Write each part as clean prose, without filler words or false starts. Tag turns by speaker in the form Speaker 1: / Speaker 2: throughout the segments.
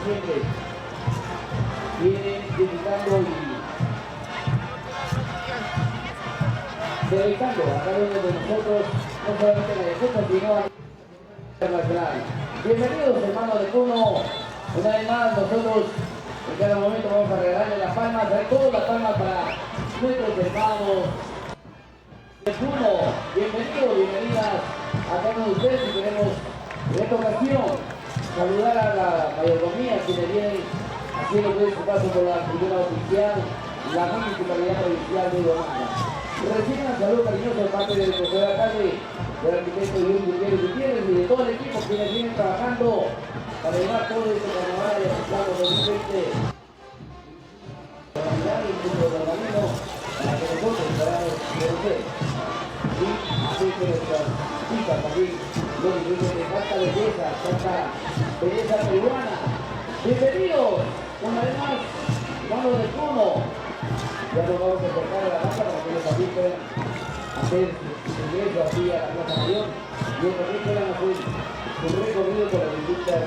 Speaker 1: siempre vienen criticando y dedicando a cada uno de nosotros, no solamente en la defensa, sino a internacional. Bienvenidos, hermanos de Puno. Una vez más, nosotros en cada momento vamos a regalarle las palmas, a todas las palmas para nuestros hermanos de Puno. Bienvenidos, bienvenidas a cada uno de ustedes, y queremos en esta ocasión saludar a la mayordomía quienes vienen haciendo su paso por la tribuna oficial, la municipalidad provincial de Huamanga. Reciban un saludo cariñoso de parte del profesor alcalde, del arquitecto Luis Gutiérrez y de todo el equipo quienes vienen trabajando para llevar todo este carnaval y asociado 2020 y mucho de camino para que nosotros podamos conocer y así que nuestras chicas también lo disfruten de tanta belleza peruana. Bienvenidos una vez más, hermanos de Puno. Ya nos vamos a acercar a la casa para que ellos también puedan hacer su ingreso aquí a la Plaza Mayor y ellos también puedan hacer su recorrido por las distintas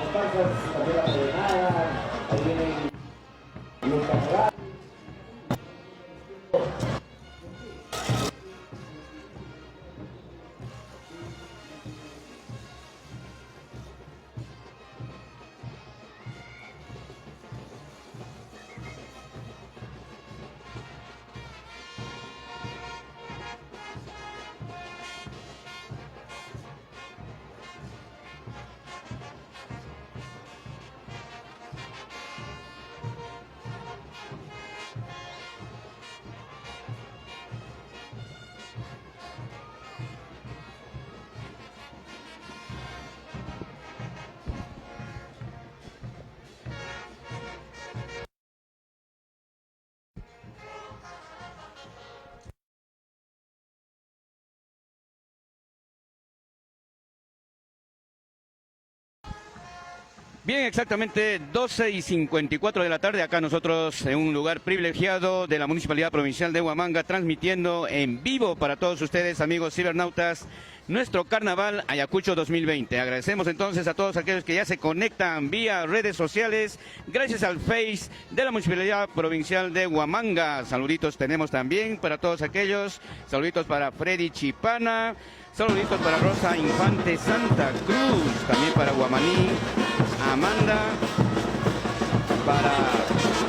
Speaker 1: comparsas, también la Morenada, ahí vienen los carnavales.
Speaker 2: Bien, exactamente 12:54 de la tarde, acá nosotros en un lugar privilegiado de la Municipalidad Provincial de Huamanga, transmitiendo en vivo para todos ustedes, amigos cibernautas, nuestro Carnaval Ayacucho 2020. Agradecemos entonces a todos aquellos que ya se conectan vía redes sociales, gracias al Face de la Municipalidad Provincial de Huamanga. Saluditos tenemos también para todos aquellos, saluditos para Freddy Chipana, saluditos para Rosa Infante Santa Cruz, también para Guamaní, Amanda, para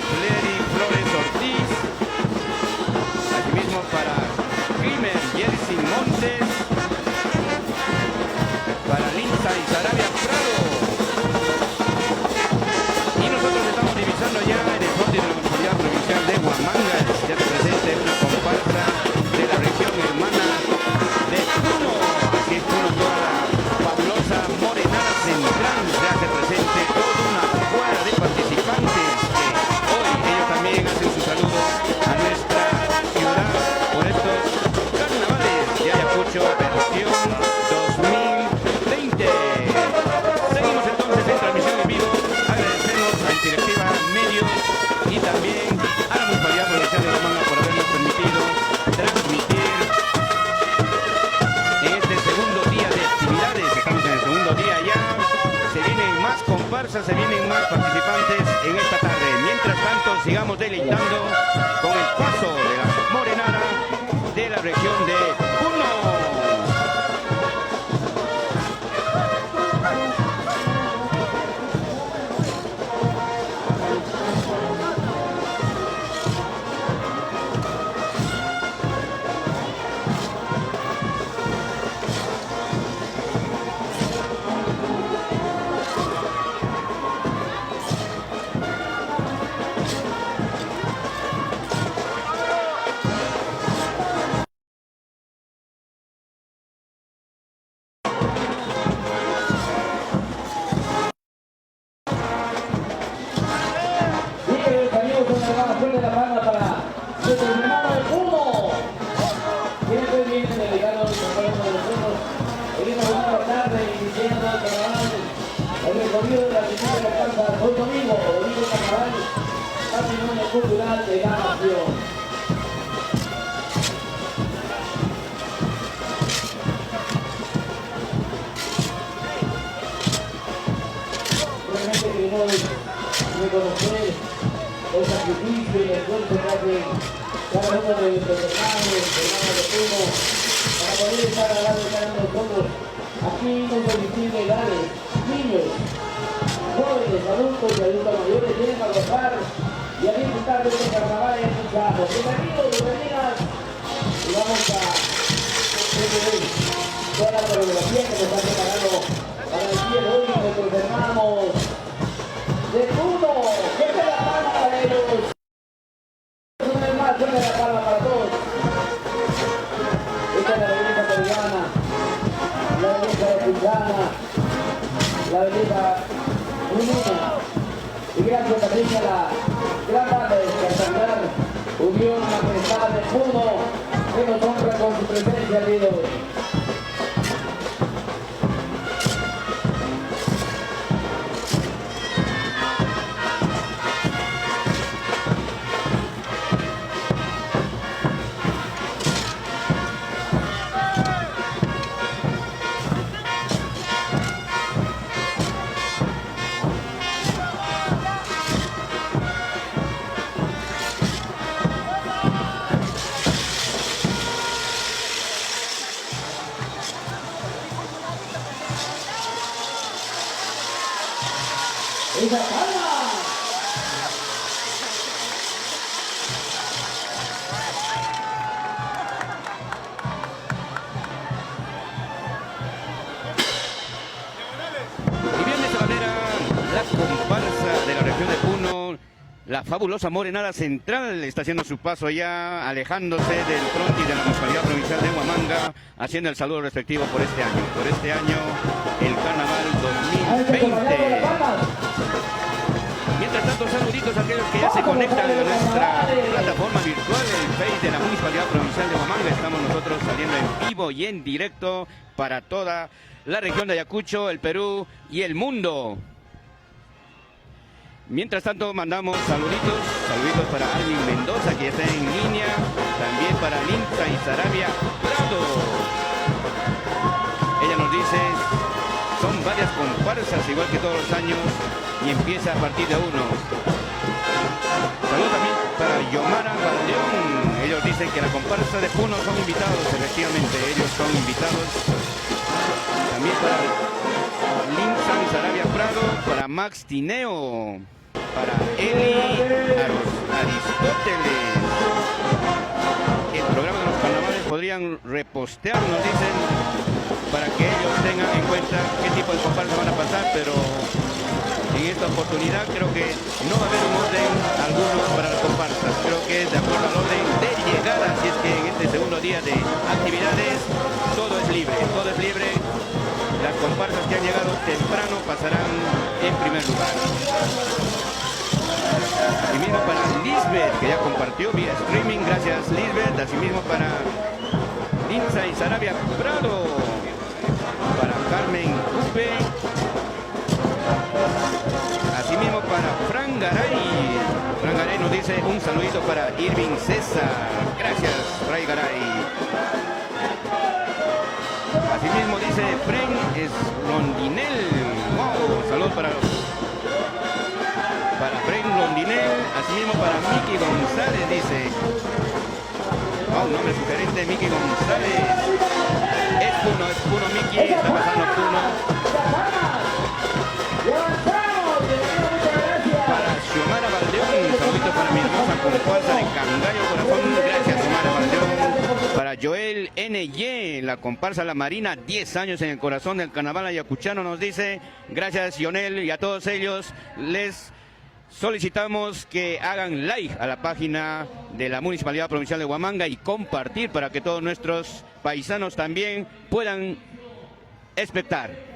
Speaker 2: Fleri Flores Ortiz, asimismo para Crimer Jersey Montes, para Linza y Sarabia Prado. Y nosotros estamos divisando ya en el frente de la Municipalidad Provincial de Huamanga, ya se presenta una comparsa de la región hermana de Puno. Así es, Puno, toda la fabulosa Morenada Central, ya se presente toda una cuadra de participantes que hoy ellos también hacen su saludo a nuestra ciudad por estos carnavales de Ayacucho versión 2020. Seguimos entonces en transmisión en vivo. Agradecemos a Interactiva Medios y también a la Municipalidad Provincial de Huamanga por habernos permitido transmitir en este segundo día de actividades. Estamos en el segundo día ya. Se vienen más comparsas, se vienen más participantes en esta tarde. Mientras tanto, sigamos deleitando con el paso de la Morenada de la región de Puno.
Speaker 1: Fuerte la palma para nuestro hermano de Puno. Siempre vienen delegados con cada uno de nosotros. Venimos a la tarde iniciando el carnaval, el recorrido de la ciudad de la casa. Hoy domingo carnaval, patrimonio cultural de la nación. reconocer el sacrificio y el esfuerzo que hacen cada uno de nuestros hermanos de Puno, para poder estar al lado de cada uno de nosotros. Aquí no se distingue edades, niños, jóvenes, adultos y adultos mayores vienen a gozar y a disfrutar de este carnaval en el Chapo. Bienvenidos, bienvenidas, y vamos a ver toda la coreografía que nos ha preparado para el día de hoy nuestros hermanos de Puno. ¡Que se la palma para ellos! Una vez más, suena la palma para todos. Esta es la belleza peruana, la belleza africana, la belleza unida. Y gracias también a la gran banda de Casangar, Unión Majestad de Puno, que nos honra con su presencia el día de hoy. ¡Esa palma!
Speaker 2: Y bien, de esta manera, la comparsa de la región de Puno, la fabulosa Morenada Central, está haciendo su paso ya, alejándose del frontis de la Municipalidad Provincial de Huamanga, haciendo el saludo respectivo por este año. Por este año, el Carnaval 2020. Mientras tanto, saluditos a aquellos que ya se conectan a nuestra plataforma virtual, el Face de la Municipalidad Provincial de Huamanga. Estamos nosotros saliendo en vivo y en directo para toda la región de Ayacucho, el Perú y el mundo. Mientras tanto, mandamos saluditos para Alvin Mendoza, que está en línea, también para Linza y Sarabia Prado. Ella nos dice, son varias comparsas, igual que todos los años, y empieza a partir de uno. Saludos también para Yomara Valdeón. Ellos dicen que la comparsa de Puno son invitados, efectivamente, ellos son invitados. También para Linza y Sarabia Prado, para Max Tineo, para Eli Aristóteles. El programa de los carnavales podrían repostear, nos dicen, para que ellos tengan en cuenta qué tipo de comparsas van a pasar, pero en esta oportunidad creo que no va a haber un orden alguno para las comparsas. Creo que es de acuerdo al orden de llegada, así es que en este segundo día de actividades todo es libre, todo es libre. Las comparsas que han llegado temprano pasarán en primer lugar. Asimismo para Lisbeth, que ya compartió vía streaming, gracias Lisbeth. Asimismo para Linza y Sarabia Prado, para Carmen Cupe, asimismo para Fran Garay. Fran Garay nos dice un saludito para Irving César, gracias Ray Garay. Asimismo dice Fren es Rondinel, wow, saludos para Fren Rondinel. Asimismo para Miki González, dice, wow, nombre sugerente, Miki González. Es Puno Miki, está pasando Puno. Para Xiomara Valdeón, saludito para mi hermosa comparsa de Cangallo Corazón, gracias Xiomara Valdeón. Para Joel NY, la comparsa La Marina, 10 años en el corazón del carnaval ayacuchano, nos dice, gracias Lionel, y a todos ellos les solicitamos que hagan like a la página de la Municipalidad Provincial de Huamanga y compartir para que todos nuestros paisanos también puedan espectar.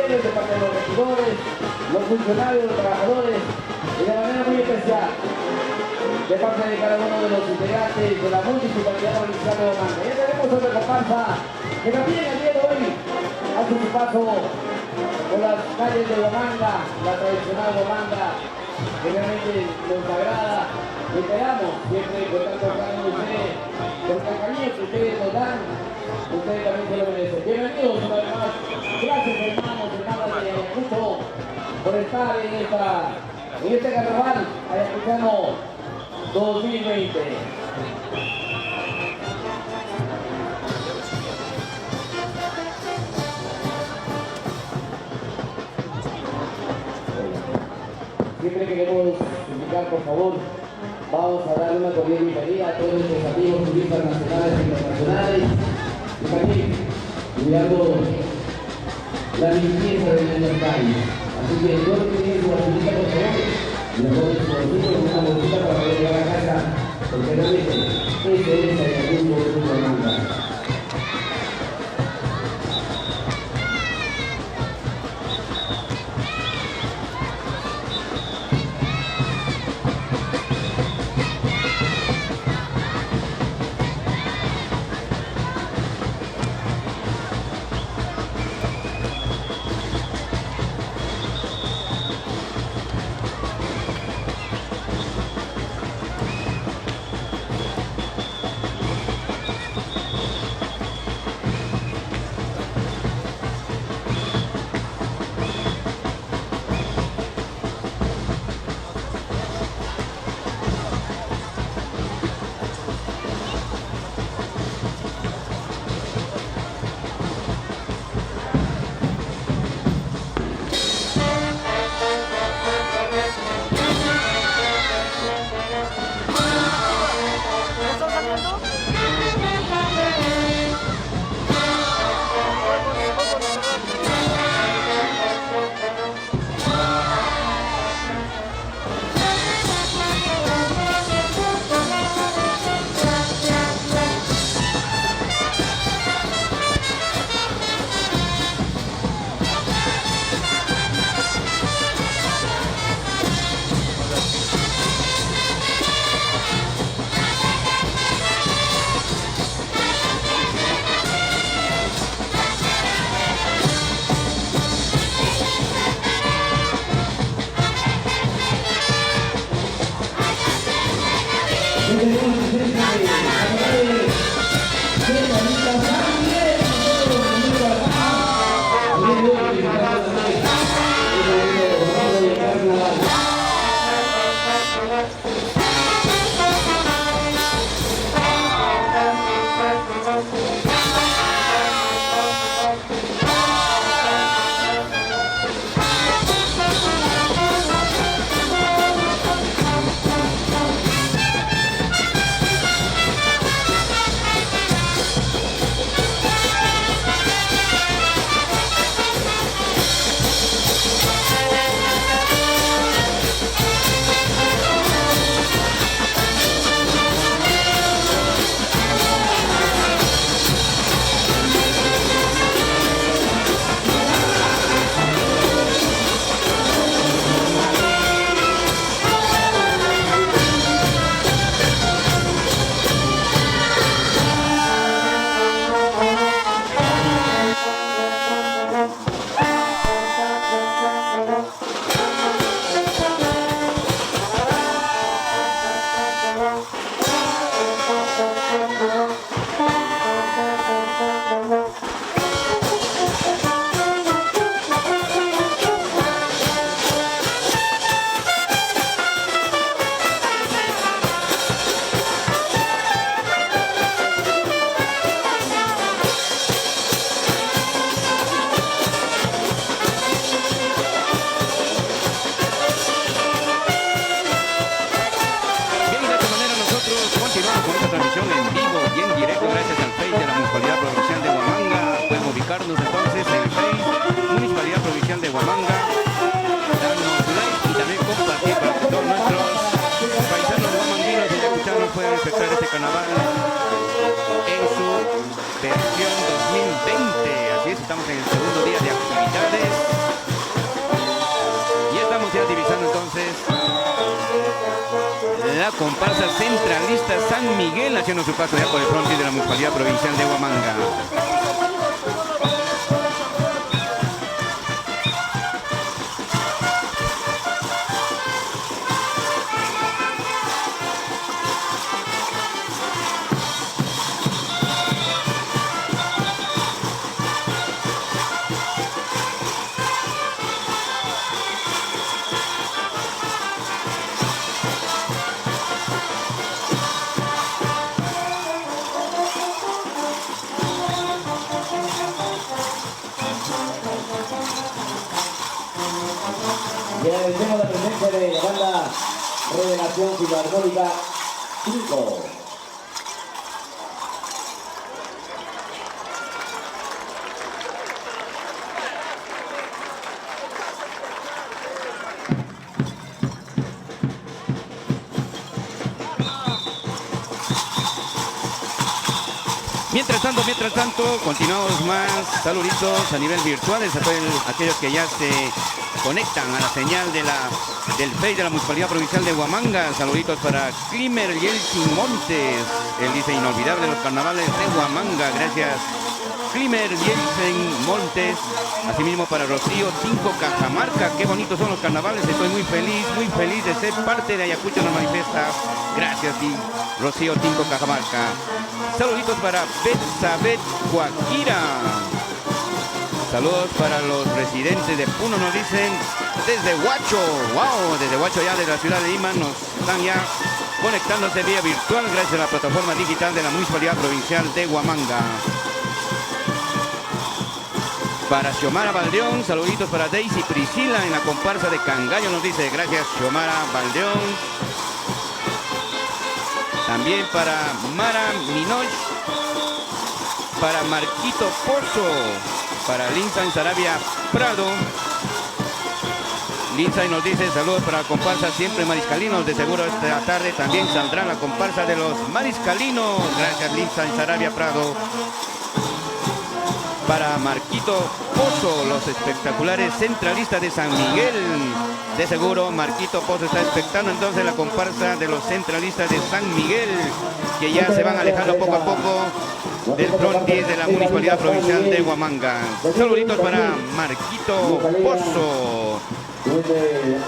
Speaker 1: De parte de los regidores, los funcionarios, los trabajadores, y de manera muy especial de parte de cada uno de los integrantes de la Municipalidad Provincial de Huamanga. Ya tenemos otra comparsa que también el día de hoy hace su paso por las calles de Huamanga, la tradicional Huamanga, que realmente nos agrada. Esperamos siempre contar con cada uno de ustedes porque el cariño que ustedes nos dan, ustedes también se lo merecen. Bienvenidos una vez más. Gracias hermanos, hermanas de Ayacucho, por estar en este carnaval ayacuchano 2020. Siempre queremos indicar, por favor, vamos a dar una cordial bienvenida a todos nuestros amigos turistas nacionales e internacionales y también cuidando la limpieza de nuestro país. Así que yo le pido su ayuda, por favor, y le doy su bolsillo, una bolsita para poder llevar a casa, porque realmente este es Ayacucho de Huamanga.
Speaker 2: La comparsa centralista San Miguel haciendo su paso ya por el frontis de la Municipalidad Provincial de Huamanga.
Speaker 1: Y agradecemos la presencia de la banda Revelación Filarmónica 5.
Speaker 2: Mientras tanto, continuamos más saluditos a nivel virtual a todos aquellos que ya se conectan a la señal del Face de la Municipalidad Provincial de Huamanga. Saluditos para Climer Yeltsin Montes, él dice inolvidable los carnavales de Huamanga, gracias Climer Yeltsin Montes. Asimismo para Rocío Tinco Cajamarca, qué bonitos son los carnavales, estoy muy feliz de ser parte de Ayacucho nos manifiesta. Gracias Rocío Tinco Cajamarca. Saluditos para Betsabet Guaquira. Saludos para los residentes de Puno, nos dicen desde Huacho. Wow, desde Huacho ya de la ciudad de Lima nos están ya conectándose vía virtual gracias a la plataforma digital de la Municipalidad Provincial de Huamanga. Para Xiomara Valdeón, saluditos para Daisy Priscila en la comparsa de Cangallo, nos dice gracias Xiomara Valdeón. También para Mara Minoch, para Marquito Pozo, para Lindsay Sarabia Prado. Lindsay nos dice saludos para la comparsa siempre mariscalinos, de seguro esta tarde también saldrá la comparsa de los mariscalinos. Gracias Lindsay Sarabia Prado. Para Marquito Pozo, los espectaculares centralistas de San Miguel. De seguro Marquito Pozo está expectando entonces la comparsa de los centralistas de San Miguel, que ya se van alejando poco a poco del frontis de la Municipalidad Provincial de Huamanga. Saluditos para Marquito Pozo.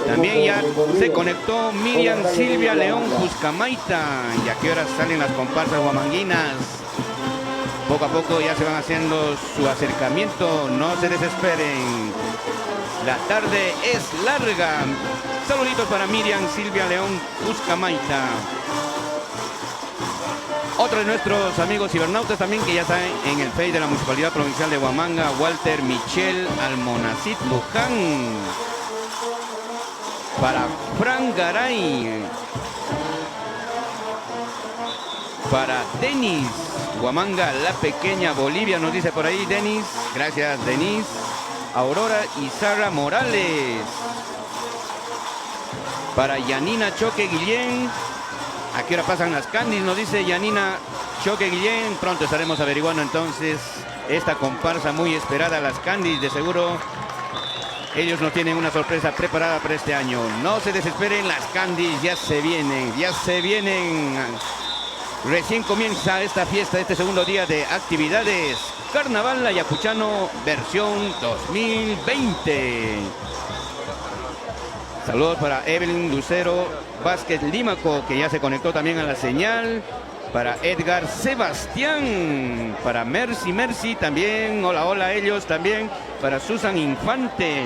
Speaker 2: También ya se conectó Miriam Silvia León Cuscamaita. ¿Y a qué horas salen las comparsas huamanguinas? Poco a poco ya se van haciendo su acercamiento, no se desesperen. La tarde es larga. Saluditos para Miriam Silvia León Cuscamaita. Otro de nuestros amigos cibernautas también que ya están en el Face de la Municipalidad Provincial de Huamanga, Walter Michel Almonacid Luján. Para Fran Garay. Para Denis Huamanga, la pequeña Bolivia, nos dice por ahí Denis. Gracias Denis. Aurora y Sara Morales. Para Yanina Choque Guillén. ¿A qué hora pasan las Candis? Nos dice Yanina Choque Guillén. Pronto estaremos averiguando entonces esta comparsa muy esperada, las Candis. De seguro ellos nos tienen una sorpresa preparada para este año. No se desesperen, las Candis ya se vienen, ya se vienen. Recién comienza esta fiesta, este segundo día de actividades. Carnaval Ayacuchano versión 2020. Saludos para Evelyn Lucero Vázquez Límaco, que ya se conectó también a la señal. Para Edgar Sebastián. Para Mercy también. Hola ellos también. Para Susan Infante.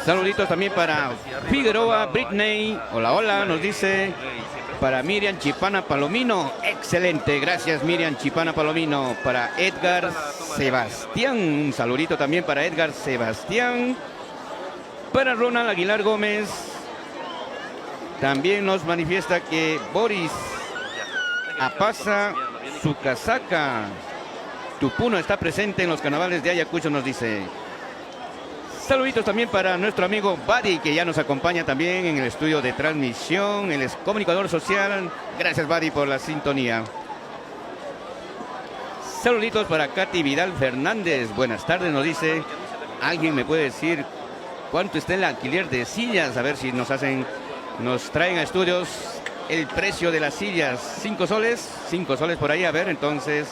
Speaker 2: Saluditos también para Figueroa Britney. Hola, nos dice. Para Miriam Chipana Palomino. Excelente, gracias Miriam Chipana Palomino. Para Edgar Sebastián. Un saludito también para Edgar Sebastián. Para Ronald Aguilar Gómez. También nos manifiesta que Boris Apaza Sucasaca Tupuno está presente en los carnavales de Ayacucho, nos dice. Saluditos también para nuestro amigo Buddy, que ya nos acompaña también en el estudio de transmisión. Él es comunicador social. Gracias, Buddy, por la sintonía. Saluditos para Katy Vidal Fernández. Buenas tardes, nos dice. ¿Alguien me puede decir cuánto está el alquiler de sillas? A ver si nos traen a estudios el precio de las sillas. 5 soles. 5 soles por ahí, a ver, entonces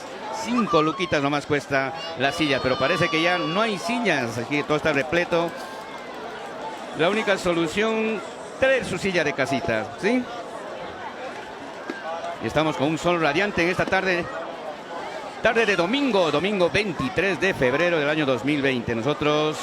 Speaker 2: 5 luquitas nomás cuesta la silla, pero parece que ya no hay sillas, aquí todo está repleto. La única solución, traer su silla de casita, ¿sí? Y estamos con un sol radiante en esta tarde de domingo 23 de febrero del año 2020. Nosotros,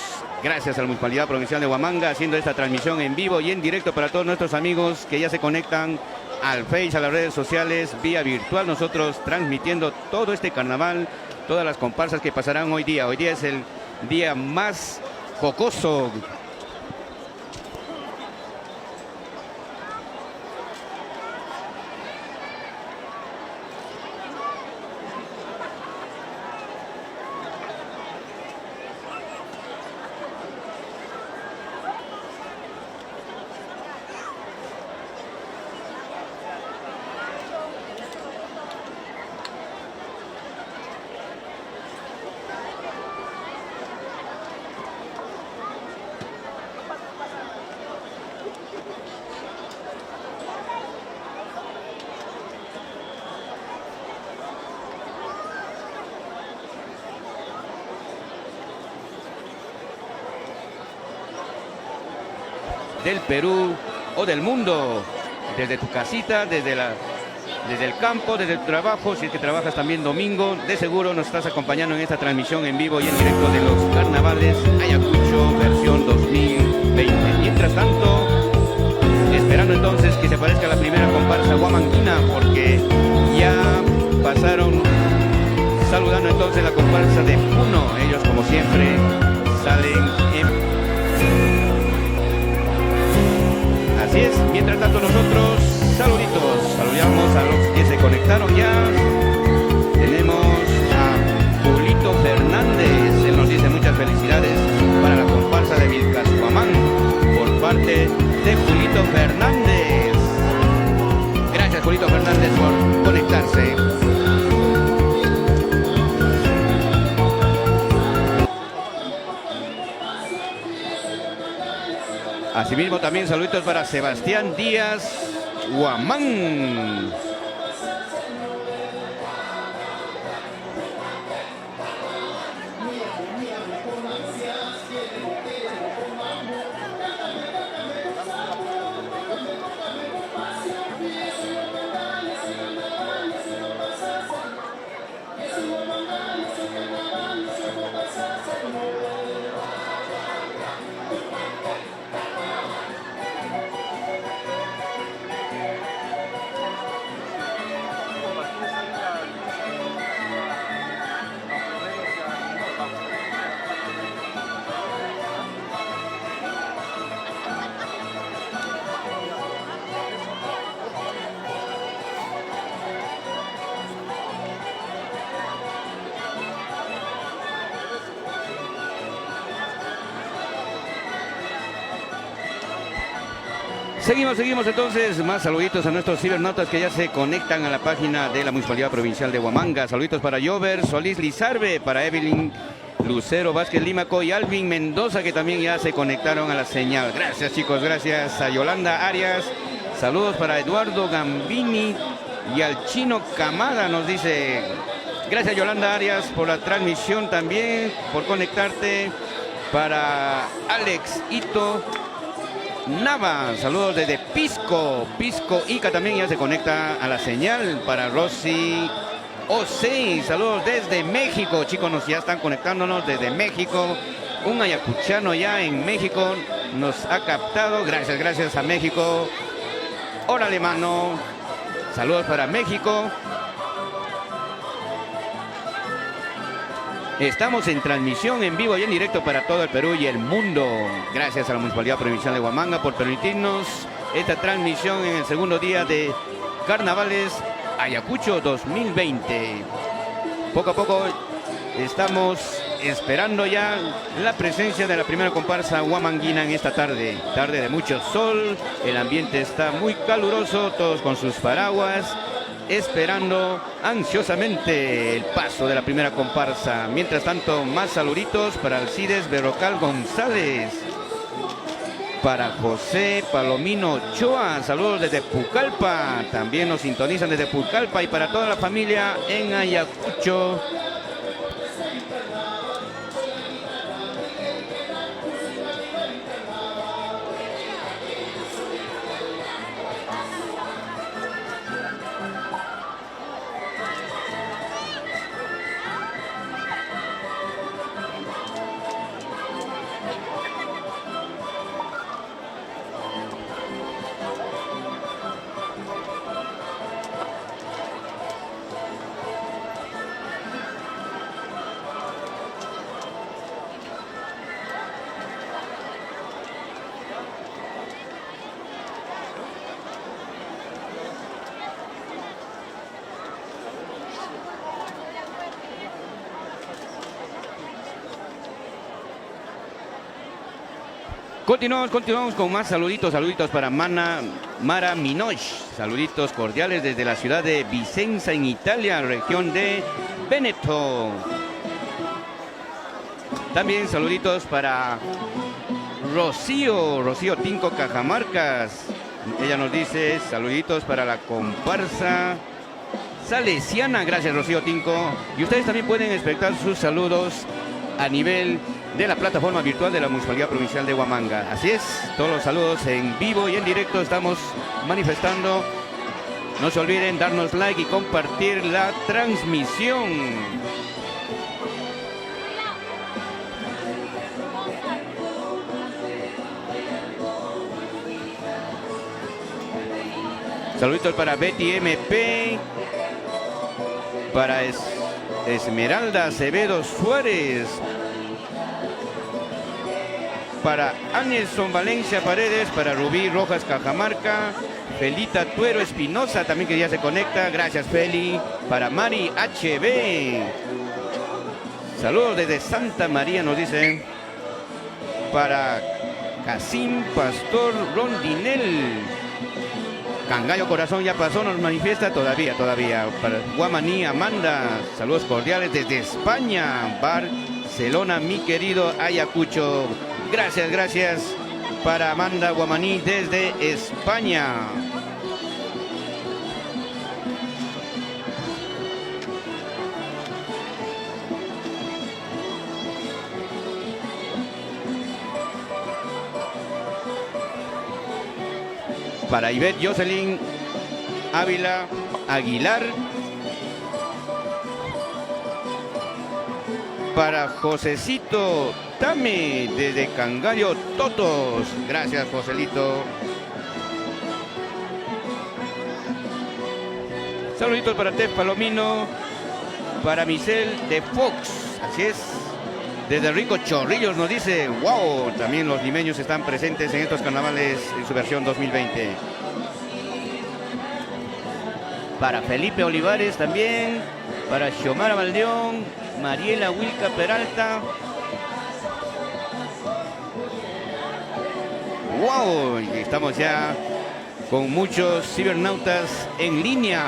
Speaker 2: gracias a la Municipalidad Provincial de Huamanga, haciendo esta transmisión en vivo y en directo para todos nuestros amigos que ya se conectan al Face, a las redes sociales, vía virtual. Nosotros transmitiendo todo este carnaval, todas las comparsas que pasarán hoy día. Hoy día es el día más jocoso. Del Perú o del mundo, desde tu casita, desde el campo, desde el trabajo, si es que trabajas también domingo, de seguro nos estás acompañando en esta transmisión en vivo y en directo de los carnavales Ayacucho versión 2020. Mientras tanto, esperando entonces que se aparezca la primera comparsa huamanguina, porque ya pasaron saludando entonces la comparsa de Puno. Ellos como siempre salen en... Así es, mientras tanto nosotros, saludamos a los que se conectaron ya. Tenemos a Julito Fernández, él nos dice muchas felicidades para la comparsa de Vilcashuamán por parte de Julito Fernández. Gracias Julito Fernández por conectarse. Asimismo también saluditos para Sebastián Díaz Huamán. Seguimos entonces, más saluditos a nuestros cibernautas que ya se conectan a la página de la Municipalidad Provincial de Huamanga. Saluditos para Jover Solís Lizarbe, para Evelyn Lucero Vázquez Límaco y Alvin Mendoza, que también ya se conectaron a la señal. Gracias chicos, gracias a Yolanda Arias. Saludos para Eduardo Gambini y al Chino Camada, nos dice. Gracias Yolanda Arias por la transmisión también, por conectarte. Para Alex Ito Nava, saludos desde Pisco Ica también ya se conecta a la señal. Para Rosy O6, saludos desde México, chicos, ya están conectándonos desde México. Un ayacuchano ya en México nos ha captado, gracias a México. Órale mano, saludos para México. Estamos en transmisión en vivo y en directo para todo el Perú y el mundo. Gracias a la Municipalidad Provincial de Huamanga por permitirnos esta transmisión en el segundo día de Carnavales Ayacucho 2020. Poco a poco estamos esperando ya la presencia de la primera comparsa huamanguina en esta tarde. Tarde de mucho sol, el ambiente está muy caluroso, todos con sus paraguas, esperando ansiosamente el paso de la primera comparsa. Mientras tanto, más saluditos para Alcides Berrocal González, para José Palomino Ochoa, saludos desde Pucallpa, también nos sintonizan desde Pucallpa, y para toda la familia en Ayacucho. Continuamos con más saluditos para Mara Minoch. Saluditos cordiales desde la ciudad de Vicenza, en Italia, región de Veneto. También saluditos para Rocío Tinco Cajamarcas. Ella nos dice saluditos para la comparsa salesiana. Gracias, Rocío Tinco. Y ustedes también pueden expectar sus saludos a nivel de la plataforma virtual de la Municipalidad Provincial de Huamanga. Así es, todos los saludos en vivo y en directo estamos manifestando. No se olviden darnos like y compartir la transmisión. Saluditos para Betty MP, para Esmeralda Acevedo Suárez, para Anderson Valencia Paredes, para Rubí Rojas Cajamarca, Felita Tuero Espinosa también, que ya se conecta. Gracias, Feli. Para Mari HB. Saludos desde Santa María, nos dicen. Para Casim Pastor Rondinel. Cangallo Corazón ya pasó, nos manifiesta todavía. Para Guamaní Amanda, saludos cordiales desde España, Barcelona, mi querido Ayacucho. Gracias para Amanda Guamaní desde España. Para Ivette Jocelyn Ávila Aguilar. Para Josecito Tame desde Cangallo Totos. Gracias, Joselito. Saluditos para Tef Palomino. Para Michelle de Fox. Así es. Desde Rico Chorrillos nos dice, wow, también los limeños están presentes en estos carnavales en su versión 2020. Para Felipe Olivares también, para Xiomara Valdeón, Mariela Wilca Peralta. Wow, estamos ya con muchos cibernautas en línea.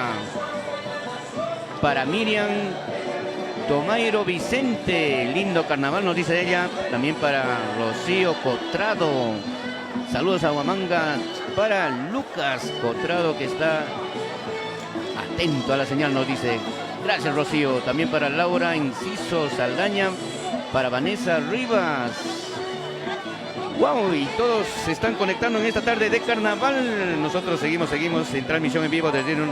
Speaker 2: Para Miriam Tomairo Vicente, lindo carnaval, nos dice ella. También para Rocío Cotrado. Saludos a Huamanga. Para Lucas Cotrado, que está atento a la señal, nos dice. Gracias, Rocío. También para Laura Enciso Saldaña. Para Vanessa Rivas. Wow, y todos se están conectando en esta tarde de carnaval. Nosotros seguimos en transmisión en vivo desde un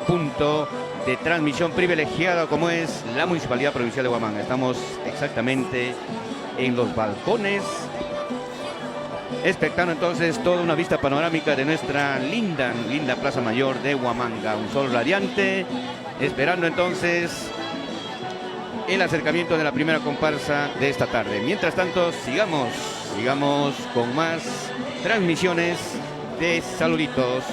Speaker 2: punto de transmisión privilegiada como es la Municipalidad Provincial de Huamanga. Estamos exactamente en los balcones, expectando entonces toda una vista panorámica de nuestra linda Plaza Mayor de Huamanga. Un sol radiante, esperando entonces el acercamiento de la primera comparsa de esta tarde. Mientras tanto, sigamos con más transmisiones de saluditos.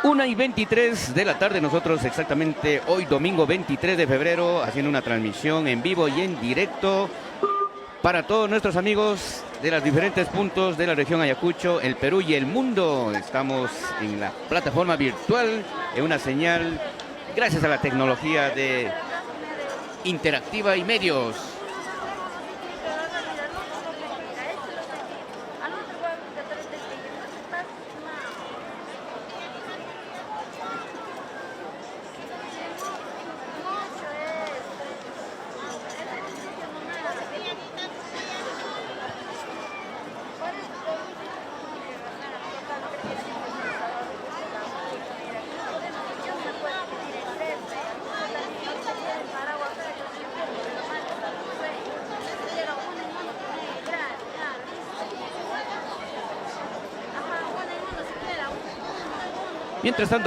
Speaker 2: Una y 23 de la tarde, nosotros exactamente hoy domingo 23 de febrero haciendo una transmisión en vivo y en directo para todos nuestros amigos de los diferentes puntos de la región Ayacucho, el Perú y el mundo. Estamos en la plataforma virtual en una señal gracias a la tecnología de Interactiva y Medios.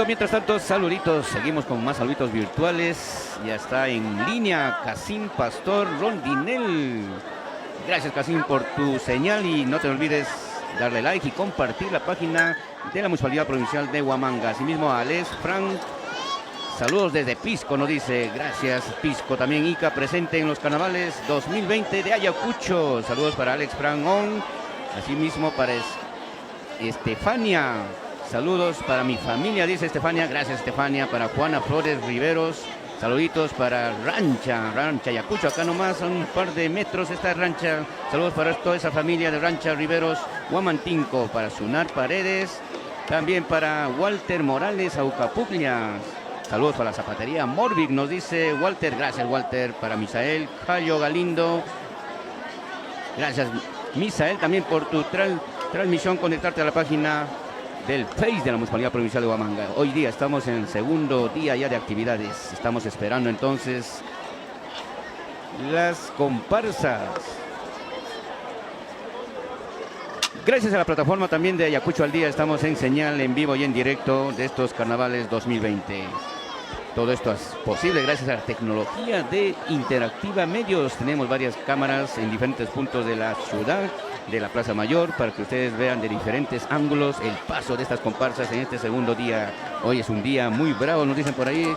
Speaker 2: Mientras tanto, saluditos, seguimos con más saluditos virtuales. Ya está en línea Cassim Pastor Rondinel. Gracias, Cassim, por tu señal y no te olvides darle like y compartir la página de la Municipalidad Provincial de Huamanga. Asimismo, a Alex Frank, saludos desde Pisco, nos dice. Gracias, Pisco. También Ica presente en los carnavales 2020 de Ayacucho. Saludos para Alex Frank On. Asimismo para Estefania. Saludos para mi familia, dice Estefania. Gracias, Estefania. Para Juana Flores Riveros. Saluditos para Rancha Ayacucho. Acá nomás, a un par de metros esta Rancha. Saludos para toda esa familia de Rancha Riveros. Huamantinco. Para Sunar Paredes. También para Walter Morales Aucapuglia. Saludos para la zapatería Morvig, nos dice Walter. Gracias, Walter. Para Misael Jayo Galindo. Gracias, Misael, también por tu transmisión. Conectarte a la página del Face de la Municipalidad Provincial de Huamanga. Hoy día estamos en el segundo día ya de actividades. Estamos esperando entonces las comparsas. Gracias a la plataforma también de Ayacucho al Día, estamos en señal en vivo y en directo de estos carnavales 2020. Todo esto es posible gracias a la tecnología de Interactiva Medios. Tenemos varias cámaras en diferentes puntos de la ciudad, de la Plaza Mayor, para que ustedes vean de diferentes ángulos el paso de estas comparsas en este segundo día. Hoy es un día muy bravo, nos dicen por ahí.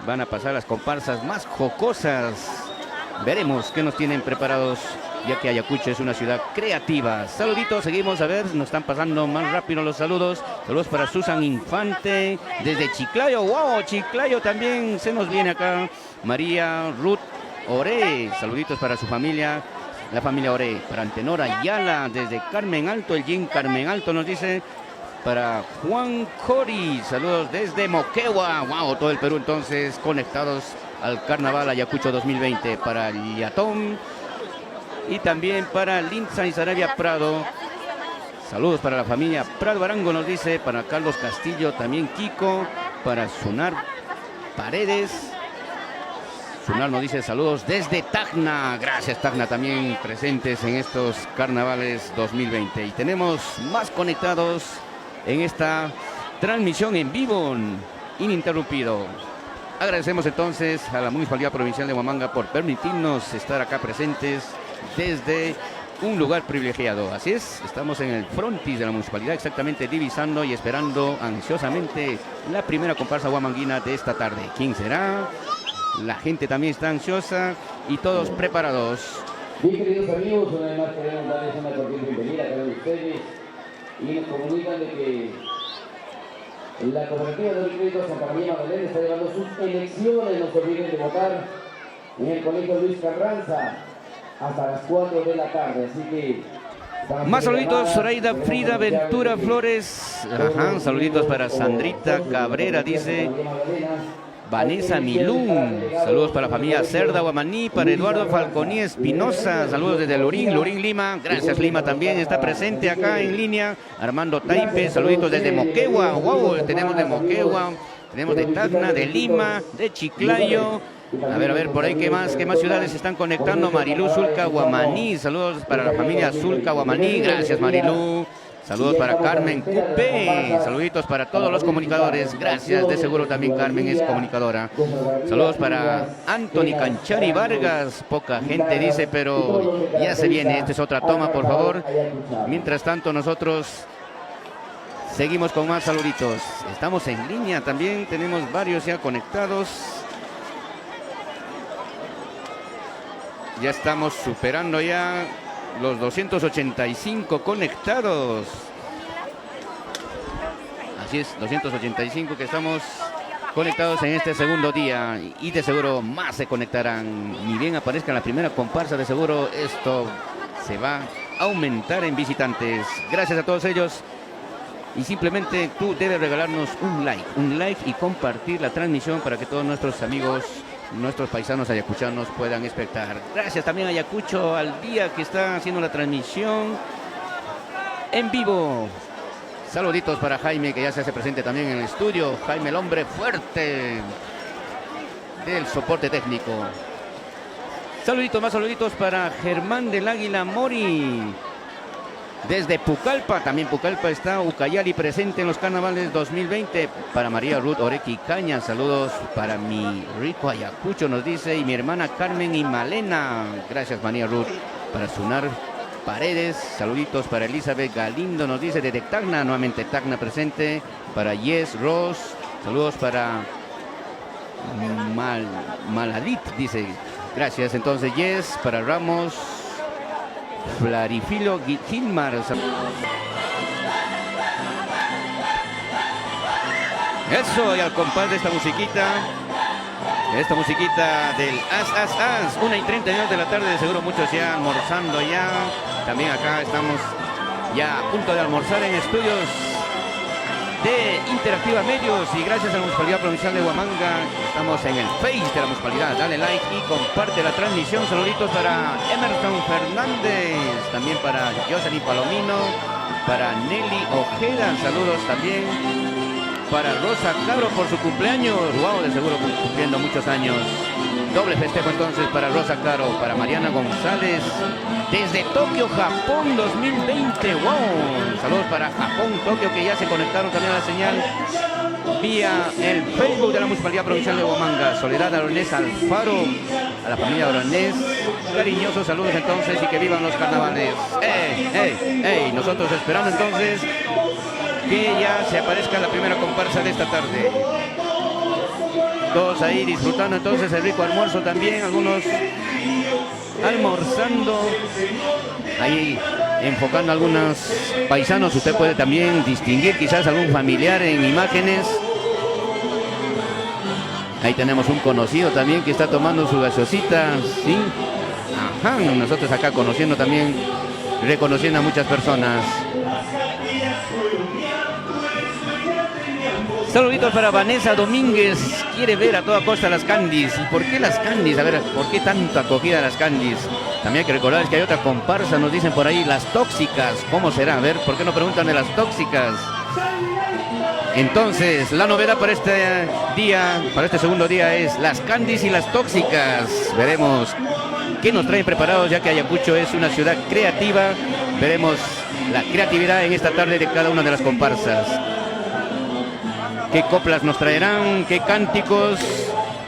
Speaker 2: Van a pasar las comparsas más jocosas. Veremos qué nos tienen preparados, ya que Ayacucho es una ciudad creativa. Saluditos, seguimos, a ver, nos están pasando más rápido los saludos. Saludos para Susan Infante, desde Chiclayo. ¡Wow! Chiclayo también se nos viene acá. María Ruth Ore, saluditos para su familia, la familia Ore. Para Antenor Ayala, desde Carmen Alto, el Gym Carmen Alto nos dice. Para Juan Cori, saludos desde Moquegua. ¡Wow! Todo el Perú entonces conectados al Carnaval Ayacucho 2020. Para Yatón. Y también para Linza y Sarabia Prado. Saludos para la familia Prado Arango, nos dice. Para Carlos Castillo, también Kiko. Para Sunar Paredes. Sunar nos dice saludos desde Tacna. Gracias, Tacna, también presentes en estos carnavales 2020. Y tenemos más conectados en esta transmisión en vivo, ininterrumpido. Agradecemos entonces a la Municipalidad Provincial de Huamanga por permitirnos estar acá presentes desde un lugar privilegiado. Así es, estamos en el frontis de la municipalidad, exactamente divisando y esperando ansiosamente la primera comparsa huamanguina de esta tarde. ¿Quién será? La gente también está ansiosa y todos preparados.
Speaker 1: Bien, queridos amigos, una vez más queremos darles una cordial bienvenida a cada uno de ustedes y nos comunican de que la cooperativa de crédito Santa María Magdalena está llevando sus elecciones. No se olviden de votar en el colegio Luis Carranza hasta las 4 de la tarde, así que...
Speaker 2: Más saluditos, Zoraida Frida Ventura Flores. Ajá, saluditos para Sandrita Cabrera, dice Vanessa Milún. Saludos para la familia Cerda Guamaní, para Eduardo Falconí Espinosa. Saludos desde Lurín Lima. Gracias, Lima también está presente acá en línea. Armando Taipe, saluditos desde Moquegua. Wow, tenemos de Moquegua, tenemos de Tacna, de Lima, de Chiclayo. A ver, por ahí, ¿qué más ciudades se están conectando? Marilú Zulca Guamaní, saludos para la familia Zulca Guamaní, gracias Marilú. Saludos para Carmen Cupé, saluditos para todos los comunicadores, gracias, de seguro también Carmen es comunicadora. Saludos para Anthony Canchari Vargas, poca gente dice, pero ya se viene, esta es otra toma, por favor. Mientras tanto nosotros seguimos con más saluditos, estamos en línea también, tenemos varios ya conectados. Ya estamos superando ya los 285 conectados. Así es, 285 que estamos conectados en este segundo día y de seguro más se conectarán. Ni bien aparezca la primera comparsa, de seguro esto se va a aumentar en visitantes. Gracias a todos ellos. Y simplemente tú debes regalarnos un like y compartir la transmisión para que todos nuestros amigos, nuestros paisanos ayacuchanos puedan espectar. Gracias también a Ayacucho al día que está haciendo la transmisión en vivo. Saluditos para Jaime, que ya se hace presente también en el estudio. Jaime, el hombre fuerte del soporte técnico. Saluditos, más saluditos para Germán del Águila Mori. Desde Pucallpa, también Pucallpa está Ucayali presente en los carnavales 2020. Para María Ruth Orequi Caña, saludos para mi rico Ayacucho, nos dice, y mi hermana Carmen y Malena. Gracias, María Ruth. Para Sunar Paredes, saluditos para Elizabeth Galindo, nos dice desde Tacna, nuevamente Tacna presente. Para Yes Ross, saludos para Maladit, dice. Gracias, entonces Yes, para Ramos. Flarifilo Gilmar. Eso, y al compás de esta musiquita del As, 1:32 de la tarde, de seguro muchos ya almorzando ya. También acá estamos ya a punto de almorzar en estudios de Interactiva Medios, y gracias a la Municipalidad Provincial de Huamanga estamos en el Face de la Municipalidad. Dale like y comparte la transmisión. Saluditos para Emerson Fernández, también para Jocelyn Palomino, para Nelly Ojeda, saludos también para Rosa Cabro por su cumpleaños. Wow, de seguro cumpliendo muchos años. Doble festejo entonces para Rosa Caro, para Mariana González desde Tokio, Japón 2020. Wow, saludos para Japón, Tokio, que ya se conectaron también a la señal vía el Facebook de la Municipalidad Provincial de Huamanga. Soledad Aronés Alfaro, a la familia Aronés, cariñosos saludos entonces, y que vivan los carnavales. Nosotros esperando entonces que ya se aparezca la primera comparsa de esta tarde. Todos ahí disfrutando entonces el rico almuerzo también, algunos almorzando, ahí enfocando a algunos paisanos. Usted puede también distinguir quizás algún familiar en imágenes. Ahí tenemos un conocido también que está tomando su gaseosita, ¿sí? Ajá, nosotros acá conociendo también, reconociendo a muchas personas. Saluditos para Vanessa Domínguez, quiere ver a toda costa las Candies. ¿Y por qué las Candies? A ver, ¿por qué tanta acogida a las Candies? También hay que recordar que hay otra comparsa, nos dicen por ahí, las Tóxicas. ¿Cómo será? A ver, ¿por qué no preguntan de las Tóxicas? Entonces, la novedad para este día, para este segundo día, es las Candies y las Tóxicas. Veremos qué nos traen preparados, ya que Ayacucho es una ciudad creativa. Veremos la creatividad en esta tarde de cada una de las comparsas. Qué coplas nos traerán, qué cánticos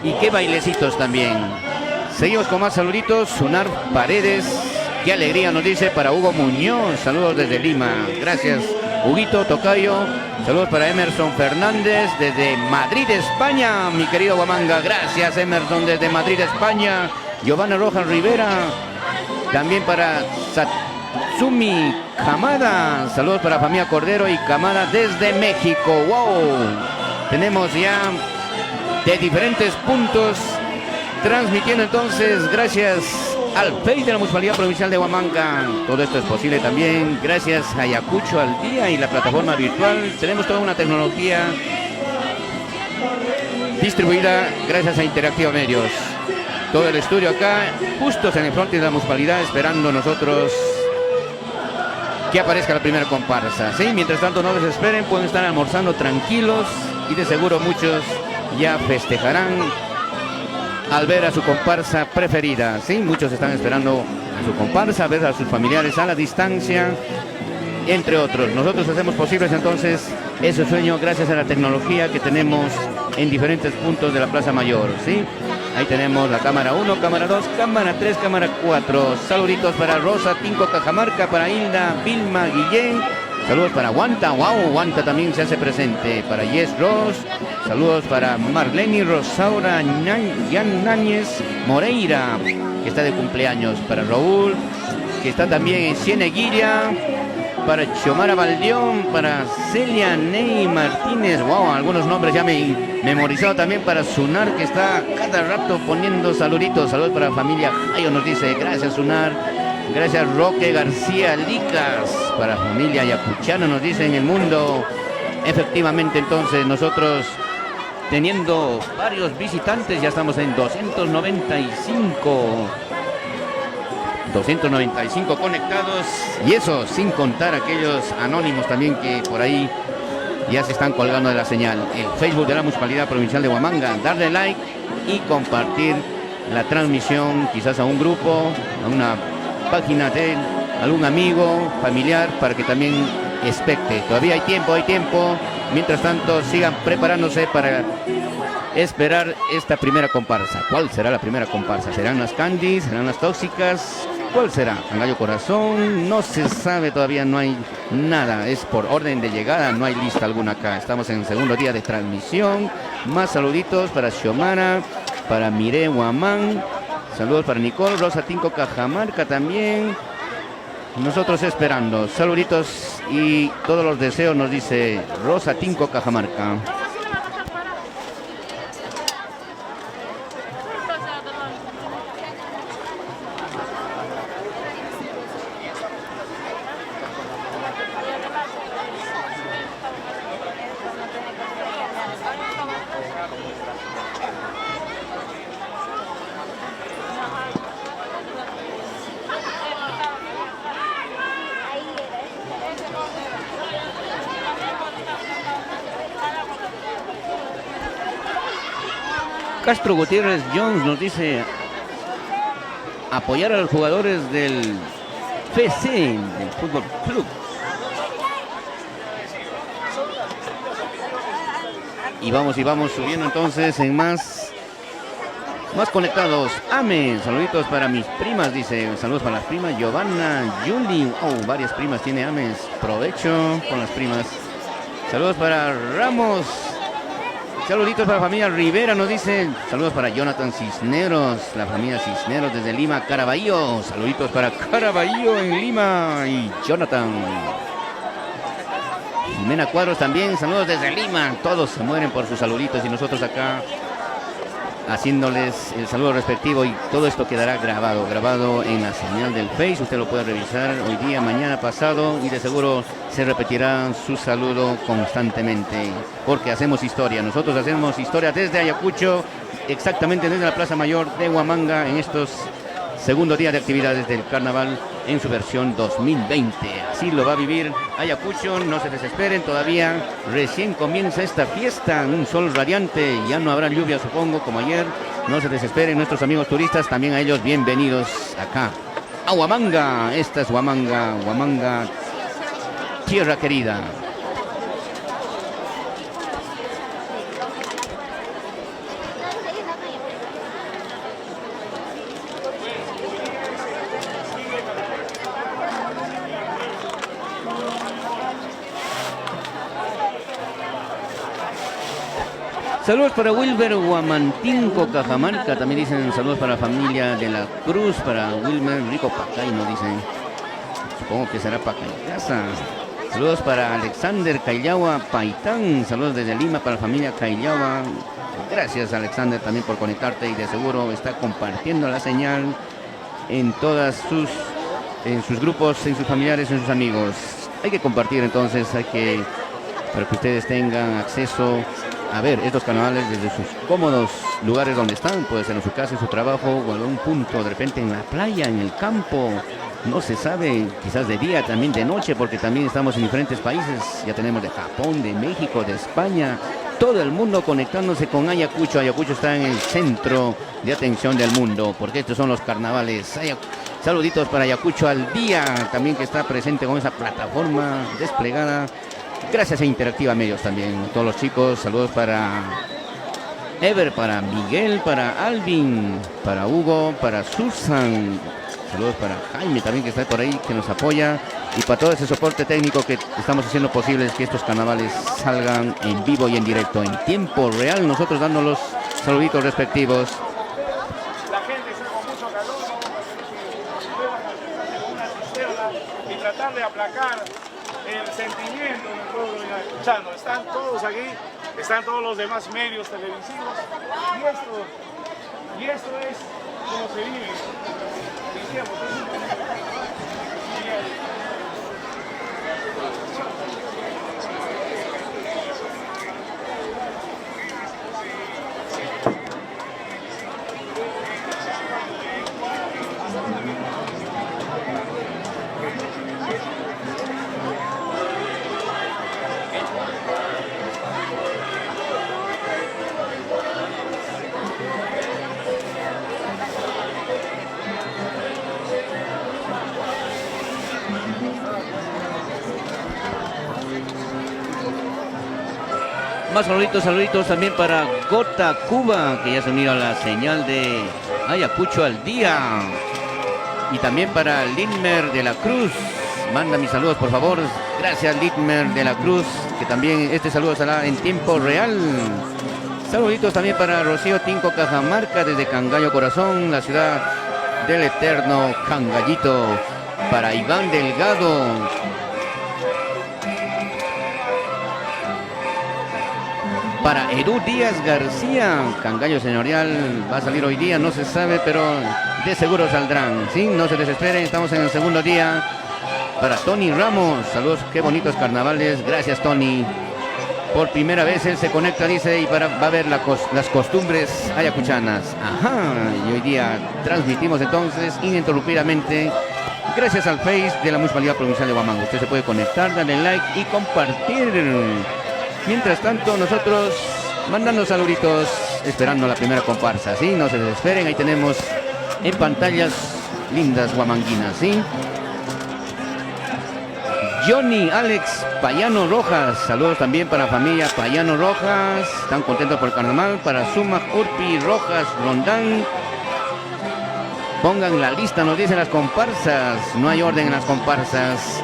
Speaker 2: y qué bailecitos también. Seguimos con más saluditos. Sunar Paredes, qué alegría nos dice para Hugo Muñoz, saludos desde Lima. Gracias, Huguito Tocayo. Saludos para Emerson Fernández desde Madrid, España, mi querido Huamanga. Gracias, Emerson, desde Madrid, España. Giovanna Rojas Rivera, también para Satsumi Camada. Saludos para familia Cordero y Camada desde México. Wow. Tenemos ya de diferentes puntos transmitiendo entonces, gracias al Face de la Municipalidad Provincial de Huamanga. Todo esto es posible también gracias a Ayacucho al día y la plataforma virtual. Tenemos toda una tecnología distribuida gracias a Interactiva Medios. Todo el estudio acá, justos en el frente de la municipalidad, esperando nosotros que aparezca la primera comparsa. ¿Sí? Mientras tanto, no desesperen, pueden estar almorzando tranquilos y de seguro muchos ya festejarán al ver a su comparsa preferida. ¿Sí? Muchos están esperando a su comparsa, a ver a sus familiares a la distancia, entre otros. Nosotros hacemos posibles entonces ese sueño gracias a la tecnología que tenemos en diferentes puntos de la Plaza Mayor. ¿Sí? Ahí tenemos la cámara 1, cámara 2, cámara 3, cámara 4. Saluditos para Rosa Tinco Cajamarca, para Hilda Vilma Guillén. Saludos para Guanta, wow, Guanta también se hace presente. Para Yes Ross, saludos para Marlene Rosaura Náñez Moreira, que está de cumpleaños. Para Raúl, que está también en Cieneguilla. para Xiomara Valdión, para Celia Ney Martínez. Wow, algunos nombres ya me he memorizado. También para Sunar, que está cada rato poniendo saluditos. Saludos para la familia Jayo, nos dice. Gracias, Sunar. Gracias, Roque García Licas. Para familia ayacuchana, nos dice, en el mundo. Efectivamente, entonces, nosotros teniendo varios visitantes, ya estamos en 295 conectados, y eso sin contar aquellos anónimos también que por ahí ya se están colgando de la señal. El Facebook de la Municipalidad Provincial de Huamanga, darle like y compartir la transmisión quizás a un grupo, a una página de algún amigo, familiar, para que también expecte. Todavía hay tiempo. Mientras tanto, sigan preparándose para esperar esta primera comparsa. ¿Cuál será la primera comparsa? ¿Serán las Candies? ¿Serán las Tóxicas? ¿Cuál será? ¿El Gallo Corazón? No se sabe todavía, no hay nada. Es por orden de llegada, no hay lista alguna acá. Estamos en el segundo día de transmisión. Más saluditos para Xiomara, para Mire Huamán. Saludos para Nicole, Rosa Tinco Cajamarca también. Nosotros esperando. Saluditos y todos los deseos, nos dice Rosa Tinco Cajamarca. Castro Gutiérrez Jones nos dice apoyar a los jugadores del FC, del Fútbol Club. Y vamos subiendo entonces en más conectados. Amén. Saluditos para mis primas, dice. Saludos para las primas. Giovanna, Yuli. Oh, varias primas tiene Ames. Provecho con las primas. Saludos para Ramos. Saluditos para la familia Rivera, nos dicen. Saludos para Jonathan Cisneros, la familia Cisneros desde Lima, Caraballo. Saluditos para Caraballo en Lima y Jonathan. Jimena Cuadros también, saludos desde Lima. Todos se mueren por sus saluditos y nosotros acá haciéndoles el saludo respectivo, y todo esto quedará grabado en la señal del Face. Usted lo puede revisar hoy día, mañana, pasado, y de seguro se repetirá su saludo constantemente, porque hacemos historia. Nosotros hacemos historia desde Ayacucho, exactamente desde la Plaza Mayor de Huamanga, en estos segundo día de actividades del carnaval en su versión 2020. Así lo va a vivir Ayacucho, no se desesperen, todavía recién comienza esta fiesta, un sol radiante, ya no habrá lluvia supongo como ayer. No se desesperen nuestros amigos turistas, también a ellos bienvenidos acá a Huamanga. Esta es Huamanga, tierra querida. Saludos para Wilber Huamantinco, Cajamarca. También dicen saludos para la familia de la Cruz, para Wilmer Rico Pacay, nos dicen. Supongo que será Pacay Casa. Saludos para Alexander Caillawa Paitán. Saludos desde Lima para la familia Caillawa. Gracias, Alexander, también por conectarte, y de seguro está compartiendo la señal en sus grupos, en sus familiares, en sus amigos. Hay que compartir entonces, para que ustedes tengan acceso a ver estos carnavales desde sus cómodos lugares donde están. Puede ser en su casa, en su trabajo, o en algún punto, de repente en la playa, en el campo. No se sabe, quizás de día, también de noche, porque también estamos en diferentes países. Ya tenemos de Japón, de México, de España, todo el mundo conectándose con Ayacucho. Ayacucho está en el centro de atención del mundo, porque estos son los carnavales. Saluditos para Ayacucho al día, también, que está presente con esa plataforma desplegada. Gracias a Interactiva Medios también, todos los chicos. Saludos para Ever, para Miguel, para Alvin, para Hugo, para Susan. Saludos para Jaime también, que está por ahí, que nos apoya. Y para todo ese soporte técnico que estamos haciendo posible que estos carnavales salgan en vivo y en directo, en tiempo real. Nosotros dando los saluditos respectivos.
Speaker 3: La gente está con mucho calor, y tratar de aplacar sentimiento del pueblo ayacuchano. Están todos aquí, están todos los demás medios televisivos. Y esto es como se vive. Decíamos,
Speaker 2: Más saluditos también para Gota Cuba, que ya se unió a la señal de Ayacucho al día. Y también para Lidmer de la Cruz. Manda mis saludos, por favor. Gracias, Lidmer de la Cruz, que también este saludo será en tiempo real. Saluditos también para Rocío Tinco Cajamarca, desde Cangallo Corazón, la ciudad del eterno Cangallito. Para Iván Delgado. Para Edu Díaz García, Cangallo Señorial, va a salir hoy día, no se sabe, pero de seguro saldrán, ¿sí? No se desesperen, estamos en el segundo día. Para Tony Ramos, saludos, qué bonitos carnavales, gracias Tony. Por primera vez él se conecta, dice, y va a ver las costumbres ayacuchanas. Ajá, y hoy día transmitimos entonces ininterrumpidamente, gracias al Face de la Municipalidad Provincial de Huamanga. Usted se puede conectar, darle like y compartir. Mientras tanto, nosotros mandando saluditos, esperando la primera comparsa, ¿sí? No se desesperen, ahí tenemos en pantallas lindas huamanguinas, ¿sí? Johnny Alex Payano Rojas, saludos también para familia Payano Rojas, están contentos por el carnaval. Para Suma Urpi Rojas Rondán, pongan la lista, nos dicen las comparsas, no hay orden en las comparsas.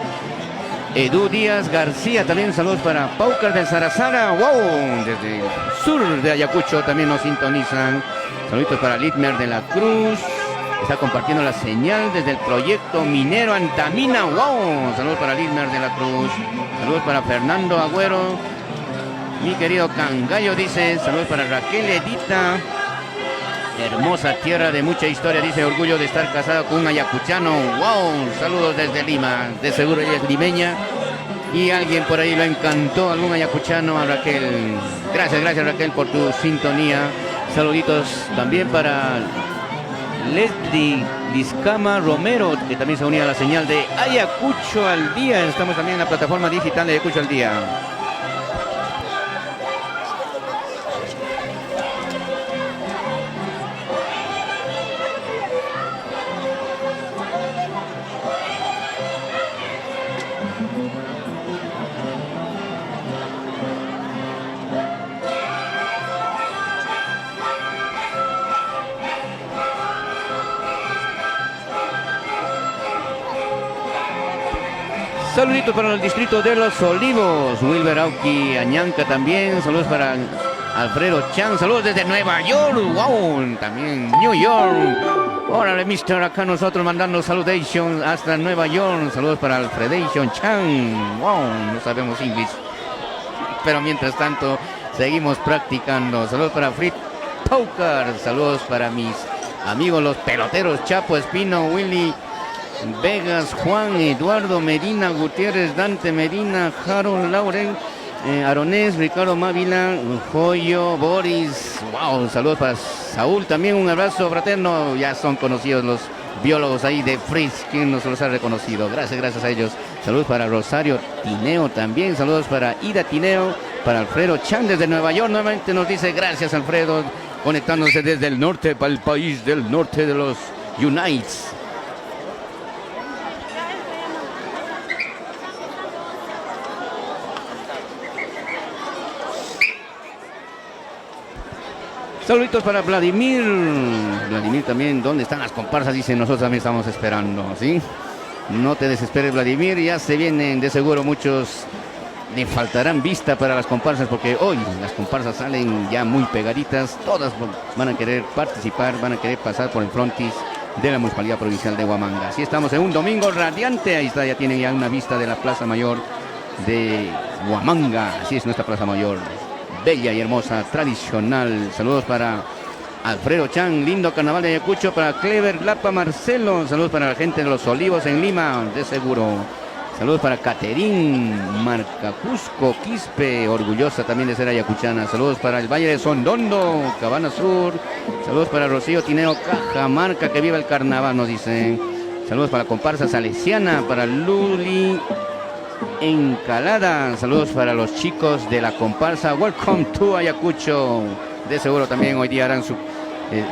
Speaker 2: Edu Díaz García, también saludos para Paucar del Sarazara, wow, desde el sur de Ayacucho también nos sintonizan. Saludos para Lidmer de la Cruz, está compartiendo la señal desde el proyecto minero Antamina, wow, saludos para Lidmer de la Cruz. Saludos para Fernando Agüero, mi querido Cangallo, dice, saludos para Raquel Edita. Hermosa tierra de mucha historia, dice, orgullo de estar casado con un ayacuchano. Wow, saludos desde Lima, de seguro ella es limeña y alguien por ahí lo encantó, algún ayacuchano, a Raquel. Gracias Raquel por tu sintonía. Saluditos también para Leslie Lizcama Romero, que también se unía a la señal de Ayacucho al día. Estamos también en la plataforma digital de Ayacucho al día. Saluditos para el distrito de Los Olivos, Wilber Auqui Añanca también, saludos para Alfredo Chan, saludos desde Nueva York, wow, también New York. Órale, mister, acá nosotros mandando salutations hasta Nueva York, saludos para Alfredation Chan, wow, no sabemos inglés, pero mientras tanto seguimos practicando. Saludos para Fritz Paucar, saludos para mis amigos los peloteros Chapo Espino, Willy Vegas, Juan, Eduardo Medina, Gutiérrez, Dante Medina, Harold Lauren, Aronés, Ricardo Mávila, Joyo, Boris, wow, saludos para Saúl, también un abrazo fraterno, ya son conocidos los biólogos ahí de Fritz, quien nos los ha reconocido, gracias a ellos. Saludos para Rosario Tineo también, saludos para Ida Tineo, para Alfredo Chan desde Nueva York, nuevamente nos dice gracias Alfredo, conectándose desde el norte para el país del norte de los Unites. Saluditos para Vladimir. Vladimir también, ¿dónde están las comparsas? Dice, nosotros también estamos esperando, ¿sí? No te desesperes, Vladimir, ya se vienen de seguro muchos. Le faltarán vista para las comparsas porque hoy las comparsas salen ya muy pegaditas. Todas van a querer participar, van a querer pasar por el frontis de la Municipalidad Provincial de Huamanga. Así estamos en un domingo radiante. Ahí está, ya tienen ya una vista de la Plaza Mayor de Huamanga. Así es nuestra Plaza Mayor, bella y hermosa, tradicional. Saludos para Alfredo Chan, lindo carnaval de Ayacucho. Para Clever Lapa Marcelo, saludos para la gente de Los Olivos en Lima, de seguro. Saludos para Caterín, Marca Cusco, Quispe, orgullosa también de ser ayacuchana. Saludos para el Valle de Sondondo, Cabana Sur. Saludos para Rocío Tineo Cajamarca, que viva el carnaval, nos dicen. Saludos para la comparsa salesiana, para Luli Encalada. Saludos para los chicos de la comparsa Welcome to Ayacucho. De seguro también hoy día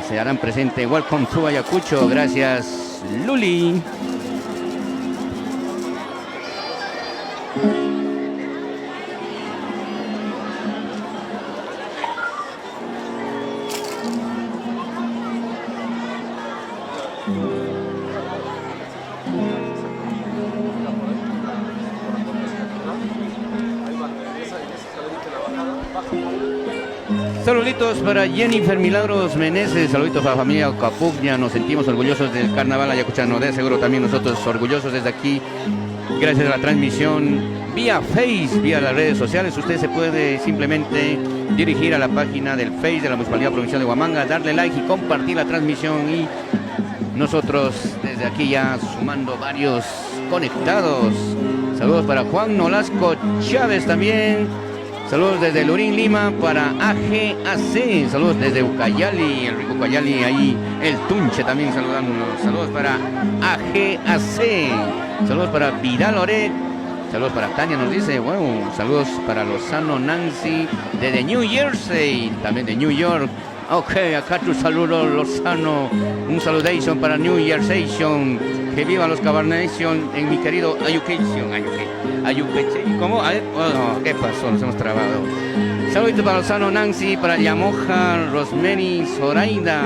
Speaker 2: se harán presente Welcome to Ayacucho. Gracias, Luli. Saluditos para Jennifer Milagros Meneses, saluditos para la familia Capugna. Nos sentimos orgullosos del carnaval ayacuchano, de seguro también nosotros orgullosos desde aquí, gracias a la transmisión vía Face, vía las redes sociales. Usted se puede simplemente dirigir a la página del Face de la Municipalidad Provincial de Huamanga, darle like y compartir la transmisión, y nosotros desde aquí ya sumando varios conectados. Saludos para Juan Nolasco Chávez también. Saludos desde Lurín, Lima, para AGAC. Saludos desde Ucayali, el rico Ucayali, ahí el Tunche también saludándonos. Saludos para AGAC. Saludos para Vidal Oret. Saludos para Tania, nos dice. Bueno, saludos para Lozano Nancy, desde New Jersey, también de New York. Ok, acá tu saludo, Lozano. Un saludation para New Jersey. Que viva los Cabernation en mi querido Ayuqueción. ¿Cómo? A ver, oh, ¿qué pasó? Nos hemos trabado. Saludos para Lozano Nancy, para Yamoja, Rosemary, Zoraida.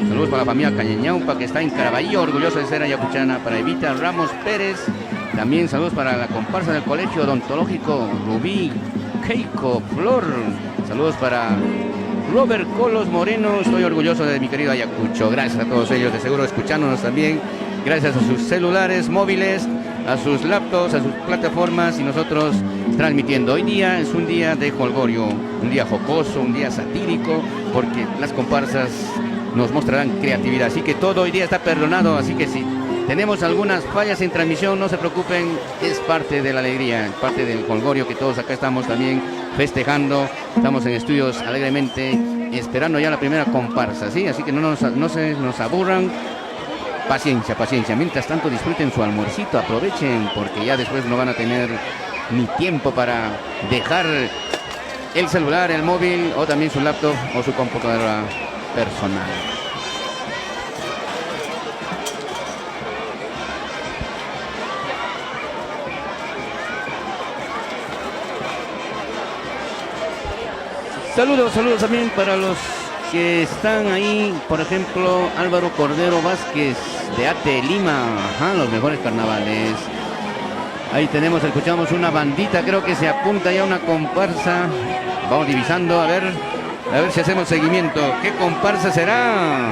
Speaker 2: Saludos para la familia Cañeñaupa, que está en Caraballo, orgullosa de ser ayacuchana. Para Evita Ramos Pérez. También saludos para la comparsa del Colegio Odontológico Rubí, Keiko, Flor. Saludos para Robert Colos Moreno. Estoy orgulloso de mi querido Ayacucho. Gracias a todos ellos, de seguro escuchándonos también. Gracias a sus celulares móviles, a sus laptops, a sus plataformas, y nosotros transmitiendo. Hoy día es un día de jolgorio, un día jocoso, un día satírico, porque las comparsas nos mostrarán creatividad. Así que todo hoy día está perdonado. Así que si tenemos algunas fallas en transmisión, no se preocupen, es parte de la alegría, parte del jolgorio que todos acá estamos también festejando. Estamos en estudios alegremente, esperando ya la primera comparsa, ¿sí? Así que no se nos aburran. Paciencia, paciencia. Mientras tanto, disfruten su almuercito, aprovechen, porque ya después no van a tener ni tiempo para dejar el celular, el móvil, o también su laptop o su computadora personal. Saludos también para los que están ahí, por ejemplo, Álvaro Cordero Vázquez de Ate Lima, ajá, los mejores carnavales. Ahí escuchamos una bandita, creo que se apunta ya una comparsa. Vamos divisando, a ver si hacemos seguimiento. ¿Qué comparsa será?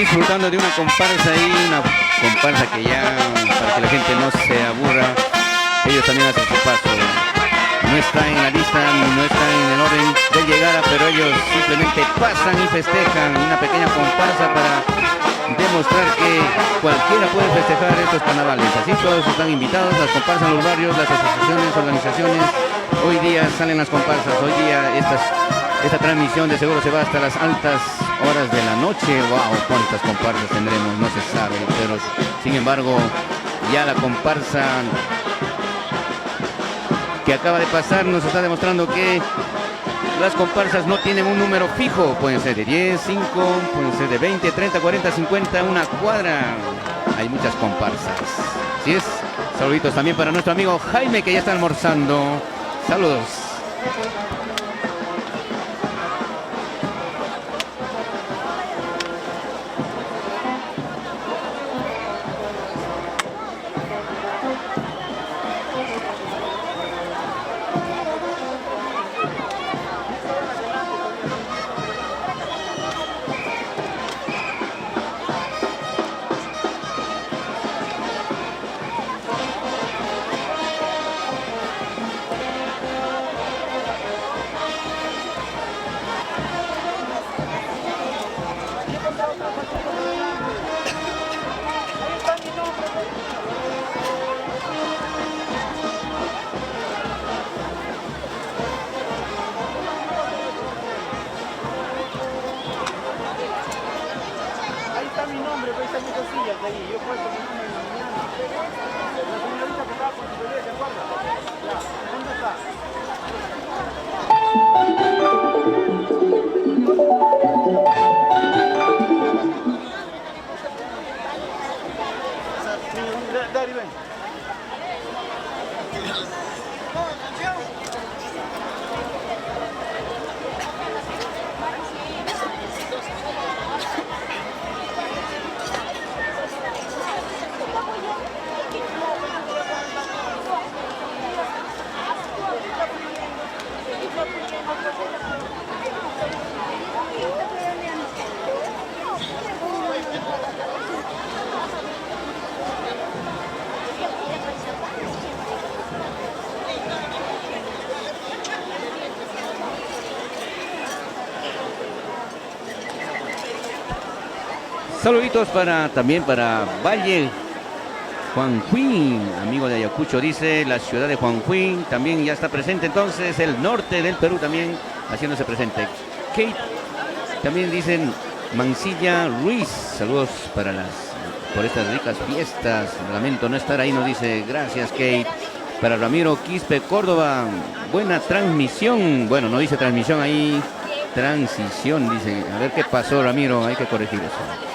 Speaker 2: Disfrutando de una comparsa ahí, una comparsa que ya, para que la gente no se aburra, ellos también hacen su paso. No está en la lista, no está en el orden de llegada, pero ellos simplemente pasan y festejan una pequeña comparsa para demostrar que cualquiera puede festejar estos carnavales. Así todos están invitados, las comparsas en los barrios, las asociaciones, organizaciones. Hoy día salen las comparsas, hoy día estas Esta transmisión de seguro se va hasta las altas horas de la noche. Wow, cuántas comparsas tendremos, no se sabe, pero sin embargo ya la comparsa que acaba de pasar nos está demostrando que las comparsas no tienen un número fijo. Pueden ser de 10, 5, pueden ser de 20, 30, 40, 50, una cuadra. Hay muchas comparsas. Así es. Saluditos también para nuestro amigo Jaime, que ya está almorzando. Saludos. Saluditos también para Valle Juanquín, amigo de Ayacucho, dice la ciudad de Juanquín. También ya está presente entonces el norte del Perú también haciéndose presente. Kate, también dicen Mancilla Ruiz, saludos por estas ricas fiestas. Lamento no estar ahí, nos dice, gracias Kate. Para Ramiro Quispe Córdoba, buena transmisión. Bueno, no dice transmisión ahí, transición dice. A ver qué pasó, Ramiro, hay que corregir eso.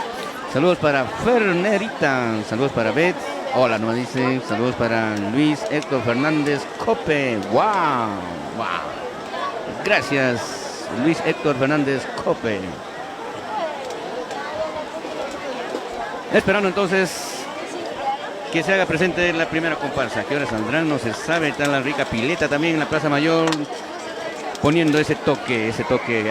Speaker 2: Saludos para Fernerita, saludos para Beth, hola, no dice, saludos para Luis Héctor Fernández Cope, wow, wow, gracias Luis Héctor Fernández Cope. Esperando entonces que se haga presente la primera comparsa. ¿Qué hora saldrán? No se sabe. Está la rica pileta también en la Plaza Mayor, poniendo ese toque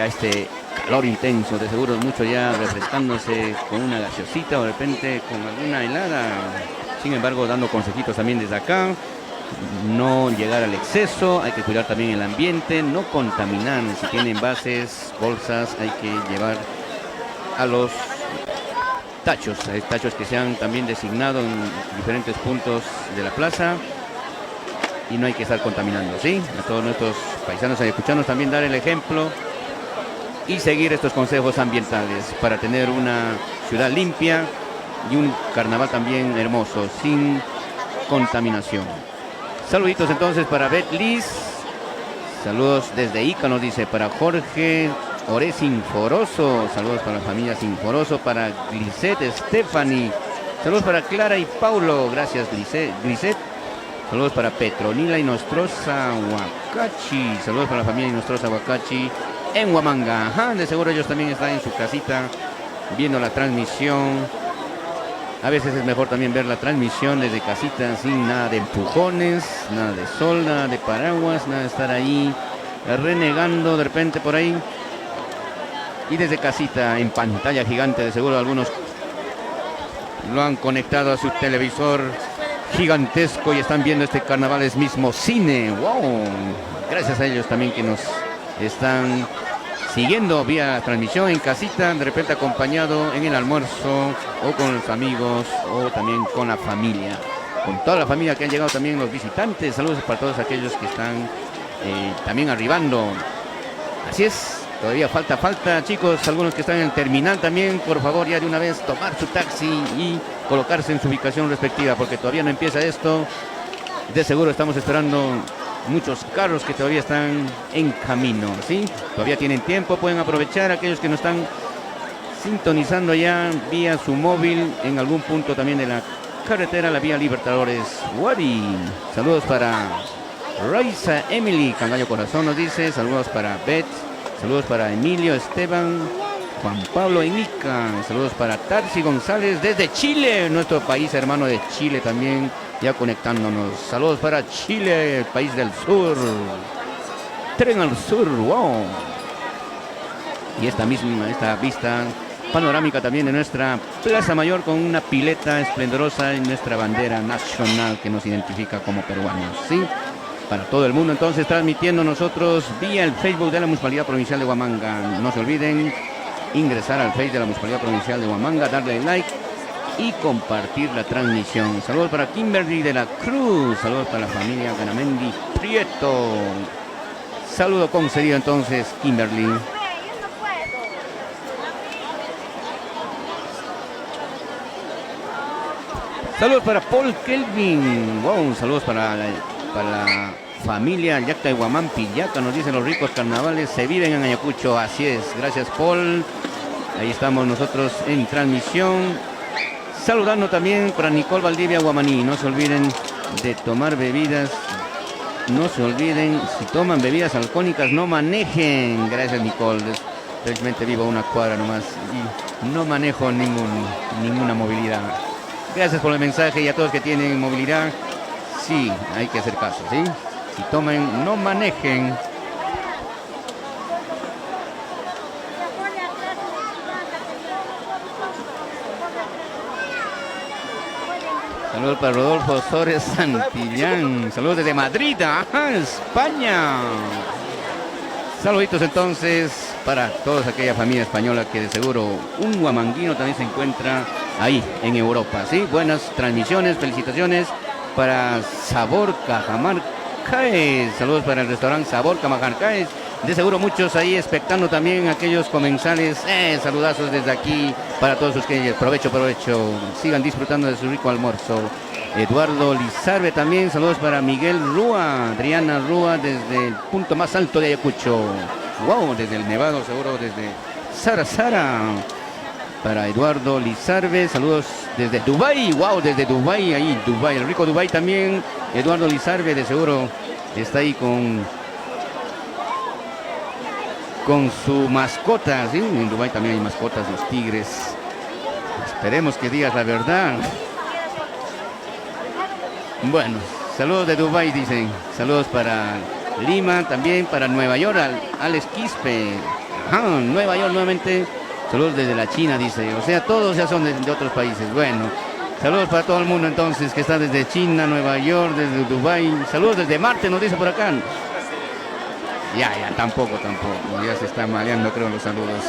Speaker 2: a este calor intenso. De seguro mucho ya refrescándose con una gaseosita o de repente con alguna helada. Sin embargo, dando consejitos también desde acá. No llegar al exceso, hay que cuidar también el ambiente, no contaminar. Si tienen envases, bolsas, hay que llevar a los tachos. Hay tachos que se han también designado en diferentes puntos de la plaza y no hay que estar contaminando, ¿sí? A todos nuestros paisanos ayacuchanos también dar el ejemplo y seguir estos consejos ambientales para tener una ciudad limpia y un carnaval también hermoso, sin contaminación. Saluditos entonces para Beth Liz, saludos desde Ica, nos dice, para Jorge Ore Sinforoso, saludos para la familia Sinforoso, para Glisette Stephanie, saludos para Clara y Paulo, gracias Glisette, saludos para Petronila y Nostroza Huacachi, saludos para la familia Nostroza Huacachi en Huamanga. Ajá, de seguro ellos también están en su casita viendo la transmisión. A veces es mejor también ver la transmisión desde casita sin nada de empujones, nada de sol, nada de paraguas, nada de estar ahí renegando de repente por ahí. Y desde casita en pantalla gigante, de seguro algunos lo han conectado a su televisor gigantesco y están viendo este carnaval, es mismo cine. ¡Wow! Gracias a ellos también que nos están siguiendo vía transmisión en casita, de repente acompañado en el almuerzo o con los amigos o también con la familia, con toda la familia que han llegado también los visitantes. Saludos para todos aquellos que están también arribando. Así es, todavía falta, chicos, algunos que están en el terminal también, por favor, ya de una vez tomar su taxi y colocarse en su ubicación respectiva, porque todavía no empieza esto. De seguro estamos esperando muchos carros que todavía están en camino, ¿sí? Todavía tienen tiempo, pueden aprovechar aquellos que nos están sintonizando ya vía su móvil en algún punto también de la carretera, la vía Libertadores Wadi. Saludos para Raiza Emily, Cangallo Corazón nos dice, saludos para Beth, saludos para Emilio Esteban, Juan Pablo Enica, saludos para Tarsi González desde Chile, nuestro país hermano de Chile también, ya conectándonos. Saludos para Chile, el país del sur. Tren al sur, wow. Y esta vista panorámica también de nuestra Plaza Mayor con una pileta esplendorosa en nuestra bandera nacional que nos identifica como peruanos, ¿sí? Para todo el mundo, entonces, transmitiendo nosotros vía el Facebook de la Municipalidad Provincial de Huamanga. No se olviden ingresar al Facebook de la Municipalidad Provincial de Huamanga, darle like y compartir la transmisión. Saludos para Kimberly de la Cruz, saludos para la familia Ganamendi Prieto. Saludo concedido entonces, Kimberly. Saludos para Paul Kelvin. Wow, saludos para la familia Yacta de Huamán Pillaca, nos dicen los ricos carnavales se viven en Ayacucho. Así es, gracias Paul. Ahí estamos nosotros en transmisión. Saludando también para Nicole Valdivia Guamaní. No se olviden de tomar bebidas. No se olviden, si toman bebidas alcohólicas, no manejen. Gracias Nicole. Realmente vivo a una cuadra nomás y no manejo ninguna movilidad. Gracias por el mensaje y a todos que tienen movilidad. Sí, hay que hacer caso, ¿sí? Si tomen, no manejen. Saludos para Rodolfo Sores Santillán. Saludos desde Madrid, España. Saluditos entonces para toda aquella familia española que de seguro un huamanguino también se encuentra ahí en Europa, ¿sí? Buenas transmisiones, felicitaciones para Sabor Cajamarcaes. Saludos para el restaurante Sabor Cajamarcaes. De seguro muchos ahí expectando también aquellos comensales. Saludazos desde aquí para todos los que provecho. Sigan disfrutando de su rico almuerzo. Eduardo Lizarbe también. Saludos para Miguel Rúa, Adriana Rúa desde el punto más alto de Ayacucho. Wow, desde el Nevado, seguro desde Sara. Para Eduardo Lizarbe, saludos desde Dubái. Wow, desde Dubái, ahí Dubái, el rico Dubái también. Eduardo Lizarbe de seguro está ahí con su mascota, ¿sí? En Dubái también hay mascotas, los tigres. Esperemos que digas la verdad. Bueno, saludos de Dubái, dicen. Saludos para Lima, también para Nueva York, Alex Quispe. Nueva York nuevamente. Saludos desde la China, dice. O sea, todos ya son de otros países. Bueno, saludos para todo el mundo entonces que está desde China, Nueva York, desde Dubái. Saludos desde Marte, nos dice por acá. Ya, tampoco. Ya se está maleando, creo, los saludos.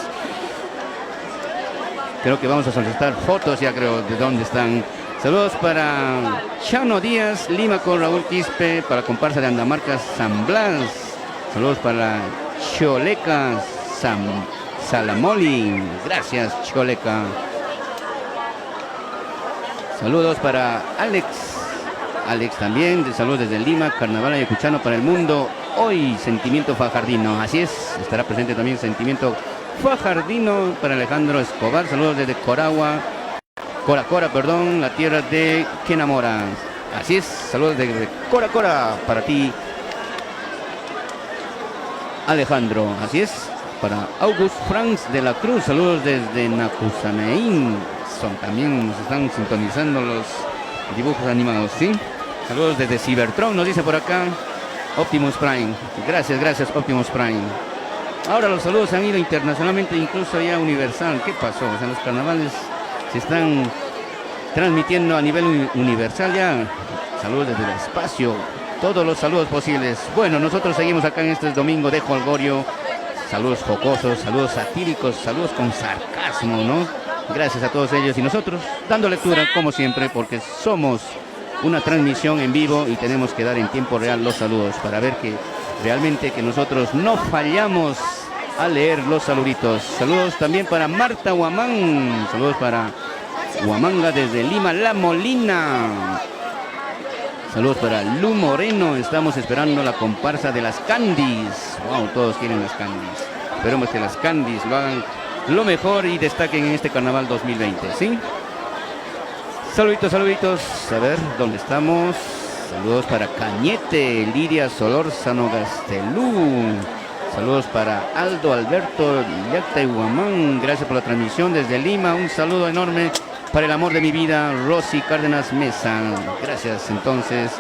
Speaker 2: Creo que vamos a solicitar fotos, ya creo, de dónde están. Saludos para Chano Díaz, Lima con Raúl Quispe, para comparsa de Andamarca San Blas. Saludos para Choleca Salamoli. Gracias, Choleca. Saludos para Alex también, saludos desde Lima, Carnaval ayacuchano para el mundo. Hoy, Sentimiento Fajardino, así es, estará presente también Sentimiento Fajardino para Alejandro Escobar. Saludos desde Cora, la tierra de que enamora. Así es, saludos desde Cora para ti, Alejandro. Así es, para August Franz de la Cruz, saludos desde Nacusameín. También nos están sintonizando los dibujos animados, ¿sí? Saludos desde Cybertron, nos dice por acá Optimus Prime. Gracias Optimus Prime. Ahora los saludos han ido internacionalmente, incluso ya universal. ¿Qué pasó? O sea, los carnavales se están transmitiendo a nivel universal ya. Saludos desde el espacio. Todos los saludos posibles. Bueno, nosotros seguimos acá en este domingo de Holgorio. Saludos jocosos, saludos satíricos, saludos con sarcasmo, ¿no? Gracias a todos ellos y nosotros dando lectura como siempre, porque somos una transmisión en vivo y tenemos que dar en tiempo real los saludos para ver que realmente que nosotros no fallamos a leer los saluditos. Saludos también para Marta Huamán. Saludos para Huamanga desde Lima, La Molina. Saludos para Lu Moreno. Estamos esperando la comparsa de las Candies. Wow, todos quieren las Candies. Esperemos que las Candies lo hagan lo mejor y destaquen en este carnaval 2020, ¿sí? Saluditos, saluditos. A ver, ¿dónde estamos? Saludos para Cañete, Lidia Solórzano Gastelú. Saludos para Aldo Alberto Yacta y Huamán. Gracias por la transmisión desde Lima. Un saludo enorme para el amor de mi vida, Rosy Cárdenas Mesa. Gracias entonces,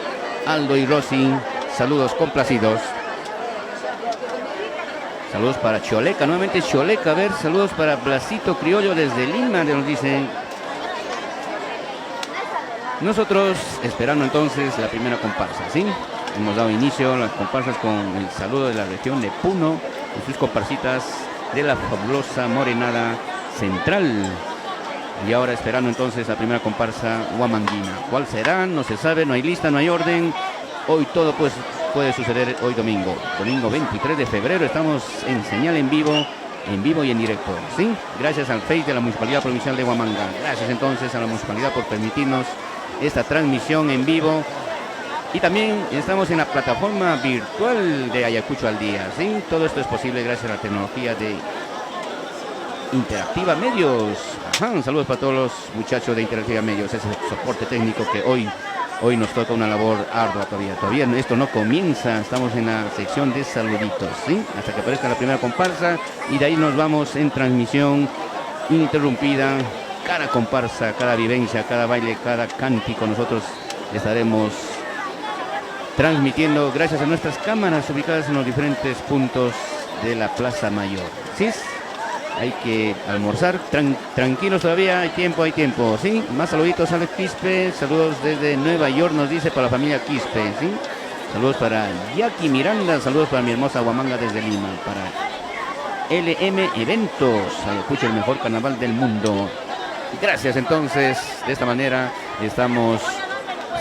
Speaker 2: Aldo y Rosy. Saludos complacidos. Saludos para Choleca, nuevamente Choleca. A ver, saludos para Blasito Criollo desde Lima, nos dicen. Nosotros esperando entonces la primera comparsa, ¿sí? Hemos dado inicio a las comparsas con el saludo de la región de Puno y sus comparsitas de la fabulosa Morenada Central. Y ahora esperando entonces la primera comparsa huamanguina. ¿Cuál será? No se sabe, no hay lista, no hay orden. Hoy todo pues puede suceder hoy domingo. Domingo 23 de febrero estamos en señal en vivo y en directo, ¿sí? Gracias al Face de la Municipalidad Provincial de Huamanga. Gracias entonces a la Municipalidad por permitirnos esta transmisión en vivo. Y también estamos en la plataforma virtual de Ayacucho al Día, ¿sí? Todo esto es posible gracias a la tecnología de Interactiva Medios. Ajá, saludos para todos los muchachos de Interactiva Medios, ese soporte técnico que hoy nos toca una labor ardua todavía. Todavía esto no comienza, estamos en la sección de saluditos, ¿sí? Hasta que aparezca la primera comparsa y de ahí nos vamos en transmisión ininterrumpida. Cada comparsa, cada vivencia, cada baile, cada cántico, nosotros estaremos transmitiendo gracias a nuestras cámaras ubicadas en los diferentes puntos de la Plaza Mayor. ¿Sí? Hay que almorzar, tranquilos todavía, hay tiempo, ¿sí? Más saluditos a Alex Quispe, saludos desde Nueva York, nos dice para la familia Quispe, ¿sí? Saludos para Jackie Miranda, saludos para mi hermosa Huamanga desde Lima, para LM Eventos, Ayacucho, el mejor carnaval del mundo. Gracias entonces, de esta manera estamos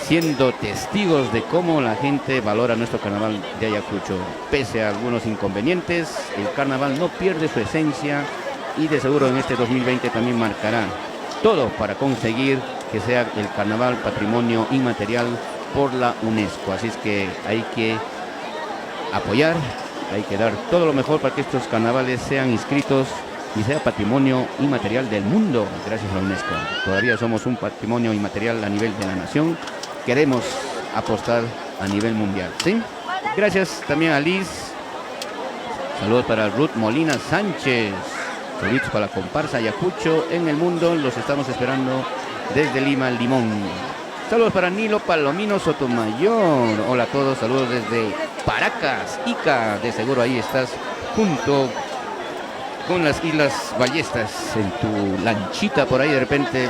Speaker 2: siendo testigos de cómo la gente valora nuestro carnaval de Ayacucho. Pese a algunos inconvenientes, el carnaval no pierde su esencia y de seguro en este 2020 también marcará todo para conseguir que sea el carnaval patrimonio inmaterial por la UNESCO. Así es que hay que apoyar, hay que dar todo lo mejor para que estos carnavales sean inscritos y sea patrimonio inmaterial del mundo, gracias a la UNESCO. Todavía somos un patrimonio inmaterial a nivel de la nación. Queremos apostar a nivel mundial, ¿sí? Gracias también a Liz. Saludos para Ruth Molina Sánchez. Saludos para la comparsa Ayacucho en el mundo. Los estamos esperando desde Lima, Limón. Saludos para Nilo Palomino Sotomayor. Hola a todos, saludos desde Paracas, Ica. De seguro ahí estás junto con las Islas Ballestas en tu lanchita por ahí de repente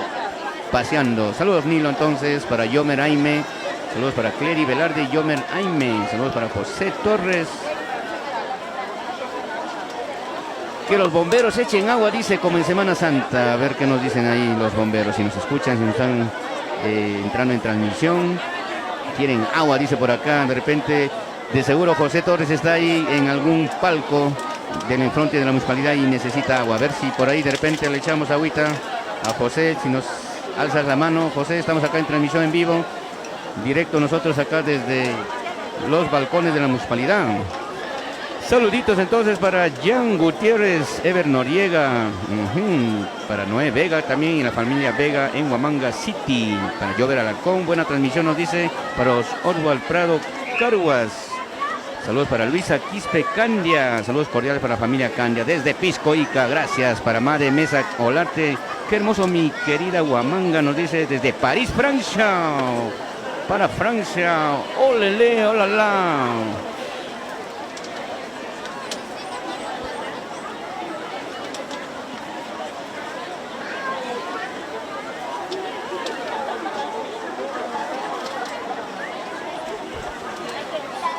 Speaker 2: paseando. Saludos Nilo entonces para Yomer Aime. Saludos para Clery Velarde y Yomer Aime. Saludos para José Torres. Que los bomberos echen agua, dice, como en Semana Santa. A ver qué nos dicen ahí los bomberos, si nos escuchan, si nos están entrando en transmisión. Quieren agua, dice por acá. De repente, de seguro José Torres está ahí en algún palco del enfrente de la municipalidad y necesita agua. A ver si por ahí de repente le echamos agüita a José, si nos alzas la mano. José, estamos acá en transmisión en vivo, directo nosotros acá desde los balcones de la municipalidad. Saluditos entonces para Jan Gutiérrez, Ever Noriega, para Noé Vega también y la familia Vega en Huamanga City, para Jover Alarcón, buena transmisión nos dice, para Oswald Prado Caruas. Saludos para Luisa Quispe Candia. Saludos cordiales para la familia Candia desde Pisco Ica. Gracias para Madre Mesa Olarte. Qué hermoso mi querida Huamanga nos dice desde París, Francia. Para Francia. Olele, olala.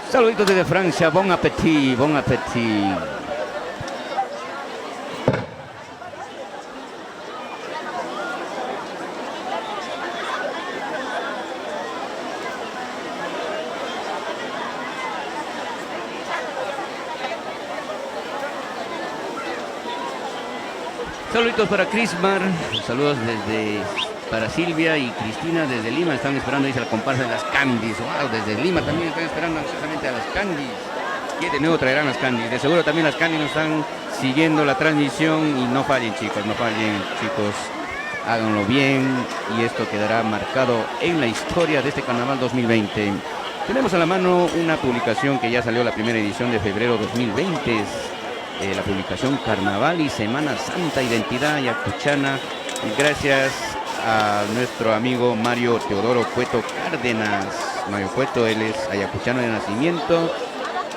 Speaker 2: Saluditos desde Francia, bon appétit, bon appétit. Saluditos para Crismar, saludos para Silvia y Cristina desde Lima, están esperando, dice la comparsa de las Candies. Wow, desde Lima también están esperando ansiosamente a las Candies. Y de nuevo traerán las Candies, de seguro también las Candies nos están siguiendo la transmisión y no fallen chicos, háganlo bien y esto quedará marcado en la historia de este carnaval 2020. Tenemos a la mano una publicación que ya salió la primera edición de febrero 2020, la publicación Carnaval y Semana Santa, Identidad Ayacuchana, gracias a nuestro amigo Mario Teodoro Cueto Cárdenas. Mario Cueto, él es ayacuchano de nacimiento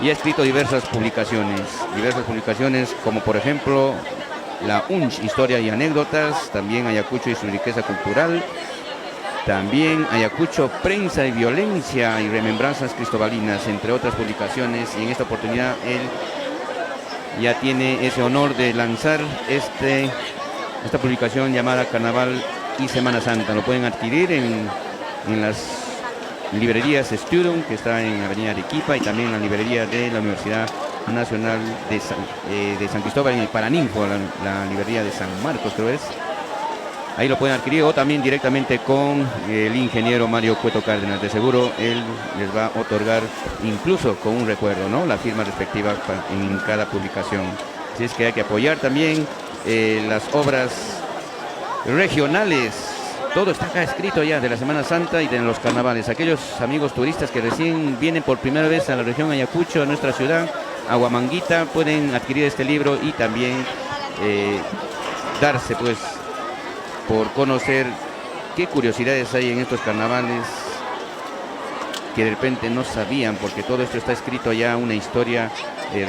Speaker 2: y ha escrito diversas publicaciones como por ejemplo la UNCH, Historia y Anécdotas, también Ayacucho y su riqueza cultural, también Ayacucho, Prensa y Violencia y Remembranzas Cristobalinas, entre otras publicaciones, y en esta oportunidad él ya tiene ese honor de lanzar esta publicación llamada Carnaval y Semana Santa. Lo pueden adquirir en las librerías Student, que está en Avenida Arequipa, y también en la librería de la Universidad Nacional de San Cristóbal, en el Paraninfo, la librería de San Marcos, creo es. Ahí lo pueden adquirir, o también directamente con el ingeniero Mario Cueto Cárdenas. De seguro él les va a otorgar, incluso con un recuerdo, ¿no?, la firma respectiva en cada publicación. Así es que hay que apoyar también las obras regionales. Todo está acá escrito ya de la Semana Santa y de los carnavales. Aquellos amigos turistas que recién vienen por primera vez a la región Ayacucho, a nuestra ciudad, a Huamanguita, pueden adquirir este libro y también darse pues por conocer qué curiosidades hay en estos carnavales que de repente no sabían, porque todo esto está escrito ya, una historia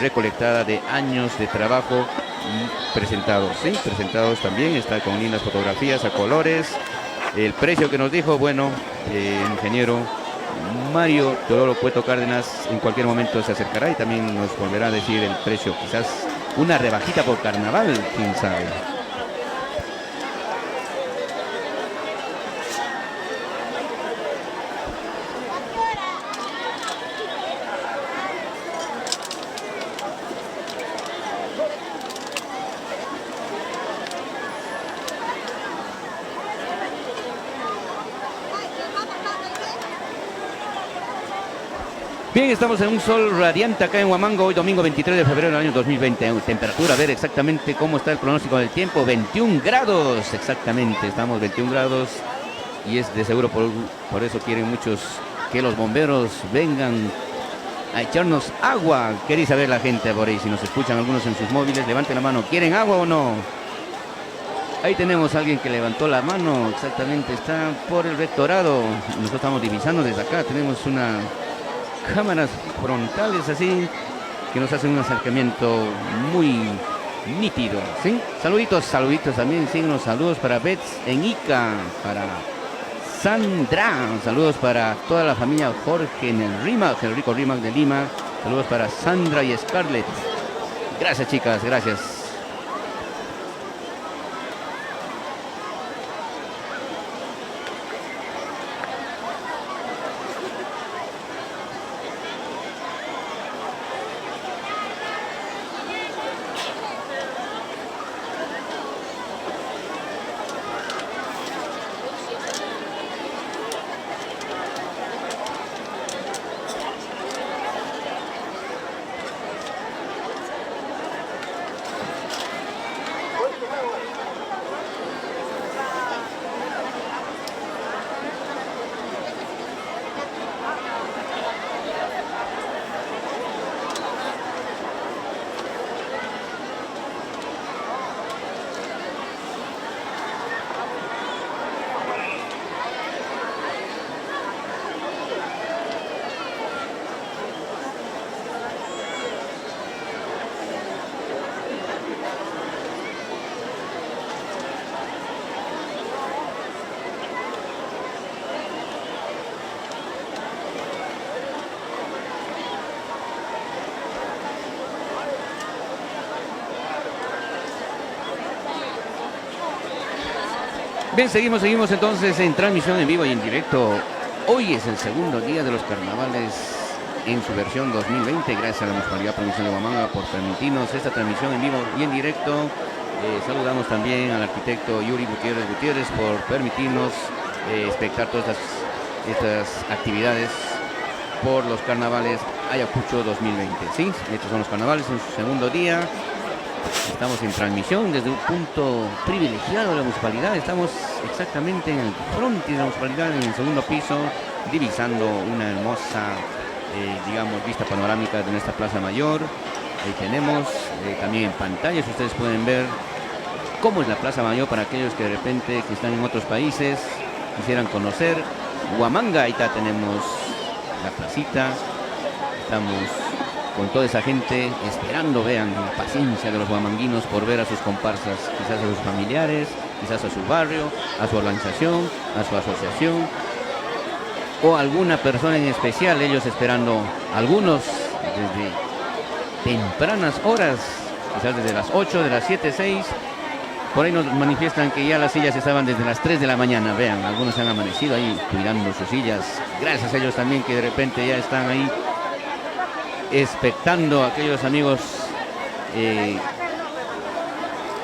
Speaker 2: recolectada de años de trabajo y presentados también, está con lindas fotografías a colores. El precio que nos dijo, bueno, ingeniero Mario Teodoro Cueto Cárdenas en cualquier momento se acercará y también nos volverá a decir el precio, quizás una rebajita por carnaval, quién sabe. Bien, estamos en un sol radiante acá en Huamango, hoy domingo 23 de febrero del año 2020. Temperatura, a ver exactamente cómo está el pronóstico del tiempo, 21 grados, exactamente, estamos 21 grados y es de seguro por eso quieren muchos que los bomberos vengan a echarnos agua. Queréis saber la gente por ahí, si nos escuchan algunos en sus móviles, levanten la mano, ¿quieren agua o no? Ahí tenemos a alguien que levantó la mano, exactamente, está por el rectorado, nosotros estamos divisando desde acá, tenemos una cámaras frontales así que nos hacen un acercamiento muy nítido, ¿sí? Saluditos también, signos, saludos para Bets en Ica, para Sandra, saludos para toda la familia Jorge en el RIMAC, el rico RIMAC de Lima, saludos para Sandra y Scarlett. Gracias chicas, gracias. Bien, seguimos entonces en transmisión en vivo y en directo. Hoy es el segundo día de los carnavales en su versión 2020. Gracias a la Municipalidad Provincial de Huamanga por permitirnos esta transmisión en vivo y en directo Saludamos también al arquitecto Yuri Gutiérrez por permitirnos espectar todas estas actividades por los carnavales Ayacucho 2020. ¿Sí? Estos son los carnavales en su segundo día. Estamos en transmisión desde un punto privilegiado de la municipalidad. Estamos exactamente en el frontis de la municipalidad, en el segundo piso, divisando una hermosa, digamos, vista panorámica de nuestra Plaza Mayor. Ahí tenemos también en pantalla, si ustedes pueden ver cómo es la Plaza Mayor para aquellos que de repente que están en otros países, quisieran conocer. Huamanga, ahí está, tenemos la placita. Estamos con toda esa gente esperando, vean la paciencia de los huamanguinos por ver a sus comparsas, quizás a sus familiares, quizás a su barrio, a su organización, a su asociación o alguna persona en especial, ellos esperando, algunos desde tempranas horas, quizás desde las 8, de las 7, 6, por ahí nos manifiestan que ya las sillas estaban desde las 3 de la mañana, vean, algunos han amanecido ahí cuidando sus sillas, gracias a ellos también que de repente ya están ahí expectando a aquellos amigos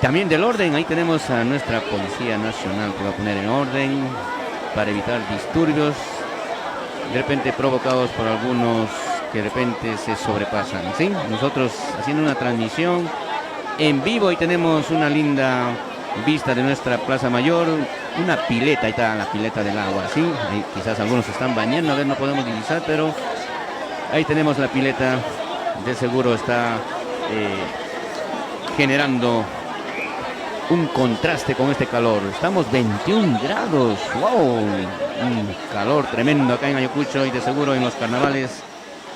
Speaker 2: también del orden. Ahí tenemos a nuestra Policía Nacional que va a poner en orden para evitar disturbios de repente provocados por algunos que de repente se sobrepasan, ¿sí? Nosotros haciendo una transmisión en vivo y tenemos una linda vista de nuestra Plaza Mayor, una pileta, ahí está la pileta del agua, ¿sí? Ahí quizás algunos se están bañando, a ver, no podemos divisar, pero ahí tenemos la pileta, de seguro está generando un contraste con este calor. Estamos 21 grados, wow, un calor tremendo acá en Ayacucho y de seguro en los carnavales,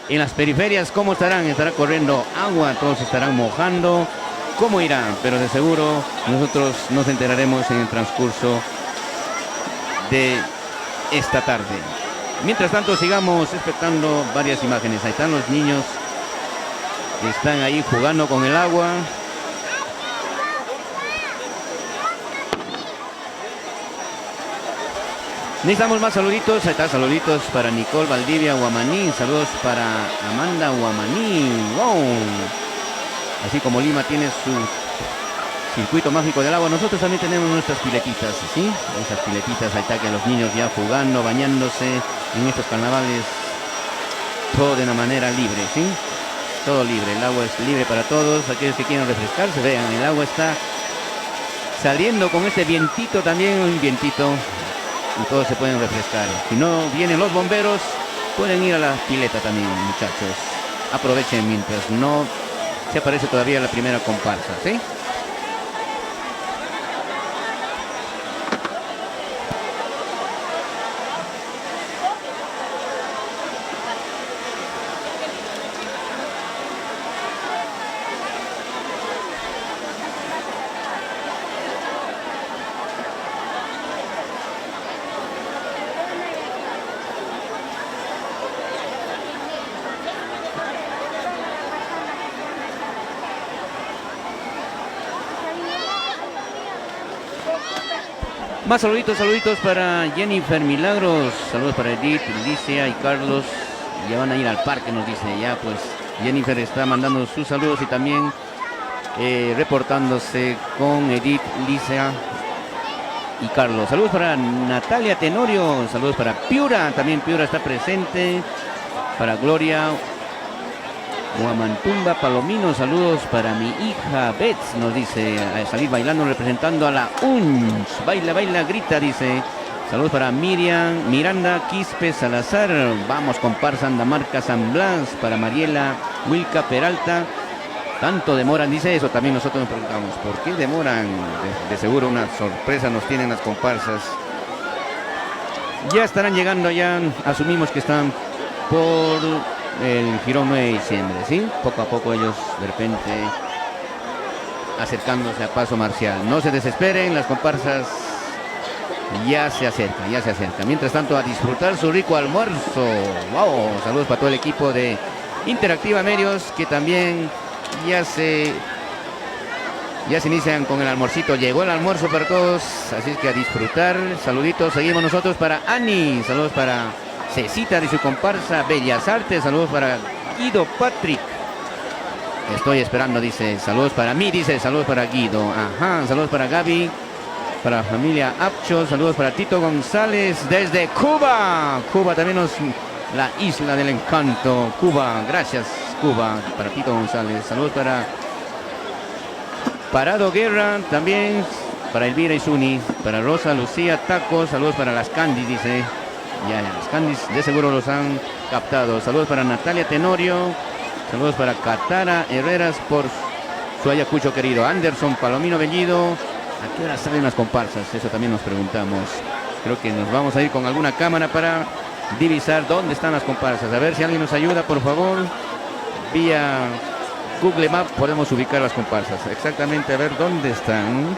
Speaker 2: en las periferias, ¿cómo estarán? Estará corriendo agua, todos estarán mojando, ¿cómo irán? Pero de seguro nosotros nos enteraremos en el transcurso de esta tarde. Mientras tanto sigamos espectando varias imágenes. Ahí están los niños que están ahí jugando con el agua. Necesitamos más saluditos. Ahí está, saluditos para Nicole Valdivia Huamaní. Saludos para Amanda Huamaní. Wow. Así como Lima tiene su circuito mágico del agua, nosotros también tenemos nuestras piletitas, ¿sí? Esas piletitas, ahí está que los niños ya jugando, bañándose en estos carnavales, todo de una manera libre, ¿sí? Todo libre, el agua es libre para todos, aquellos que quieran refrescarse, vean, el agua está saliendo con este vientito también, un vientito, y todos se pueden refrescar. Si no vienen los bomberos, pueden ir a la pileta también, muchachos. Aprovechen mientras no se aparece todavía la primera comparsa, ¿sí? Más saluditos para Jennifer Milagros, saludos para Edith, Licia y Carlos, ya van a ir al parque, nos dice, ya pues Jennifer está mandando sus saludos y también reportándose con Edith, Licia y Carlos. Saludos para Natalia Tenorio, saludos para Piura, también Piura está presente, para Gloria Huamantumba Palomino, saludos para mi hija Bets, nos dice, a salir bailando representando a la UNS, baila, grita, dice. Saludos para Miriam, Miranda Quispe Salazar, vamos comparsa Andamarca San Blas, para Mariela Wilca Peralta. Tanto demoran, dice eso, también nosotros nos preguntamos, ¿por qué demoran? De seguro una sorpresa nos tienen las comparsas. Ya estarán llegando, ya asumimos que están por el Girón 9 de diciembre, ¿sí? Poco a poco ellos de repente acercándose a paso marcial. No se desesperen, las comparsas ya se acercan. Mientras tanto, a disfrutar su rico almuerzo. ¡Wow! Saludos para todo el equipo de Interactiva Medios que también ya se inician con el almuercito. Llegó el almuerzo para todos, así es que a disfrutar. Saluditos, seguimos nosotros para Ani, saludos para Cecita de su comparsa Bellas Artes, saludos para Guido Patrick Estoy esperando, dice. Saludos para mí, dice. Saludos para Guido. Ajá, saludos para Gaby. Para la familia Apcho. Saludos para Tito González desde Cuba. Cuba también nos... La isla del encanto. Cuba. Gracias, Cuba. Para Tito González. Saludos para... Parado Guerra también. Para Elvira y Zuni. Para Rosa Lucía Tacos. Saludos para las Candis, dice. Ya, las Candis de seguro los han captado. Saludos para Natalia Tenorio. Saludos para Catara Herreras por su Ayacucho querido. Anderson Palomino Bellido. ¿A qué hora salen las comparsas? Eso también nos preguntamos. Creo que nos vamos a ir con alguna cámara para divisar dónde están las comparsas. A ver si alguien nos ayuda, por favor. Vía Google Maps podemos ubicar las comparsas. Exactamente, a ver dónde están.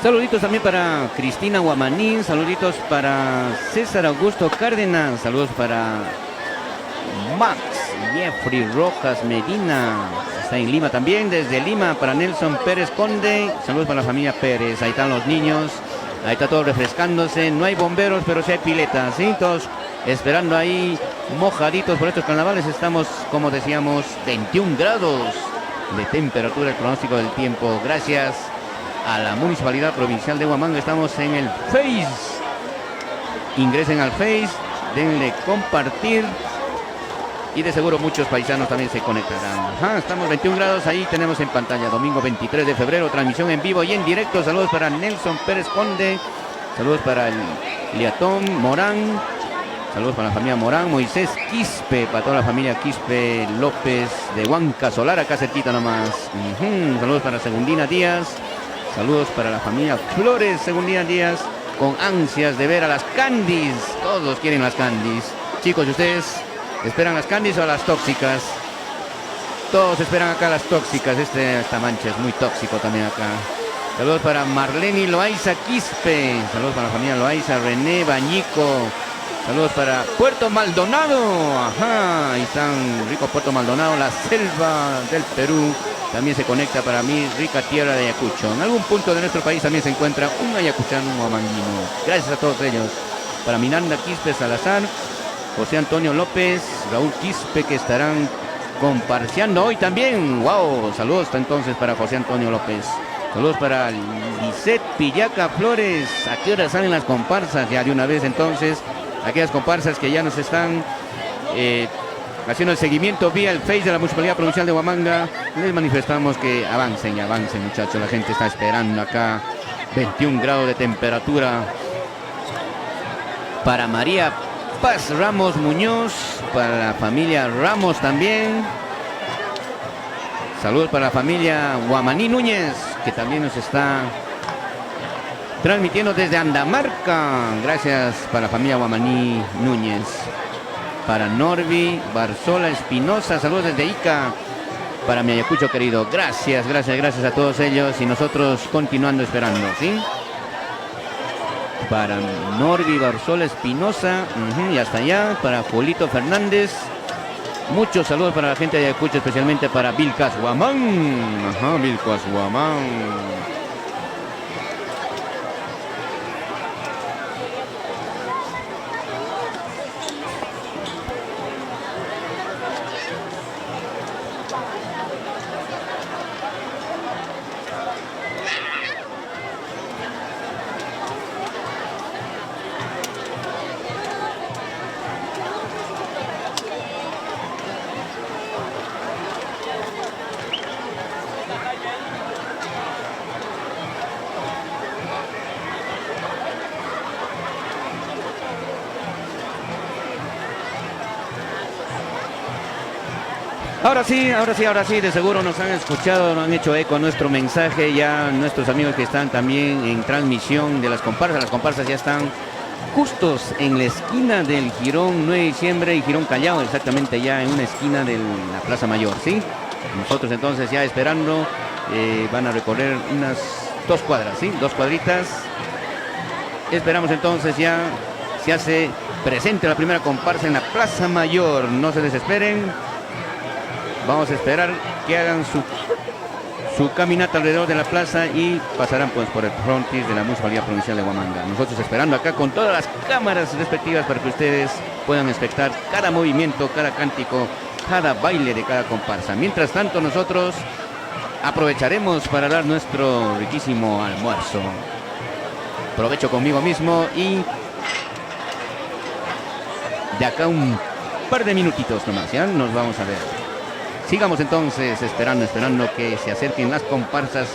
Speaker 2: Saluditos también para Cristina Guamanín, saluditos para César Augusto Cárdenas, saludos para Max Jeffrey Rojas Medina, está en Lima también, desde Lima para Nelson Pérez Conde, saludos para la familia Pérez, ahí están los niños, ahí está todo refrescándose, no hay bomberos pero sí hay piletas, ¿sí? Todos esperando ahí mojaditos por estos carnavales, estamos como decíamos 21 grados de temperatura, el pronóstico del tiempo, gracias a la Municipalidad Provincial de Huamanga. Estamos en el Face. Ingresen al Face, denle compartir y de seguro muchos paisanos también se conectarán. Ajá, estamos 21 grados, ahí tenemos en pantalla, domingo 23 de febrero, transmisión en vivo y en directo. Saludos para Nelson Pérez Conde, saludos para el Liatón Morán, saludos para la familia Morán, Moisés Quispe, para toda la familia Quispe López de Huanca Solar, acá cerquita nomás. Saludos para Segundina Díaz. Saludos para la familia Flores, Segundina Díaz, con ansias de ver a las Candis. Todos quieren las Candis. Chicos, ¿ustedes esperan las Candis o las tóxicas? Todos esperan acá las tóxicas. Esta mancha es muy tóxico también acá. Saludos para Marlene Loaiza Quispe. Saludos para la familia Loaiza, René Bañico. Saludos para Puerto Maldonado. Ajá, ahí están, rico Puerto Maldonado, la selva del Perú. También se conecta para mí, rica tierra de Ayacucho. En algún punto de nuestro país también se encuentra un ayacuchano, un huamanguino. Gracias a todos ellos. Para Miranda Quispe Salazar, José Antonio López, Raúl Quispe, que estarán comparseando hoy también. ¡Wow! Saludos entonces para José Antonio López. Saludos para Lisette Pillaca Flores. ¿A qué hora salen las comparsas? Ya de una vez entonces, aquellas comparsas que ya nos están... haciendo el seguimiento vía el Face de la Municipalidad Provincial de Huamanga, les manifestamos que avancen muchachos, la gente está esperando acá, 21 grados de temperatura. Para María Paz Ramos Muñoz, para la familia Ramos también, saludos para la familia Guamaní Núñez, que también nos está transmitiendo desde Andamarca, gracias para la familia Guamaní Núñez. Para Norby Barzola Espinosa, saludos desde Ica, para mi Ayacucho querido, gracias a todos ellos y nosotros continuando esperando, ¿sí? Para Norby Barzola Espinosa, y hasta allá, para Julito Fernández, muchos saludos para la gente de Ayacucho, especialmente para Vilcas Huamán, Vilcas Huamán. Ahora sí, de seguro nos han escuchado, nos han hecho eco a nuestro mensaje, ya nuestros amigos que están también en transmisión de las comparsas ya están justos en la esquina del Jirón 9 de diciembre y Jirón Callao, exactamente ya en una esquina de la Plaza Mayor, ¿sí? Nosotros entonces ya esperando, van a recorrer unas 2 cuadras, ¿sí? 2 cuadritas esperamos entonces ya se hace presente la primera comparsa en la Plaza Mayor. No se desesperen. Vamos a esperar que hagan su caminata alrededor de la plaza y pasarán pues por el frontis de la Municipalidad Provincial de Huamanga. Nosotros esperando acá con todas las cámaras respectivas para que ustedes puedan espectar cada movimiento, cada cántico, cada baile de cada comparsa. Mientras tanto nosotros aprovecharemos para dar nuestro riquísimo almuerzo. Provecho conmigo mismo y de acá un par de minutitos nomás, ya nos vamos a ver. Sigamos entonces esperando que se acerquen las comparsas.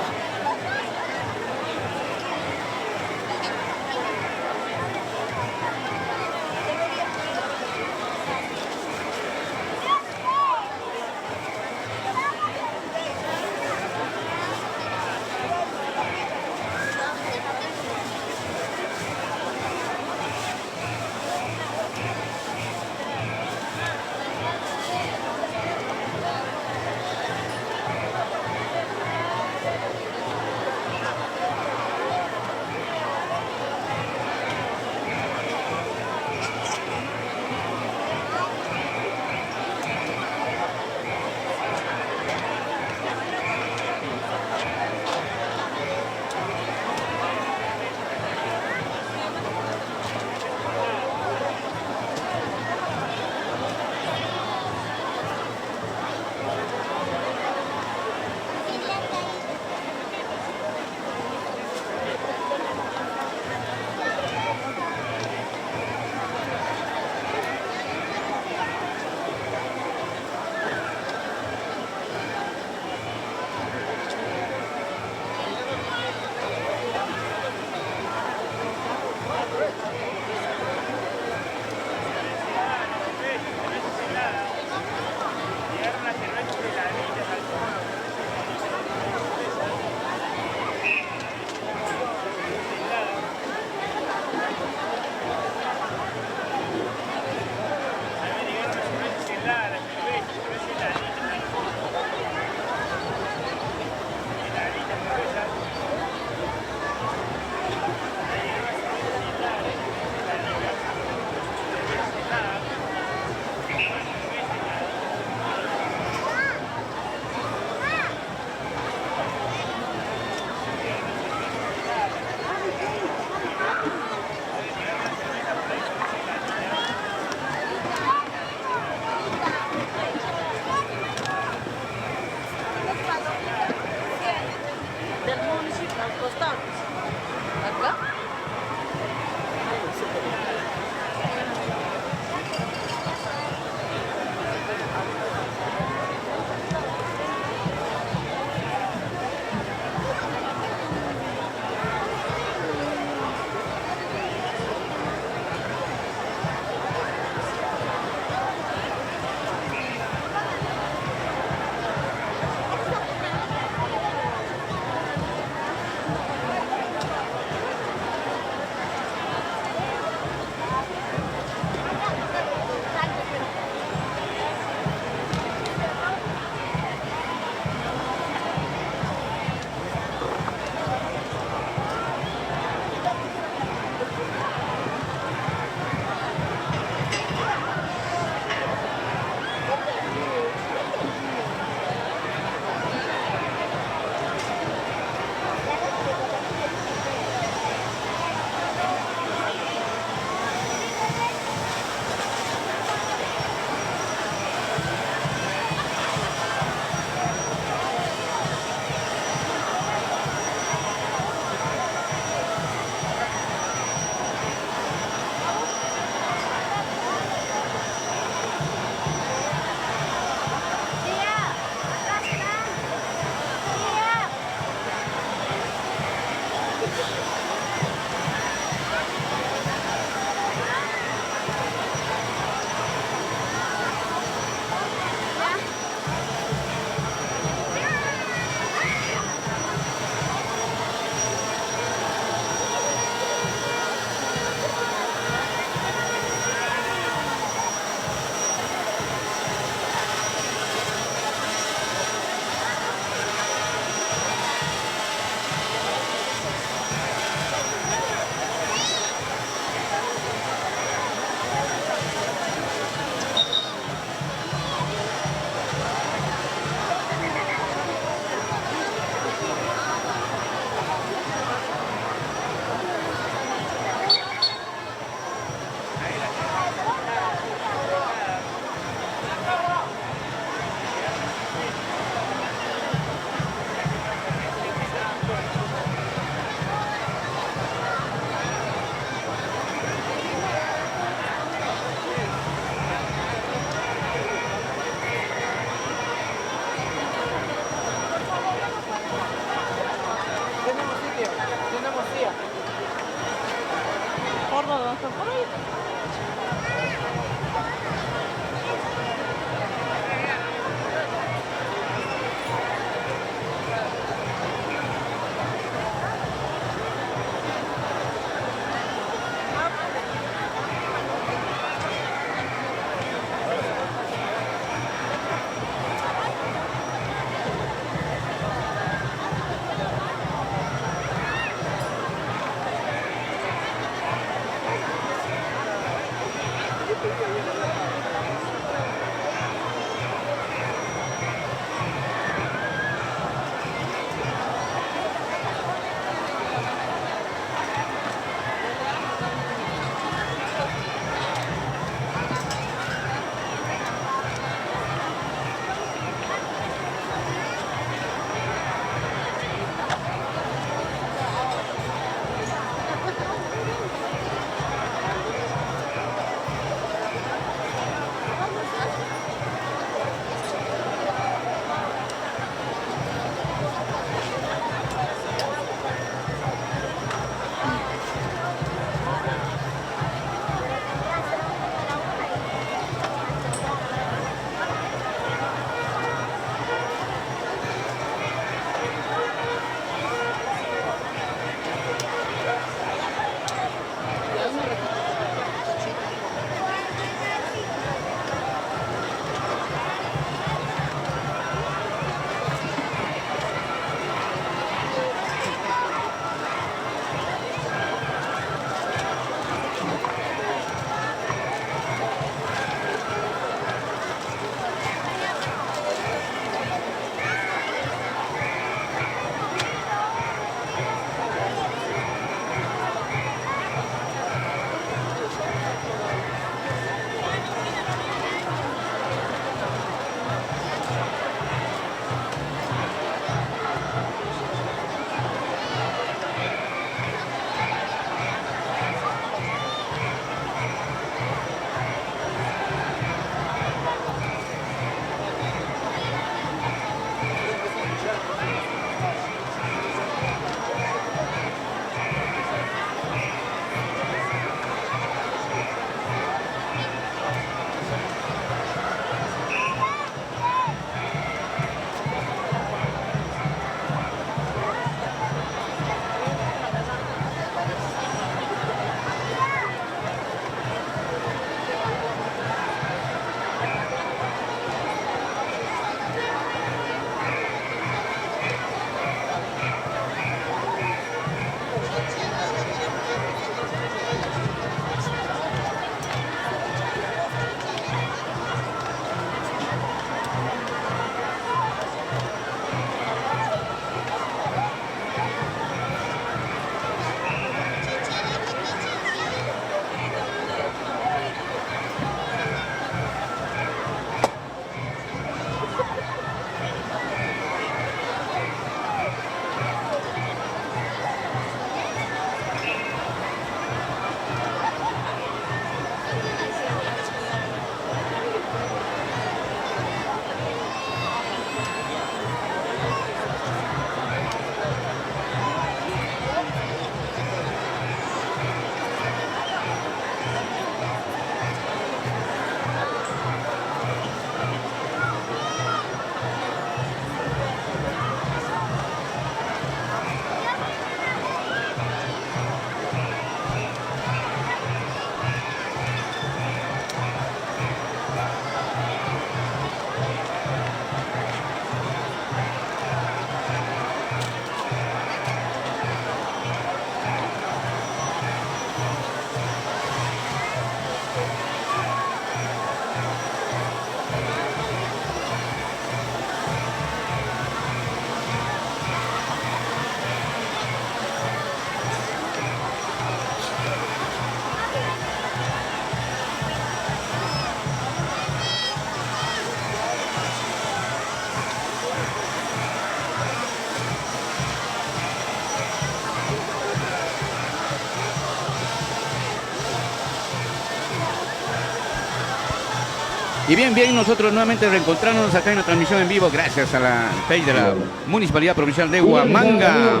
Speaker 2: Y bien, nosotros nuevamente reencontrarnos acá en la transmisión en vivo gracias a la page de la Municipalidad Provincial de Huamanga.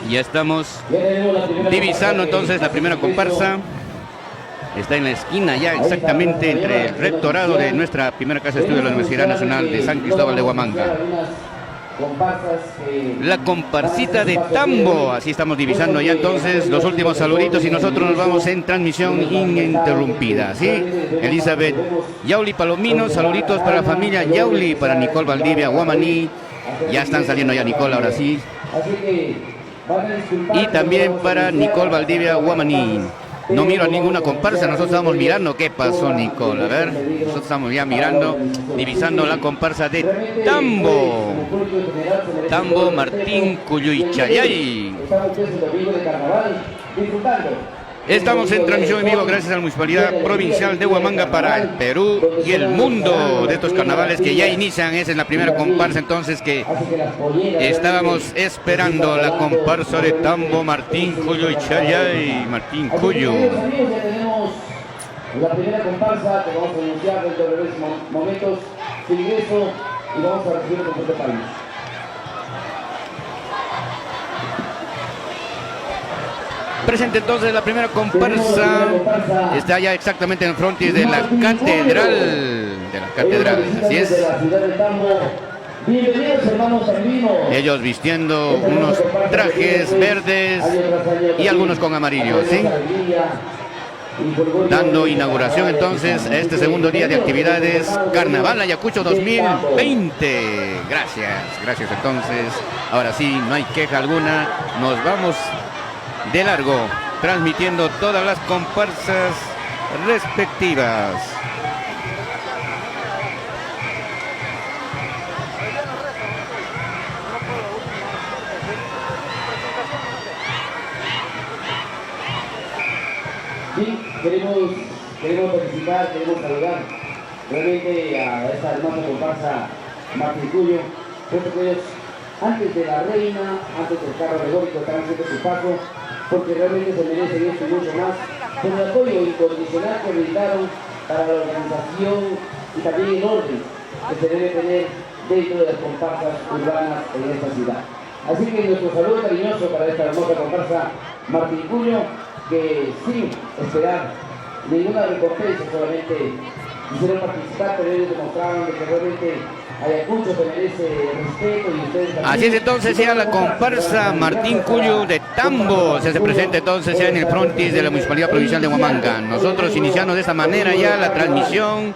Speaker 2: Ya estamos divisando entonces la primera comparsa. Está en la esquina ya exactamente entre el rectorado de nuestra primera casa de estudio de la Universidad Nacional de San Cristóbal de Huamanga. La comparsita de Tambo, así estamos divisando ya entonces los últimos saluditos y nosotros nos vamos en transmisión ininterrumpida, ¿sí? Elizabeth Yauli Palomino, saluditos para la familia Yauli, para Nicole Valdivia, Guamaní, ya están saliendo ya Nicole, ahora sí. Y también para Nicole Valdivia, Guamaní. No miro a ninguna comparsa, nosotros estamos mirando qué pasó, Nicole. A ver, nosotros estamos ya mirando, divisando la comparsa de Tambo. Tambo Martín Cuyuychayay. Estamos en transmisión en vivo gracias a la Municipalidad Provincial de Huamanga para el Perú y el mundo de estos carnavales que ya inician. Esa es la primera comparsa entonces que estábamos esperando, la comparsa de Tambo Martín Cuyo y Chayay. Martín Cuyo.
Speaker 1: La primera comparsa que vamos a anunciar dentro de breves momentos su ingreso y vamos a recibir el conjunto de país.
Speaker 2: Presente entonces la primera comparsa, está ya exactamente en el frontis de la catedral, así es. Ellos vistiendo unos trajes verdes y algunos con amarillo, ¿sí? Dando inauguración entonces a este segundo día de actividades Carnaval Ayacucho 2020. Gracias entonces. Ahora sí, no hay queja alguna, nos vamos de largo, transmitiendo todas las comparsas respectivas.
Speaker 1: Sí, queremos felicitar, queremos saludar realmente a esta hermosa comparsa Martín Cuyo, puesto que ellos antes de la reina, antes del carro alegórico, están haciendo su paso, porque realmente se merecen esto y mucho más, por el apoyo incondicional que brindaron para la organización y también el orden que se debe tener dentro de las comparsas urbanas en esta ciudad. Así que nuestro saludo cariñoso para esta hermosa comparsa Martín Cuyo, que sin esperar ninguna recompensa, solamente quisieron participar, pero ellos demostraron que realmente Ayacucho se merece respeto y ustedes también.
Speaker 2: Así es entonces ya la comparsa Martín Cuyo de Tambo se hace presente entonces ya en el frontis de la Municipalidad Provincial de Huamanga. Nosotros iniciando de esta manera ya la transmisión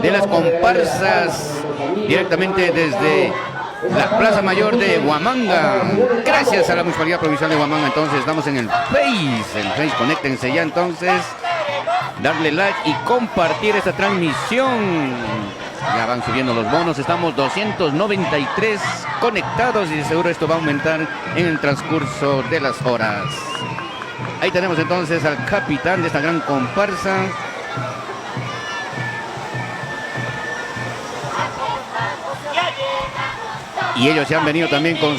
Speaker 2: de las comparsas directamente desde la Plaza Mayor de Huamanga. Gracias a la Municipalidad Provincial de Huamanga. Entonces estamos en el Face, conéctense ya entonces, darle like y compartir esta transmisión. Ya van subiendo los bonos, estamos 293 conectados y de seguro esto va a aumentar en el transcurso de las horas. Ahí tenemos entonces al capitán de esta gran comparsa. Y ellos ya han venido también con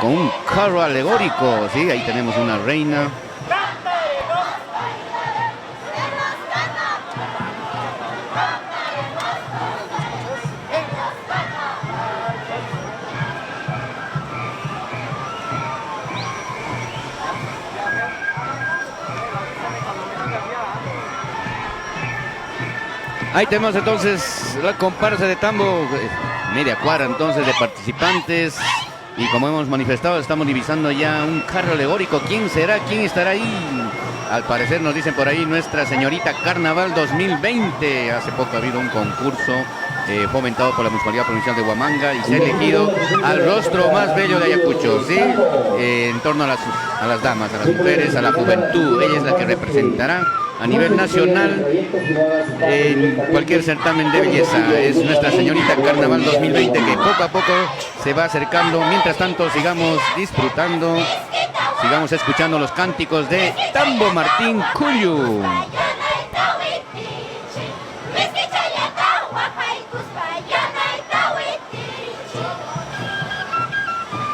Speaker 2: un carro alegórico, ¿sí? Ahí tenemos una reina. Ahí tenemos entonces la comparsa de Tambo, media cuadra entonces de participantes. Y como hemos manifestado, estamos divisando ya un carro alegórico. ¿Quién será? ¿Quién estará ahí? Al parecer nos dicen por ahí Nuestra Señorita Carnaval 2020. Hace poco ha habido un concurso fomentado por la Municipalidad Provincial de Huamanga y se ha elegido al rostro más bello de Ayacucho, ¿sí? En torno a las damas, a las mujeres, a la juventud. Ella es la que representará a nivel nacional en cualquier certamen de belleza. Es Nuestra Señorita Carnaval 2020 que poco a poco se va acercando. Mientras tanto sigamos disfrutando, sigamos escuchando los cánticos de Tambo Martín Cuyo.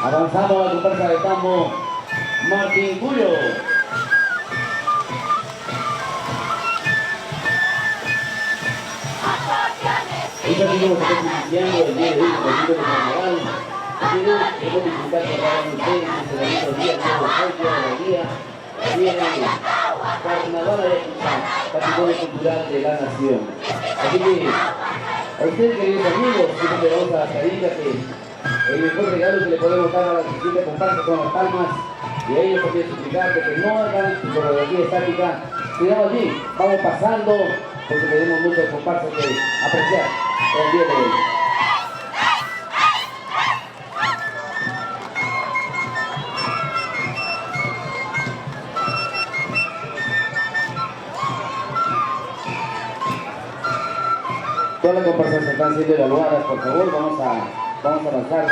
Speaker 1: Avanzamos a la comparsa de Tambo Martín Cuyo. Esta es como se está iniciando el día de hoy, el poquito de carnaval. Queremos disfrutar con cada uno de ustedes, desde el otro día, el día, vienen carros Carnaval Ayacuchano, patrimonio cultural de la nación. Así que a ustedes, queridos amigos, siempre le vamos a pedir que el mejor regalo que le podemos dar a la siguiente comparsa son las palmas, y a ellos también suplicar que no hagan su coreografía estática, cuidado allí, vamos pasando, porque tenemos muchas comparsas que apreciar el día de hoy. Todas las comparsas están siendo evaluadas, por favor, vamos a avanzar.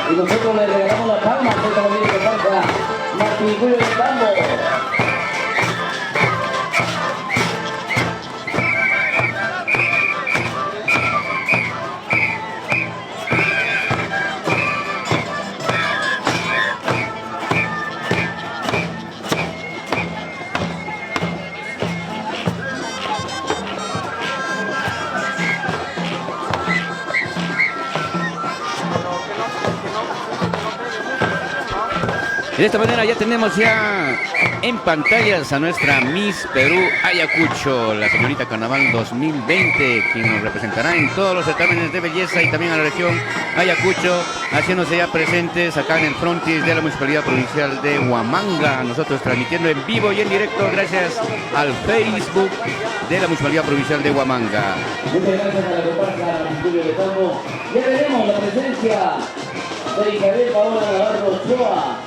Speaker 1: Y nosotros le regalamos la palma a esta familia que pasa Martín Julio de Tambo.
Speaker 2: De esta manera ya tenemos en pantallas a nuestra Miss Perú Ayacucho, la señorita Carnaval 2020, quien nos representará en todos los certámenes de belleza y también a la región Ayacucho, haciéndose ya presentes acá en el frontis de la Municipalidad Provincial de Huamanga. Nosotros transmitiendo en vivo y en directo gracias al Facebook de la Municipalidad Provincial de Huamanga.
Speaker 1: Muchas gracias a la comparsa Julio de Tambo. Ya tenemos la presencia de Isabel Paola Navarro Ochoa,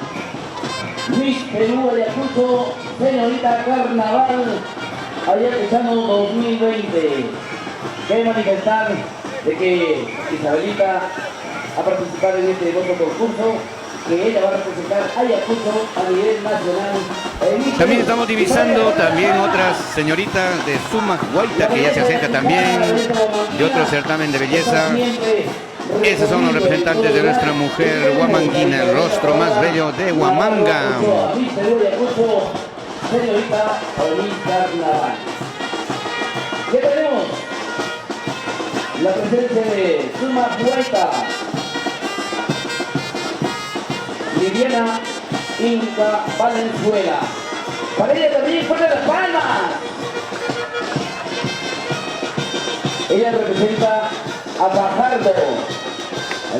Speaker 1: Miss Perú Ayacucho, señorita Carnaval Ayacuchano 2020. Quiero manifestar de que Isabelita ha participado en este hermoso concurso, que ella va a representar Ayacucho a nivel nacional.
Speaker 2: También estamos divisando también otras señoritas de Suma Guaita, que ya se acerca también de otro certamen de belleza. Esos son los representantes de nuestra mujer huamanguina, el rostro más bello de Huamanga.
Speaker 1: Señorita Carnaval. ¿Qué tenemos? La presencia de Suma Guaita, Viviana Inca Valenzuela. Para ella también pone las palmas. Ella representa a Fajardo,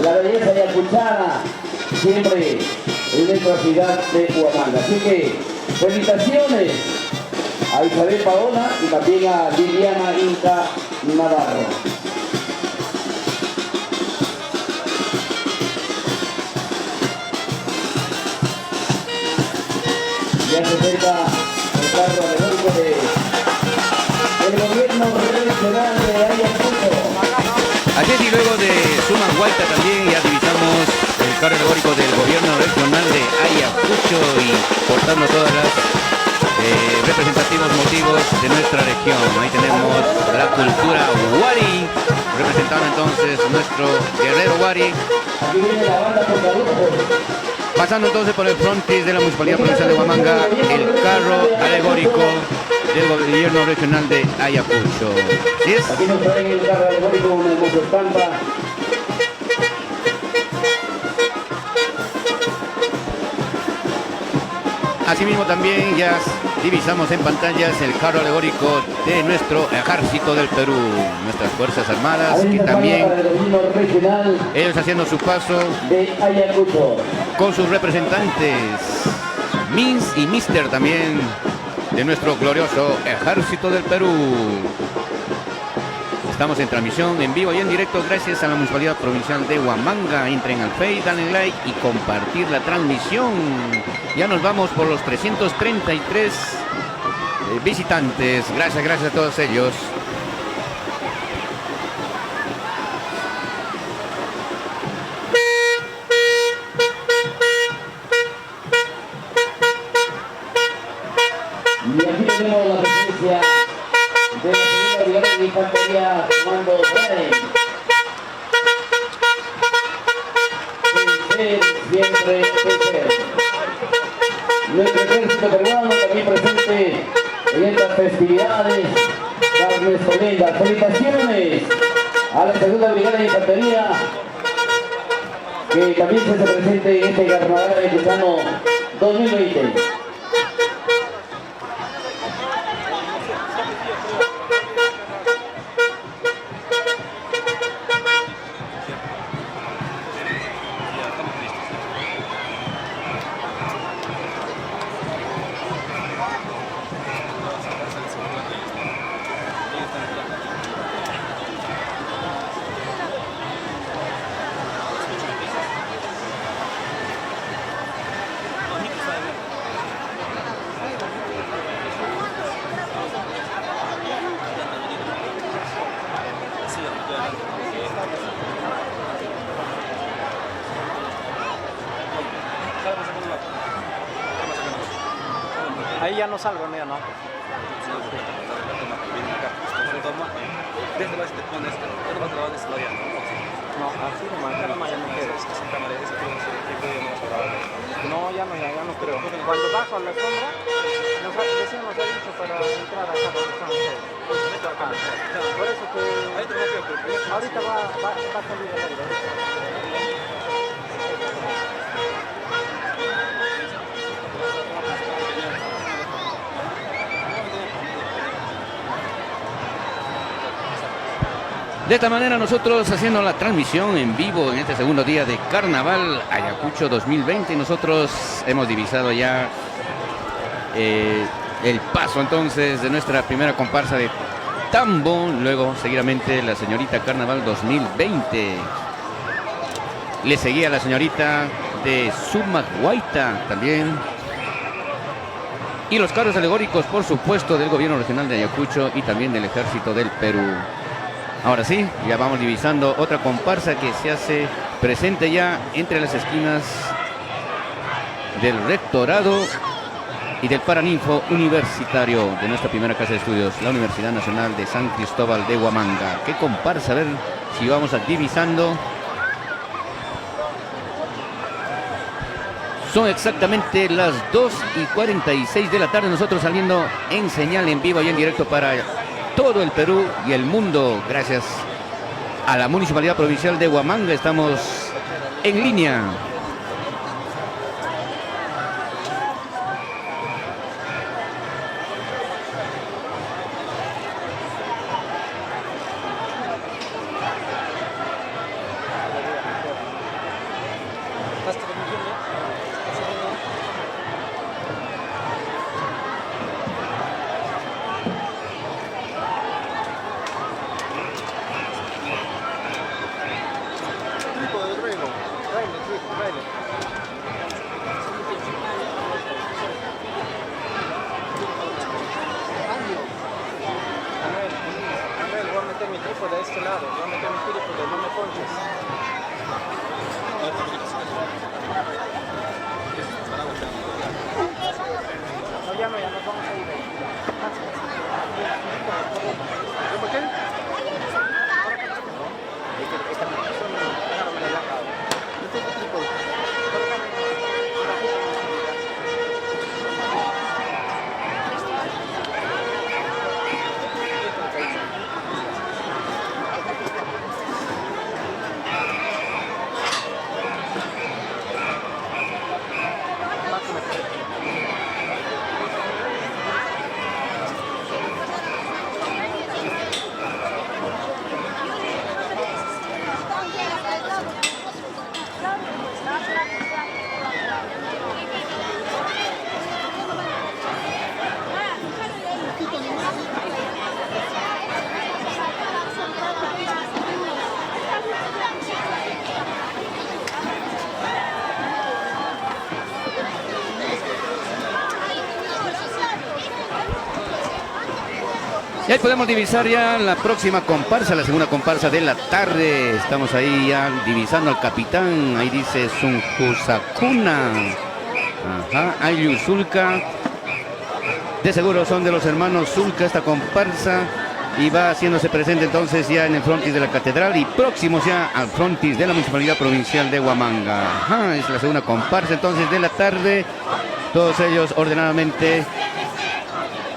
Speaker 1: la belleza ayacuchana, siempre en nuestra ciudad de Huamanga. Así que felicitaciones a Isabel Paola y también a Viviana Inca Navarro. Ya se acerca el carro alegórico del gobierno regional de Ayacucho.
Speaker 2: Así es, y luego de Suma Guaita también ya divisamos el carro alegórico del gobierno regional de Ayacucho y portando todas las representativos motivos de nuestra región. Ahí tenemos la cultura Wari, representando entonces nuestro guerrero Wari.
Speaker 1: Aquí viene la banda por
Speaker 2: Pasando entonces por el frontis de la Municipalidad Provincial de Huamanga, el carro alegórico del gobierno regional de Ayacucho. ¿Sí es?
Speaker 1: Aquí nos traen el carro alegórico, una hermosa estampa.
Speaker 2: Asimismo también ya divisamos en pantallas el carro alegórico de nuestro Ejército del Perú, nuestras Fuerzas Armadas, que también ellos haciendo su paso
Speaker 1: de Ayacucho.
Speaker 2: Con sus representantes, Miss y Mister también de nuestro glorioso Ejército del Perú. Estamos en transmisión en vivo y en directo gracias a la Municipalidad Provincial de Huamanga. Entren al Face, dale like y compartir la transmisión. Ya nos vamos por los 333 visitantes. Gracias a todos ellos.
Speaker 1: Y aquí tenemos la presencia de la segunda brigada de infantería Comando Rey. Siempre vencer. Nuestro ejército peruano también presente en estas festividades. Carnes Lindas. Felicitaciones a la segunda brigada de infantería que también se hace presente en este carnaval ayacuchano 2020.
Speaker 4: Ahí ya no salgo, no, ya no. No, así nomás, ya nomás ya no quiero. No, ya no creo. Cuando bajo a la sombra, recién nos ha dicho para entrar acá donde estamos todos. Por eso que ahorita va a salir el aire.
Speaker 2: De esta manera nosotros haciendo la transmisión en vivo en este segundo día de Carnaval Ayacucho 2020. Nosotros hemos divisado ya el paso entonces de nuestra primera comparsa de Tambo. Luego seguidamente la señorita Carnaval 2020. Le seguía la señorita de Sumaguaita también. Y los carros alegóricos, por supuesto, del gobierno regional de Ayacucho y también del Ejército del Perú. Ahora sí, ya vamos divisando otra comparsa que se hace presente ya entre las esquinas del Rectorado y del Paraninfo Universitario de nuestra primera casa de estudios, la Universidad Nacional de San Cristóbal de Huamanga. ¿Qué comparsa? A ver si vamos a divisando. Son exactamente las 2:46 de la tarde, nosotros saliendo en señal en vivo y en directo para todo el Perú y el mundo, gracias a la Municipalidad Provincial de Huamanga. Estamos en línea.
Speaker 4: De este lado, no me tengo que ir porque no me ponches. No, ya nos vamos a ir. ¿Por qué? Esta persona no me la ha dado. No tengo trípode.
Speaker 2: Y ahí podemos divisar ya la próxima comparsa, la segunda comparsa de la tarde. Estamos ahí ya divisando al capitán. Ahí dice Sunjusakuna. Ajá, Ayllu Zulka. De seguro son de los hermanos Zulka esta comparsa. Y va haciéndose presente entonces ya en el frontis de la catedral y próximos ya al frontis de la Municipalidad Provincial de Huamanga. Ajá, es la segunda comparsa entonces de la tarde. Todos ellos ordenadamente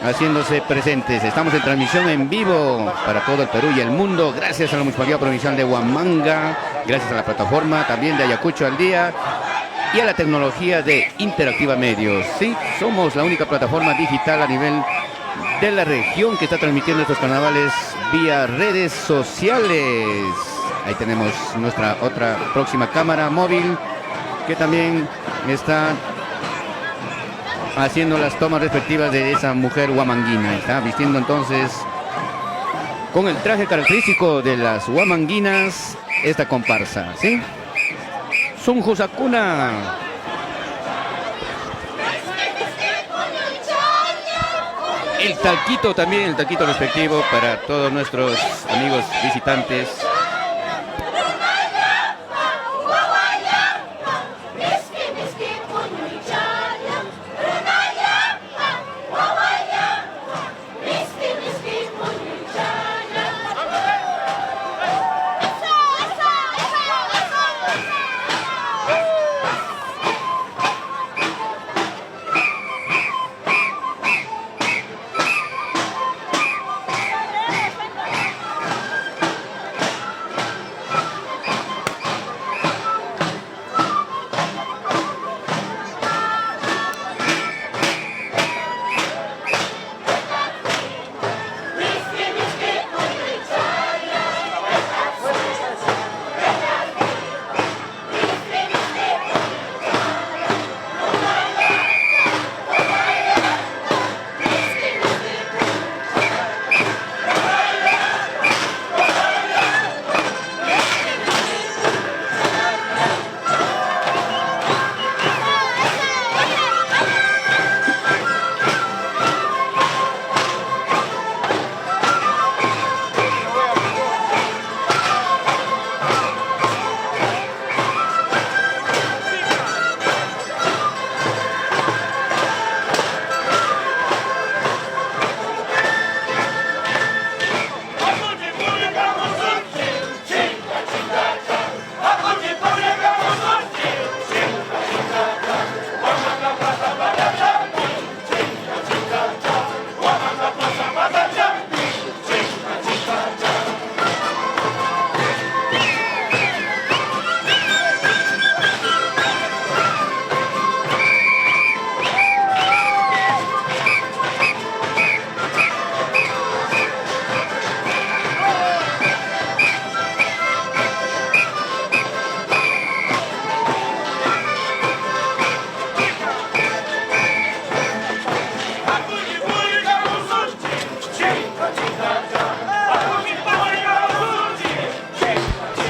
Speaker 2: haciéndose presentes. Estamos en transmisión en vivo para todo el Perú y el mundo, gracias a la Municipalidad Provincial de Huamanga, gracias a la plataforma también de Ayacucho al Día y a la tecnología de Interactiva Medios. Sí, somos la única plataforma digital a nivel de la región que está transmitiendo estos carnavales vía redes sociales. Ahí tenemos nuestra otra próxima cámara móvil que también está haciendo las tomas respectivas de esa mujer huamanguina. Está vistiendo entonces con el traje característico de las huamanguinas esta comparsa, ¿sí? Sunjusakuna. El talquito también, el talquito respectivo para todos nuestros amigos visitantes.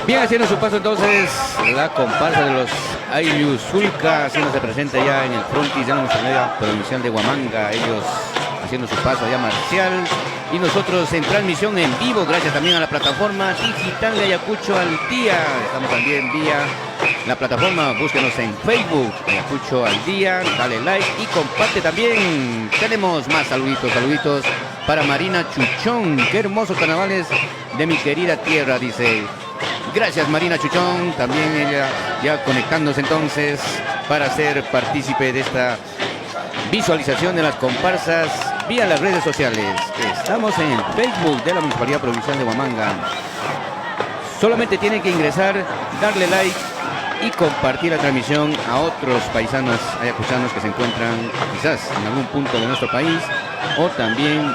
Speaker 2: Bien, haciendo su paso entonces la comparsa de los Ayllu Zulka, haciéndose presente ya en el frontis de la Municipalidad Provincial de Huamanga, ellos haciendo su paso allá marcial y nosotros en transmisión en vivo, gracias también a la plataforma digital de Ayacucho al Día. Estamos también vía la plataforma, búsquenos en Facebook, Ayacucho al Día, dale like y comparte también. Tenemos más saluditos para Marina Chuchón, qué hermosos carnavales de mi querida tierra, dice. Gracias Marina Chuchón, también ella ya conectándose entonces para ser partícipe de esta visualización de las comparsas vía las redes sociales. Estamos en el Facebook de la Municipalidad Provincial de Huamanga. Solamente tienen que ingresar, darle like y compartir la transmisión a otros paisanos ayacuchanos que se encuentran quizás en algún punto de nuestro país o también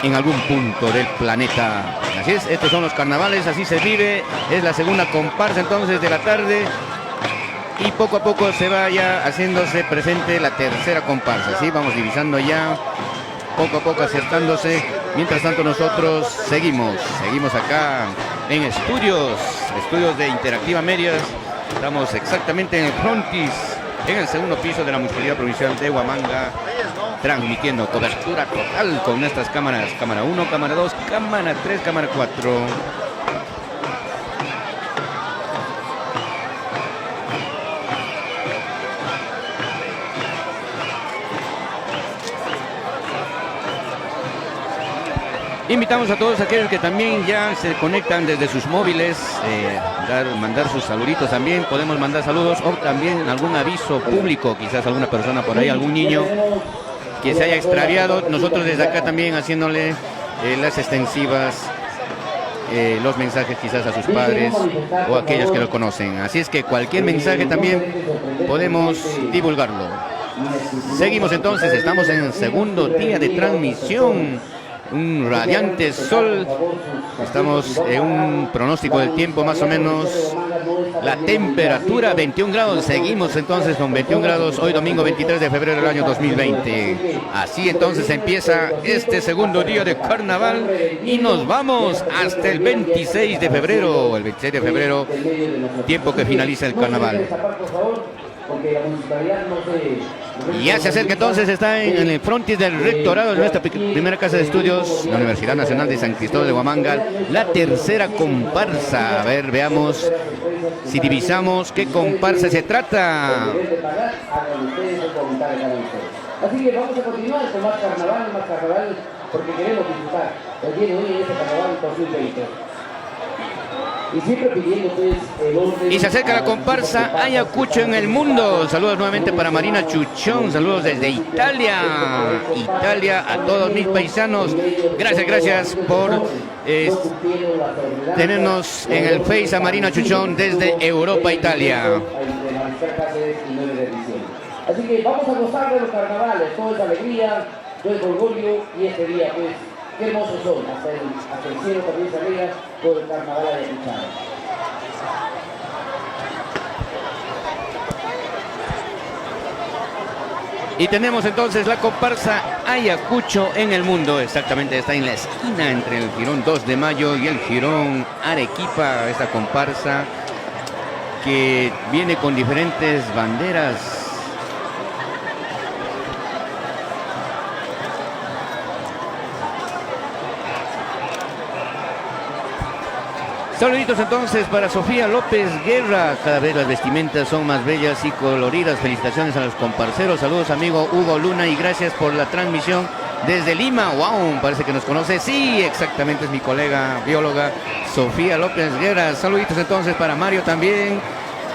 Speaker 2: en algún punto del planeta. Así es, estos son los carnavales, así se vive. Es la segunda comparsa entonces de la tarde y poco a poco se vaya haciéndose presente la tercera comparsa. ¿Sí? Vamos divisando ya, poco a poco acercándose. Mientras tanto nosotros seguimos acá en estudios de Interactiva Medios. Estamos exactamente en el frontis, en el segundo piso de la Municipalidad Provincial de Huamanga. transmitiendo cobertura total con nuestras cámaras, cámara 1, cámara 2, cámara 3, cámara 4. Invitamos a todos aquellos que también ya se conectan desde sus móviles, mandar sus saluditos también. Podemos mandar saludos o también algún aviso público, quizás alguna persona por ahí, algún niño que se haya extraviado. Nosotros desde acá también haciéndole las extensivas, los mensajes quizás a sus padres o a aquellos que lo conocen. Así es que cualquier mensaje también podemos divulgarlo. Seguimos entonces, estamos en el segundo día de transmisión. Un radiante sol, estamos en un pronóstico del tiempo más o menos, la temperatura 21 grados, seguimos entonces con 21 grados, hoy domingo 23 de febrero del año 2020. Así entonces empieza este segundo día de carnaval y nos vamos hasta el 26 de febrero, tiempo que finaliza el carnaval. Y ya se acerca entonces, está en el frontis del rectorado de nuestra primera casa de estudios, la Universidad Nacional de San Cristóbal de Huamanga, la tercera comparsa. A ver, veamos si divisamos qué comparsa se trata.
Speaker 1: Así que vamos a continuar con más carnaval, porque queremos disfrutar el día de hoy en este carnaval 2020. Y siempre pidiendo pues el orden.
Speaker 2: Y se acerca la comparsa Ayacucho en el mundo. Saludos nuevamente para Marina Chuchón, saludos desde Italia, a todos mis paisanos. Gracias por tenernos en el Face a Marina Chuchón desde Europa, Italia.
Speaker 1: Así que vamos a gozar de los carnavales, toda esa alegría, todo el orgullo y este día pues. Qué hermosos son, hasta el cielo también se alegra por el carnaval ayacuchano.
Speaker 2: Y tenemos entonces la comparsa Ayacucho en el mundo, exactamente está en la esquina entre el Jirón 2 de Mayo y el Jirón Arequipa, esta comparsa que viene con diferentes banderas. Saluditos entonces para Sofía López Guerra. Cada vez las vestimentas son más bellas y coloridas. Felicitaciones a los comparceros. Saludos amigo Hugo Luna y gracias por la transmisión desde Lima. ¡Wow! Parece que nos conoce. Sí, exactamente, es mi colega bióloga Sofía López Guerra. Saluditos entonces para Mario también.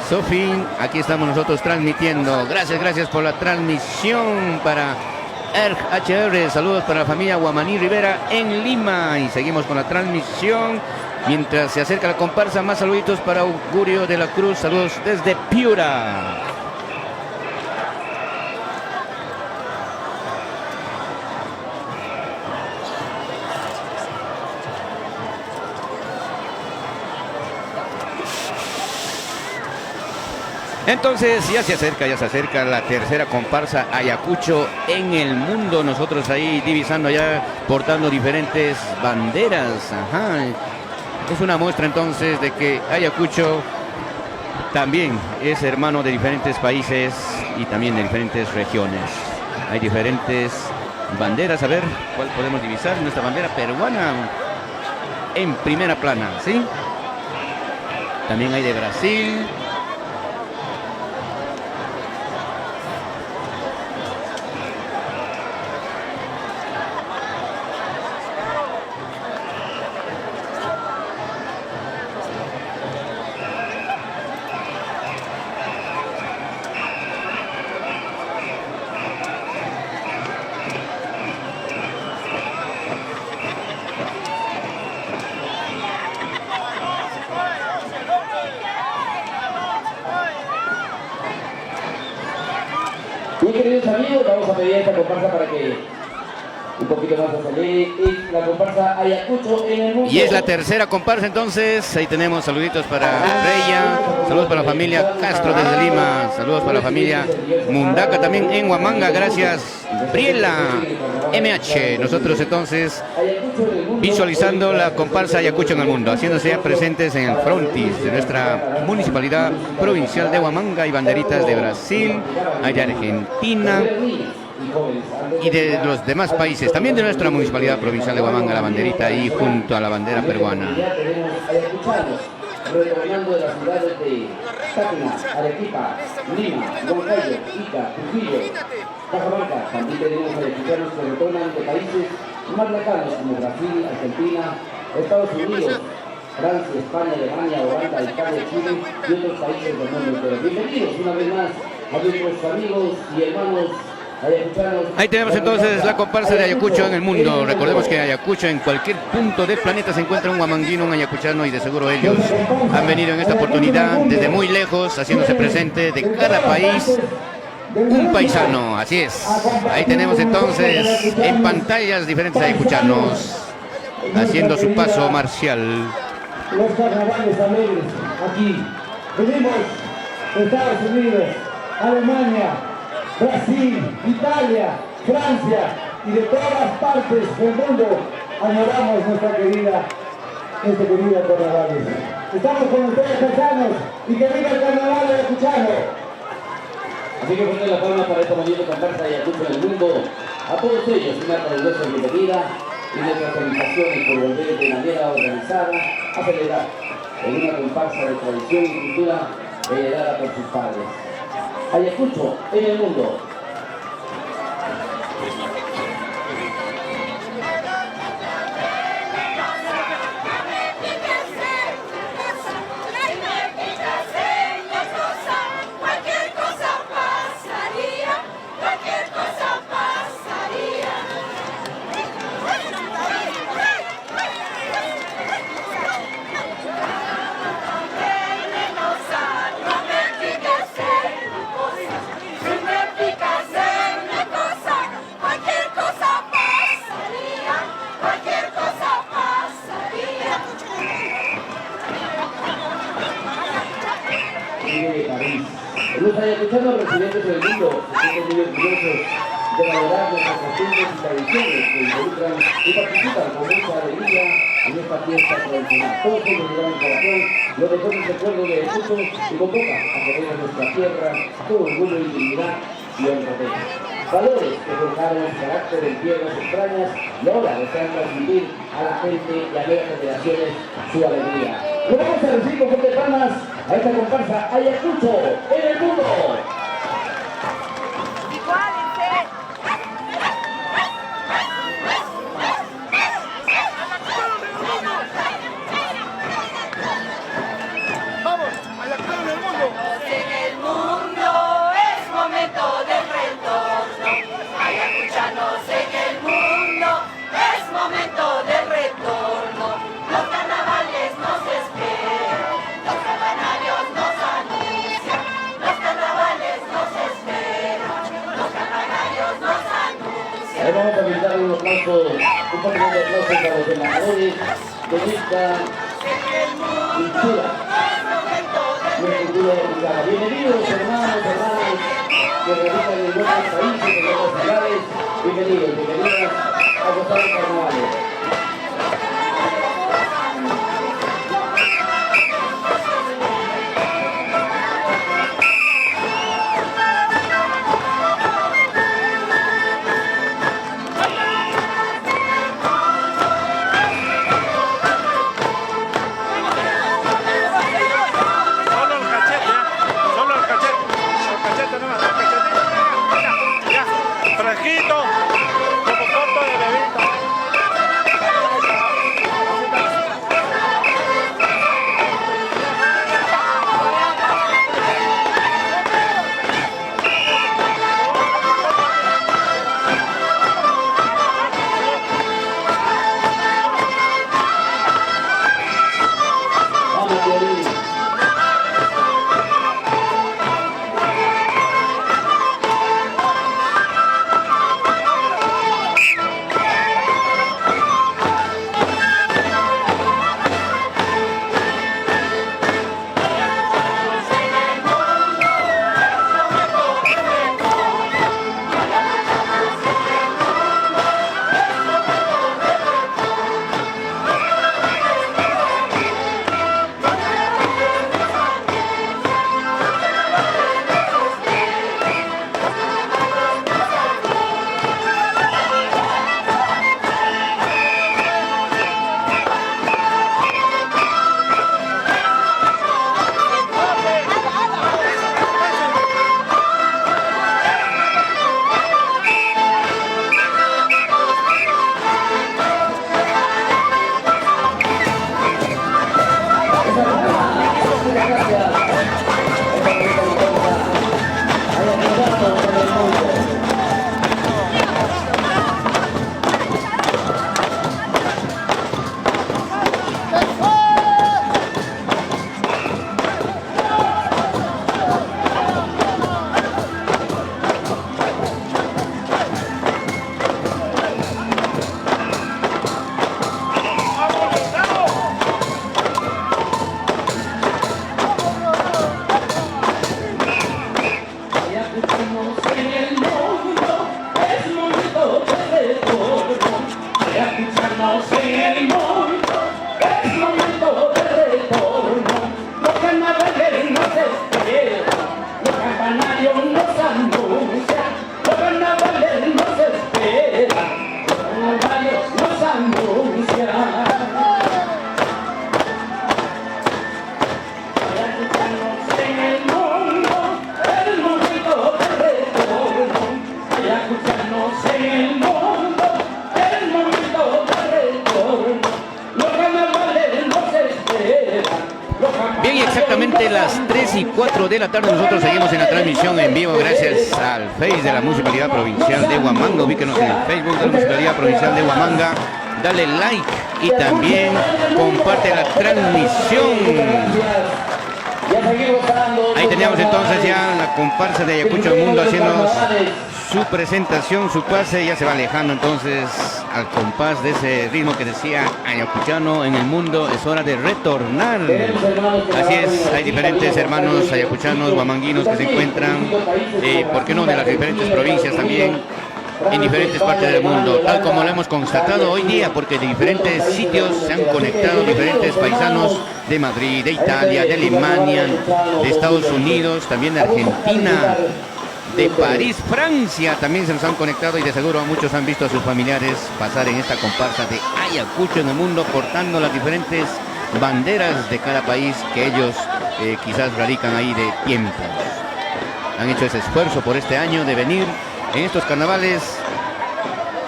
Speaker 2: Sofía, aquí estamos nosotros transmitiendo. Gracias por la transmisión para HR. Saludos para la familia Guamaní Rivera en Lima. Y seguimos con la transmisión. Mientras se acerca la comparsa, más saluditos para Augurio de la Cruz. Saludos desde Piura. Entonces ya se acerca la tercera comparsa Ayacucho en el mundo. Nosotros ahí divisando allá, portando diferentes banderas. Ajá. Es una muestra entonces de que Ayacucho también es hermano de diferentes países y también de diferentes regiones. Hay diferentes banderas. A ver, ¿cuál podemos divisar? Nuestra bandera peruana en primera plana, ¿sí? También hay de Brasil.
Speaker 1: Bien, queridos amigos, vamos a pedir a esta comparsa para que un poquito más se acelere. Es la comparsa Ayacucho en el mundo.
Speaker 2: Y es la tercera comparsa entonces. Ahí tenemos saluditos para Reya, saludos para la familia Castro desde Lima, saludos para la familia Mundaca también en Huamanga. Gracias, Briela MH. Nosotros entonces visualizando la comparsa Ayacucho en el mundo, haciéndose ya presentes en el frontis de nuestra municipalidad provincial de Huamanga. Hay banderitas de Brasil, hay de Argentina,
Speaker 1: y jóvenes.
Speaker 2: y de los demás países, también de nuestra Municipalidad Provincial de Huamanga, la banderita ahí junto a la bandera peruana.
Speaker 1: Tenemos ayacuchanos retornando de las ciudades de Tacna, Arequipa, Lima, Huancayo, Ica, Trujillo, Cajamarca. También tenemos ayacuchanos que retornan de países más lejanos como Brasil, Argentina, Estados Unidos, Francia, España, Alemania, Holanda, Italia, Chile y otros países del mundo entero. Bienvenidos una vez más a nuestros amigos y hermanos ayacuchanos.
Speaker 2: Ahí tenemos entonces la comparsa de Ayacucho en el mundo. Recordemos que Ayacucho, en cualquier punto del planeta se encuentra un huamanguino, un ayacuchano, y de seguro ellos han venido en esta oportunidad desde muy lejos, haciéndose presente de cada país. Un paisano, así es. Ahí tenemos entonces en pantallas diferentes ayacuchanos haciendo su paso marcial.
Speaker 1: Los carnavales alegres aquí. Venimos de Estados Unidos, Alemania, Brasil, Italia, Francia y de todas partes del mundo. Añoramos nuestra querida carnavales. Estamos con ustedes, paisanos, y que viva el carnaval ayacuchano. Así que ponen la palma para esta bonita comparsa de Ayacucho en el mundo. A todos ellos una calurosa bienvenida y nuestras felicitaciones por volver de manera organizada a celebrar en una comparsa de tradición y cultura heredada por sus padres. Ayacucho en el mundo. Los ayacuchanos residentes del mundo se sienten muy orgullosos de valorar nuestras costumbres y tradiciones que involucran y participan con mucha alegría en esta fiesta tradicional. Todos ellos llevan en corazón los mejores recuerdos de Ayacucho y convocan a querer a nuestra tierra con orgullo y dignidad y honradez. Valores que forjaron el carácter en tierras extrañas y ahora desean transmitir a la gente y a nuevas generaciones su alegría. Lo vamos a recibir con fuertes palmas a esta comparsa Ayacucho en el mundo.
Speaker 3: ¡Vamos! ¡Ayacucho en el mundo!
Speaker 5: En el mundo es momento del retorno. Ayacuchanos en el mundo es momento del retorno. Los carnavales nos esperan, los carnavalios nos anuncian. Los carnavales nos esperan, los carnavalios nos anuncian.
Speaker 1: Ahora vamos a brindar un aplauso, un poquito de aplausos a los embajadores de esta cultura. Bienvenidos hermanos que radican en otros países, en otras ciudades. Bienvenidos, bienvenidas a gozar el carnaval.
Speaker 3: Fresquito, como corto de bebita.
Speaker 2: Bien, exactamente las 3:04 de la tarde nosotros seguimos en la transmisión en vivo gracias al Face de la Municipalidad Provincial de Huamanga. Ubíquenos en el Facebook de la Municipalidad Provincial de Huamanga. Dale like y también comparte la transmisión. Ahí teníamos entonces ya la comparsa de Ayacucho del Mundo haciendo su presentación, su pase. Ya se va alejando entonces al compás de ese ritmo que decía ayacuchano en el mundo. Es hora de retornar. Así es, hay diferentes hermanos ayacuchanos, huamanguinos que se encuentran, ¿por qué no?, de las diferentes provincias también, en diferentes partes del mundo, tal como lo hemos constatado hoy día, porque de diferentes sitios se han conectado diferentes paisanos de Madrid, de Italia, de Alemania, de Estados Unidos, también de Argentina, de París, Francia, también se nos han conectado, y de seguro muchos han visto a sus familiares pasar en esta comparsa de Ayacucho en el mundo, portando las diferentes banderas de cada país que ellos quizás radican ahí de tiempo. Han hecho ese esfuerzo por este año de venir en estos carnavales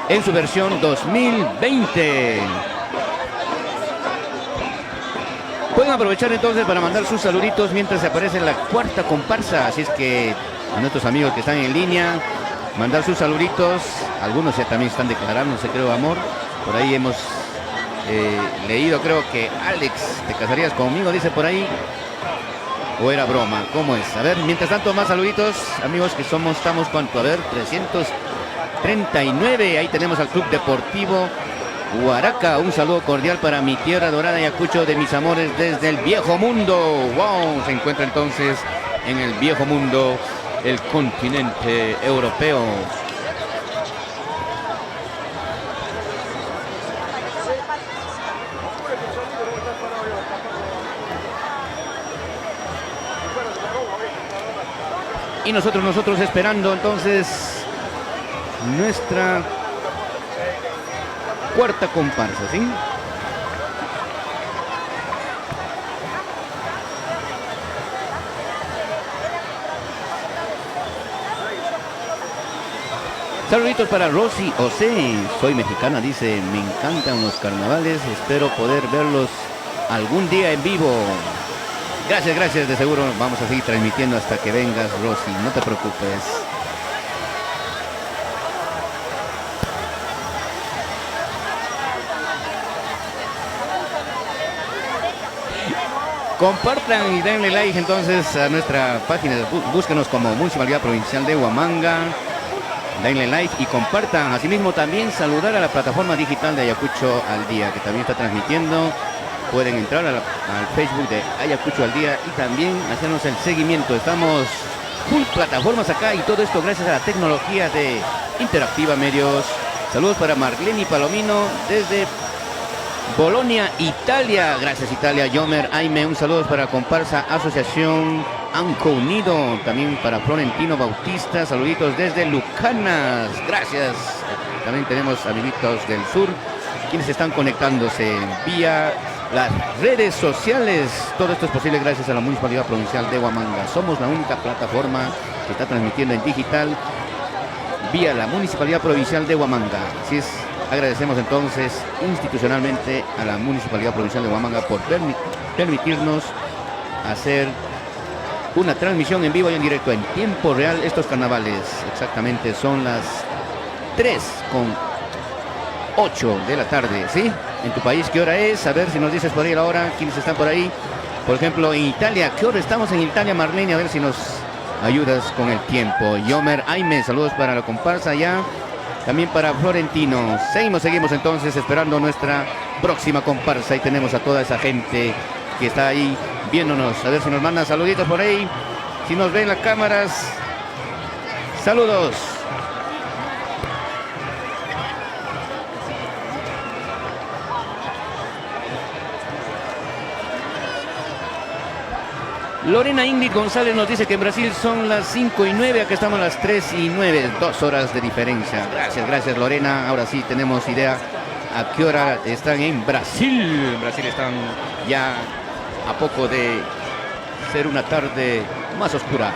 Speaker 2: en su versión 2020. Pueden aprovechar entonces para mandar sus saluditos mientras se aparece la cuarta comparsa, así es que a nuestros amigos que están en línea, mandar sus saluditos. Algunos ya también están declarándose, creo, amor. Por ahí hemos leído, creo que Alex, ¿te casarías conmigo?, dice por ahí. ¿O era broma? ¿Cómo es? A ver, mientras tanto, más saluditos, amigos, que estamos, ¿cuánto? A ver, 339. Ahí tenemos al Club Deportivo Huaraca. Un saludo cordial para mi tierra dorada, Ayacucho de mis amores, desde el viejo mundo. ¡Wow! Se encuentra entonces en el viejo mundo, el continente europeo. Y nosotros esperando entonces nuestra cuarta comparsa, ¿sí? Saluditos para Rosy Ose, soy mexicana, dice, me encantan los carnavales, espero poder verlos algún día en vivo. Gracias, gracias, de seguro vamos a seguir transmitiendo hasta que vengas, Rosy, no te preocupes. Compartan y denle like entonces a nuestra página, búsquenos como Municipalidad Provincial de Huamanga. Denle like y compartan. Asimismo también saludar a la plataforma digital de Ayacucho al Día, que también está transmitiendo. Pueden entrar al Facebook de Ayacucho al Día y también hacernos el seguimiento. Estamos full plataformas acá, y todo esto gracias a la tecnología de Interactiva Medios. Saludos para Marlene Palomino desde Bolonia, Italia. Gracias, Italia. Yomer Aime, un saludo para Comparsa Asociación Anco Unido. También para Florentino Bautista, saluditos desde Lucanas. Gracias. También tenemos amiguitos del sur, quienes están conectándose vía las redes sociales. Todo esto es posible gracias a la Municipalidad Provincial de Huamanga. Somos la única plataforma que está transmitiendo en digital vía la Municipalidad Provincial de Huamanga. Así es, agradecemos entonces institucionalmente a la Municipalidad Provincial de Huamanga por permitirnos hacer una transmisión en vivo y en directo, en tiempo real, estos carnavales. Exactamente, son las 3:08 de la tarde, ¿sí? En tu país, ¿qué hora es? A ver si nos dices por ahí la hora, quiénes están por ahí. Por ejemplo, en Italia, ¿qué hora estamos en Italia, Marlene? A ver si nos ayudas con el tiempo. Yomer Aime, saludos para la comparsa allá. También para Florentino. Seguimos entonces esperando nuestra próxima comparsa. Y tenemos a toda esa gente que está ahí viéndonos. A ver si nos mandan saluditos por ahí. Si nos ven las cámaras. Saludos. Lorena Ingrid González nos dice que en Brasil son las 5:09, acá estamos a las 3:09, 2 horas de diferencia. Gracias Lorena, ahora sí tenemos idea a qué hora están en Brasil. En Brasil están ya a poco de ser una tarde más oscura.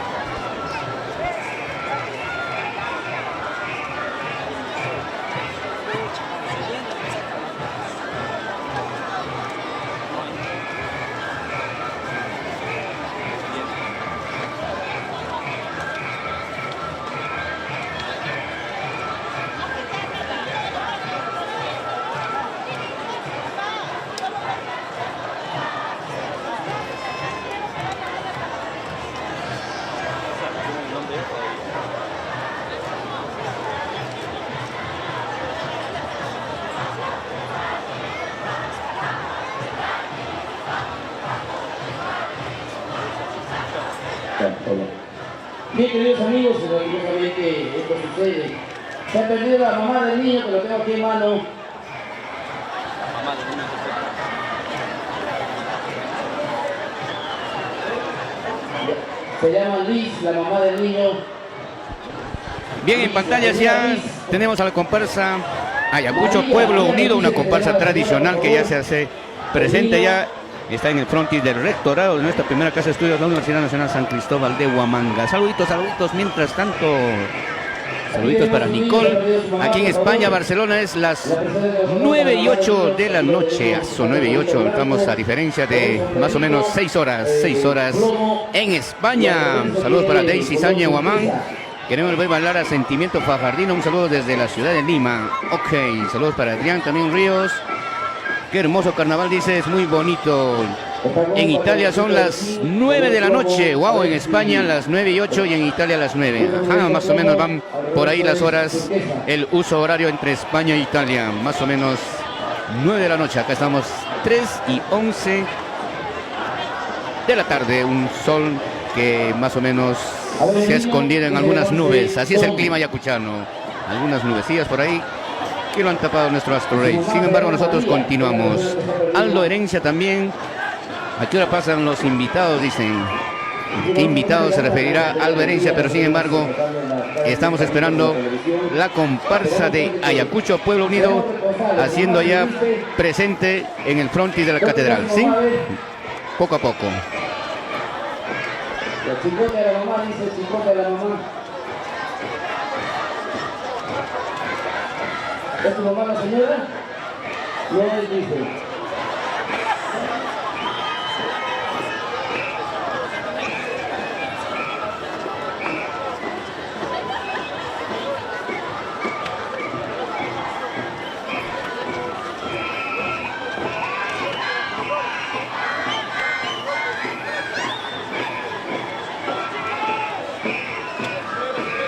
Speaker 1: Bien, queridos amigos, yo sabía que esto sucede. Se ha perdido la mamá del niño, que lo tengo aquí en mano. Se llama Liz, la mamá del niño.
Speaker 2: Bien, en pantalla ya tenemos a la comparsa Ayacucho Pueblo Unido, una comparsa tradicional que ya se hace presente ya. Está en el frontis del rectorado de nuestra primera casa de estudios de la Universidad Nacional San Cristóbal de Huamanga. Saluditos mientras tanto. Saluditos para Nicole. Aquí en España, Barcelona, es las 9:08 de la noche. Son 9:08. Estamos a diferencia de más o menos 6 horas. 6 horas en España. Saludos para Daisy Saña Huamán. Queremos ver bailar a Sentimiento Fajardino. Un saludo desde la ciudad de Lima. Ok. Saludos para Adrián también Ríos. Qué hermoso carnaval, dice, es muy bonito. En Italia son las 9 de la noche. Wow, en España las 9:08 y en Italia las 9. Ajá, más o menos van por ahí las horas, el uso horario entre España e Italia. Más o menos 9 de la noche. Acá estamos 3:11 de la tarde. Un sol que más o menos se ha escondido en algunas nubes. Así es el clima ayacuchano. Algunas nubecillas por ahí que lo han tapado nuestro Astro Rey. Sin embargo, nosotros continuamos. Aldo Herencia también. ¿A qué hora pasan los invitados? Dicen. ¿Qué invitados se referirá Aldo Herencia? Pero sin embargo, estamos esperando la comparsa de Ayacucho Pueblo Unido, haciendo ya presente en el frontis de la catedral. ¿Sí? Poco a poco.
Speaker 1: El chicote de la mamá, dice el chicote de la mamá. ¿Es tu mamá la señora? No es, dice.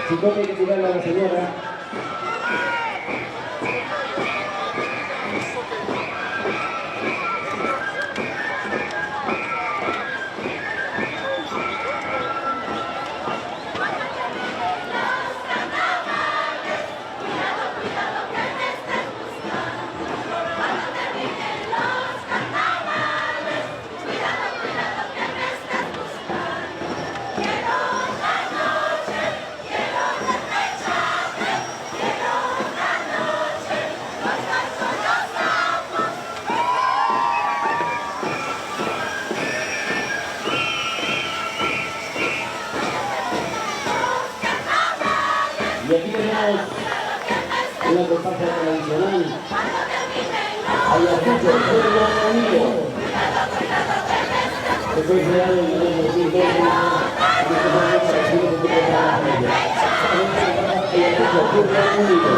Speaker 1: Chicote hay que tirarle a la señora. Y aquí tenemos una comparsa tradicional. Ayacucho Pueblo Unido. Se fue creado en el año 2012 y este año para Chile se fue creada la familia. Ayacucho Pueblo Unido.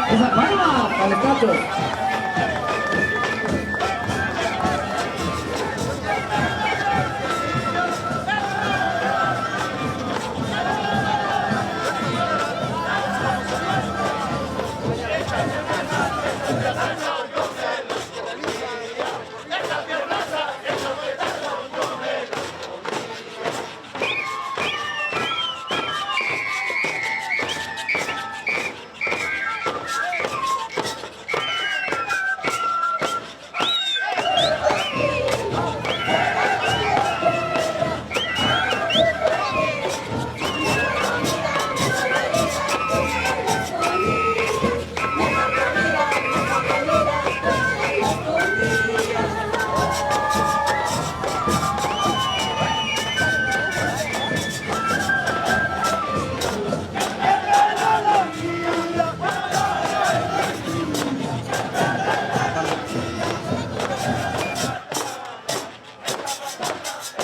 Speaker 1: Esa palma para los cachos.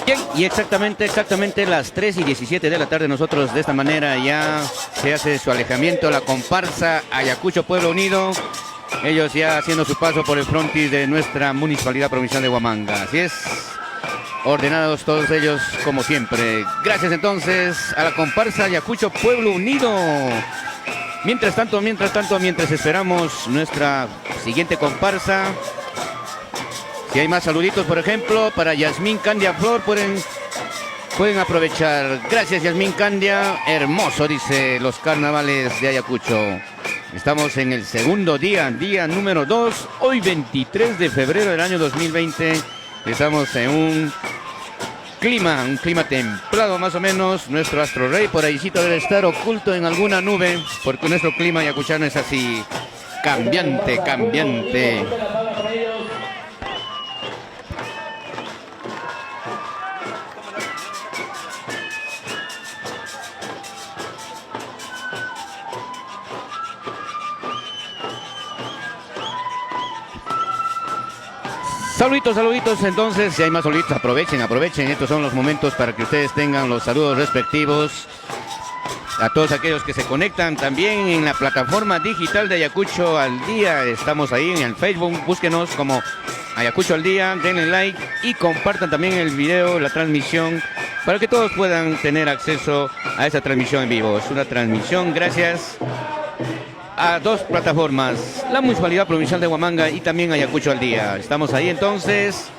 Speaker 2: Bien, y exactamente las 3:17 de la tarde nosotros de esta manera ya se hace su alejamiento la comparsa Ayacucho Pueblo Unido. Ellos ya haciendo su paso por el frontis de nuestra Municipalidad Provincial de Huamanga. Así es, ordenados todos ellos como siempre. Gracias entonces a la comparsa Ayacucho Pueblo Unido. Mientras esperamos nuestra siguiente comparsa. Si hay más saluditos, por ejemplo, para Yasmín Candia Flor, pueden aprovechar. Gracias, Yasmín Candia. Hermoso, dice, los carnavales de Ayacucho. Estamos en el segundo día número 2, hoy 23 de febrero del año 2020. Estamos en un clima templado más o menos. Nuestro astro rey por ahícito debe estar oculto en alguna nube, porque nuestro clima ayacuchano es así, cambiante. Saluditos, entonces, si hay más saluditos, aprovechen, estos son los momentos para que ustedes tengan los saludos respectivos. a todos aquellos que se conectan también en la plataforma digital de Ayacucho al Día. Estamos ahí en el Facebook, búsquenos como Ayacucho al Día, denle like y compartan también el video, la transmisión, para que todos puedan tener acceso a esta transmisión en vivo. Es una transmisión gracias a dos plataformas, la Municipalidad Provincial de Huamanga y también Ayacucho al Día. Estamos ahí entonces.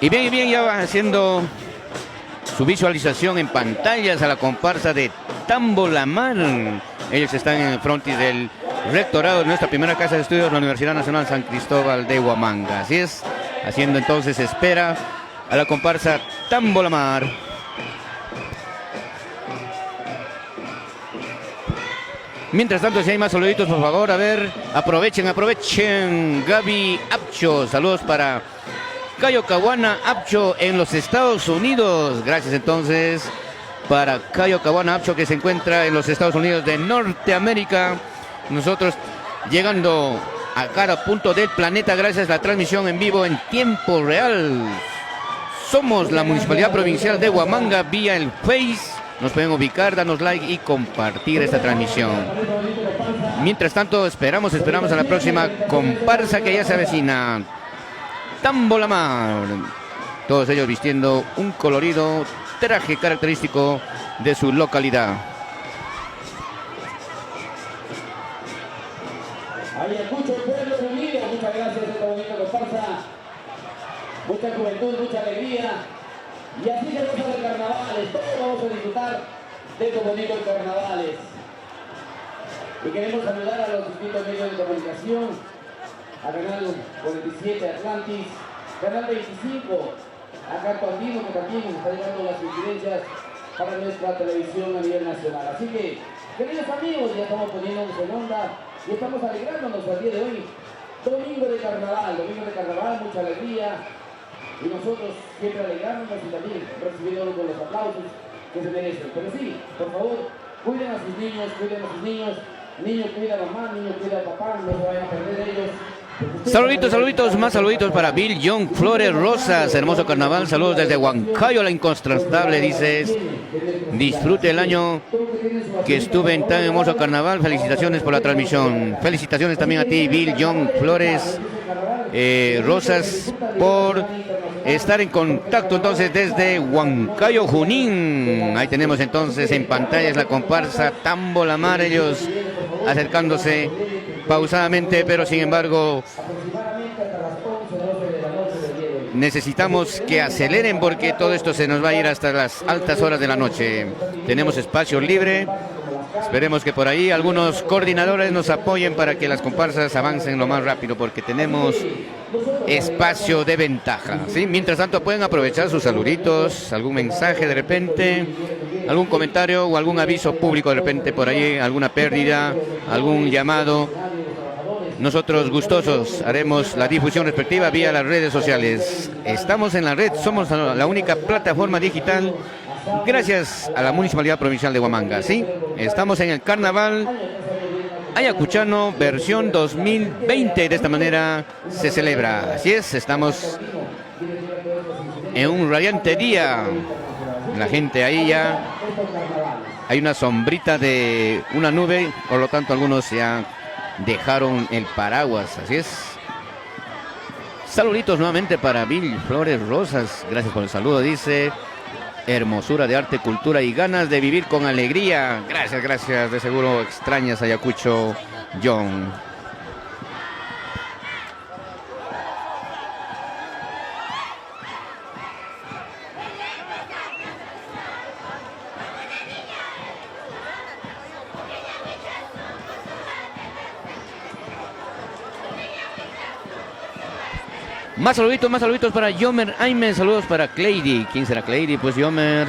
Speaker 2: Y bien, ya va haciendo su visualización en pantallas a la comparsa de Tambo La Mar. Ellos están en el frontis del rectorado de nuestra primera casa de estudios, la Universidad Nacional San Cristóbal de Huamanga. Así es, haciendo entonces espera a la comparsa Tambo La Mar. Mientras tanto, si hay más saluditos, por favor, a ver, aprovechen. Gaby Apcho, saludos para Cayo Caguana Apcho en los Estados Unidos. Gracias entonces para Cayo Caguana Apcho, que se encuentra en los Estados Unidos de Norteamérica. Nosotros llegando a cada punto del planeta gracias a la transmisión en vivo en tiempo real. Somos la Municipalidad Provincial de Huamanga vía el Face. Nos pueden ubicar, darnos like y compartir esta transmisión. Mientras tanto, esperamos a la próxima comparsa que ya se avecina. Tambo La Mar. Todos ellos vistiendo un colorido traje característico de su localidad.
Speaker 1: Ayacucho, pueblo unido. Muchas gracias a esta bonita comparsa. Mucha juventud, mucha alegría. Y así se goza de carnavales. Todos vamos a disfrutar de estos bonitos carnavales. Y queremos saludar a los distintos medios de comunicación, a Canal 47 Atlantis, Canal 25, a Canto Andino, que también nos está llevando las incidencias para nuestra televisión a nivel nacional. Así que, queridos amigos, ya estamos poniéndonos en onda y estamos alegrándonos al día de hoy. Domingo de carnaval, mucha alegría. Y nosotros siempre alegrándonos y también recibiendo con los aplausos que se merecen. Pero sí, por favor, cuiden a sus niños. Niño cuida a mamá, niño cuida a papá, no se vayan a perder ellos.
Speaker 2: Saluditos, más saluditos para Bill Young Flores Rosas, hermoso carnaval, saludos desde Huancayo, la incontrastable, dices, disfrute el año que estuve en tan hermoso carnaval, felicitaciones por la transmisión, felicitaciones también a ti, Bill Young Flores Rosas, por estar en contacto entonces desde Huancayo, Junín. Ahí tenemos entonces en pantallas la comparsa Tambo La Mar, ellos acercándose pausadamente, pero sin embargo necesitamos que aceleren porque todo esto se nos va a ir hasta las altas horas de la noche. Tenemos espacio libre, esperemos que por ahí algunos coordinadores nos apoyen para que las comparsas avancen lo más rápido porque tenemos espacio de ventaja, ¿sí? Mientras tanto pueden aprovechar sus saluditos, algún mensaje de repente, algún comentario o algún aviso público de repente por ahí, alguna pérdida, algún llamado. Nosotros gustosos haremos la difusión respectiva vía las redes sociales. Estamos en la red, somos la única plataforma digital gracias a la Municipalidad Provincial de Huamanga, ¿sí? Estamos en el Carnaval Ayacuchano versión 2020, de esta manera se celebra. Así es, estamos en un radiante día. La gente ahí ya hay una sombrita de una nube, por lo tanto algunos ya dejaron el paraguas, así es. Saluditos nuevamente para Bill Flores Rosas, gracias por el saludo, dice, hermosura de arte, cultura y ganas de vivir con alegría. Gracias, de seguro extrañas Ayacucho, John. Más saluditos para Yomer Aymen, saludos para Cleidy. ¿Quién será Cleidy? Pues Yomer.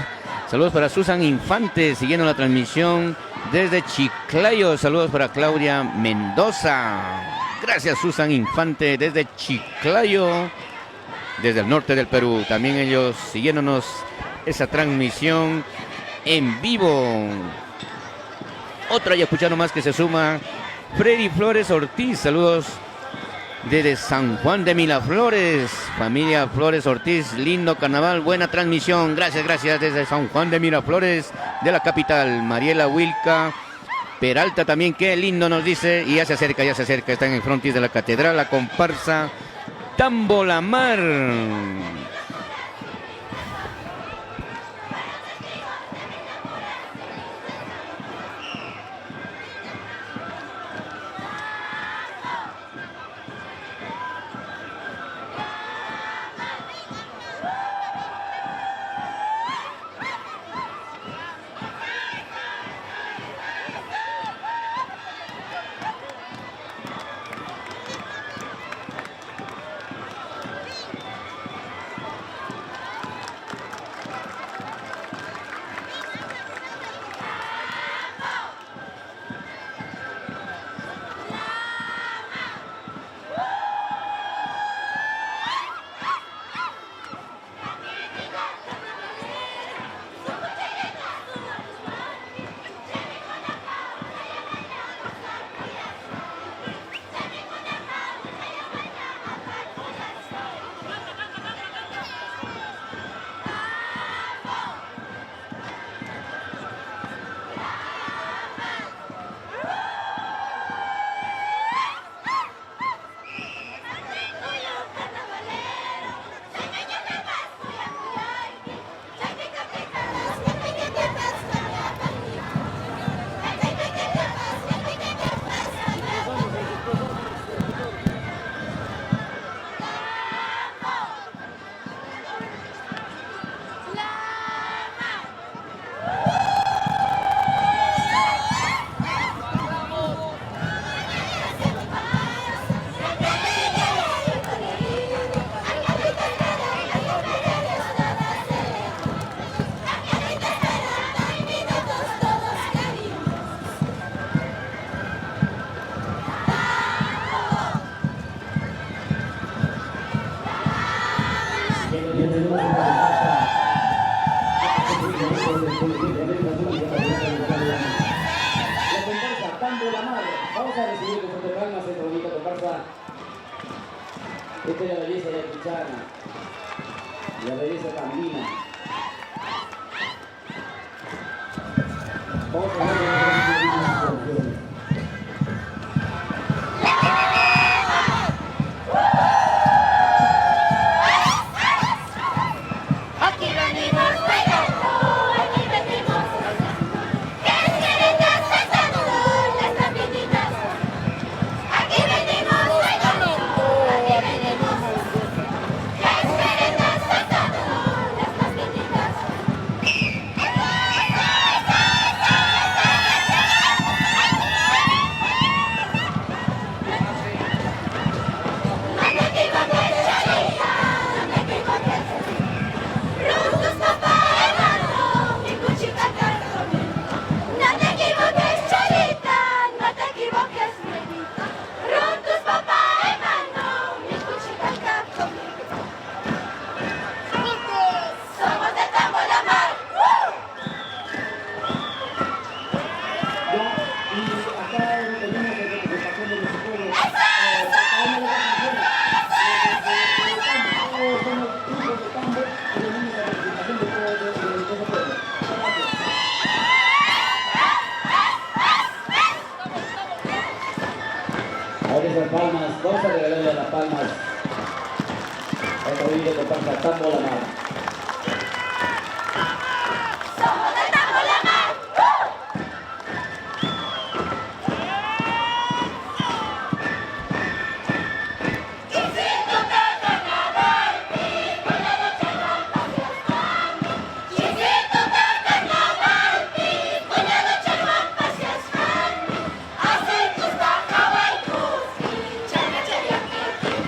Speaker 2: Saludos para Susan Infante, siguiendo la transmisión desde Chiclayo. Saludos para Claudia Mendoza. Gracias Susan Infante desde Chiclayo, desde el norte del Perú. También ellos siguiéndonos esa transmisión en vivo. Otro ayacuchano más que se suma, Freddy Flores Ortiz. Saludos desde San Juan de Miraflores, familia Flores Ortiz, lindo carnaval, buena transmisión, gracias desde San Juan de Miraflores, de la capital. Mariela Wilca Peralta también, qué lindo nos dice, y ya se acerca, está en el frontis de la catedral, la comparsa Tambo la Mar.
Speaker 1: Esta es la belleza de Pichana, la belleza candina. Vamos a ver
Speaker 5: aquí venimos pegando, aquí venimos cascaritas cantando las rapiditas. Aquí venimos pegando, aquí venimos cascaritas cantando las rapiditas. No te equivoques, Charita, no te equivoques. Runtus papá hermano, mi cuchita cartón. No te equivoques, Charita, no te equivoques, Benito. Runtus papá hermano, mi cuchita cartón. Somos de Tambo la Mar.
Speaker 1: y acá tenemos el representación de los pueblos. Ahora esas palmas, vamos a regalarle las palmas a esta bonita comparsa Tambo la Mar.
Speaker 5: Somos de Tambo la Mar. Chisito de carnaval, piscola de charrapa de Asfán. Chisito de carnaval, piscola de charrapa de Asfán. Aceitus, bacabaitus, charra, charra, que te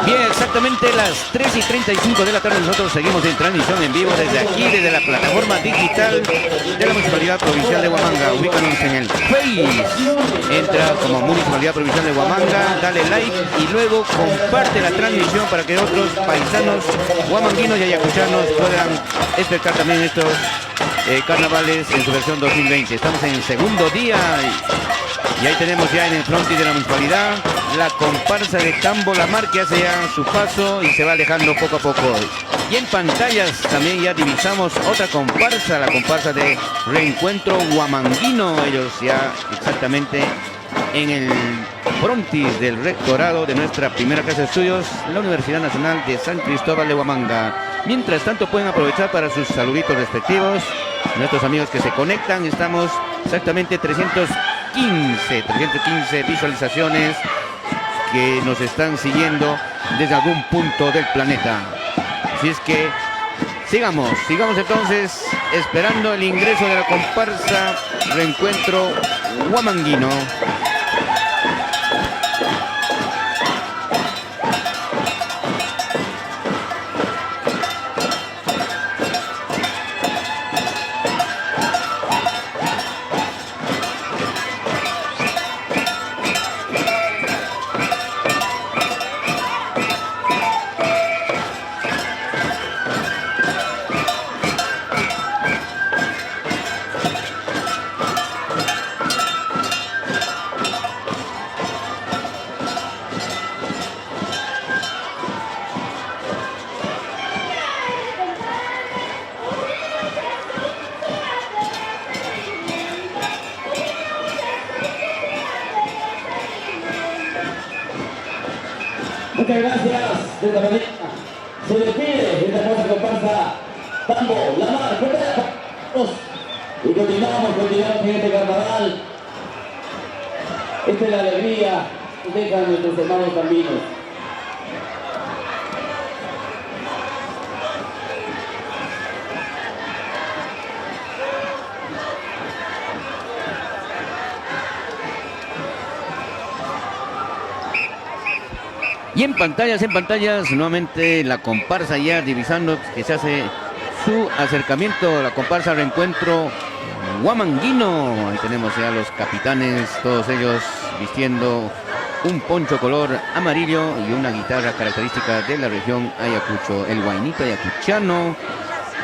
Speaker 2: Bien, exactamente las 3:35 de la tarde nosotros seguimos en transmisión en vivo desde aquí, desde la plataforma digital de la Municipalidad Provincial de Huamanga. Ubícanos en el Face. Entra como Municipalidad Provincial de Huamanga, dale like y luego comparte la transmisión para que otros paisanos huamanguinos y ayacuchanos puedan espectar también estos carnavales en su versión 2020. Estamos en el segundo día y ahí tenemos ya en el frontis de la municipalidad la comparsa de Tambo La Mar, que hace ya su paso y se va alejando poco a poco. Y en pantallas también ya divisamos otra comparsa, la comparsa de Reencuentro Huamanguino. Ellos ya exactamente en el frontis del rectorado de nuestra primera casa de estudios, la Universidad Nacional de San Cristóbal de Huamanga. Mientras tanto pueden aprovechar para sus saluditos respectivos. Nuestros amigos que se conectan, estamos exactamente 315 visualizaciones que nos están siguiendo desde algún punto del planeta. Así es que sigamos entonces esperando el ingreso de la comparsa Reencuentro Huamanguino.
Speaker 1: Muchas gracias. Desde la mañana se despide esta hermosa comparsa Tambo La Mar. Y continuamos en este carnaval. Esta es la alegría que dejan nuestros hermanos caminos.
Speaker 2: Y en pantallas, nuevamente la comparsa ya divisando que se hace su acercamiento, la comparsa Reencuentro Huamanguino. Ahí tenemos ya los capitanes, todos ellos vistiendo un poncho color amarillo y una guitarra característica de la región Ayacucho, el guainito ayacuchano.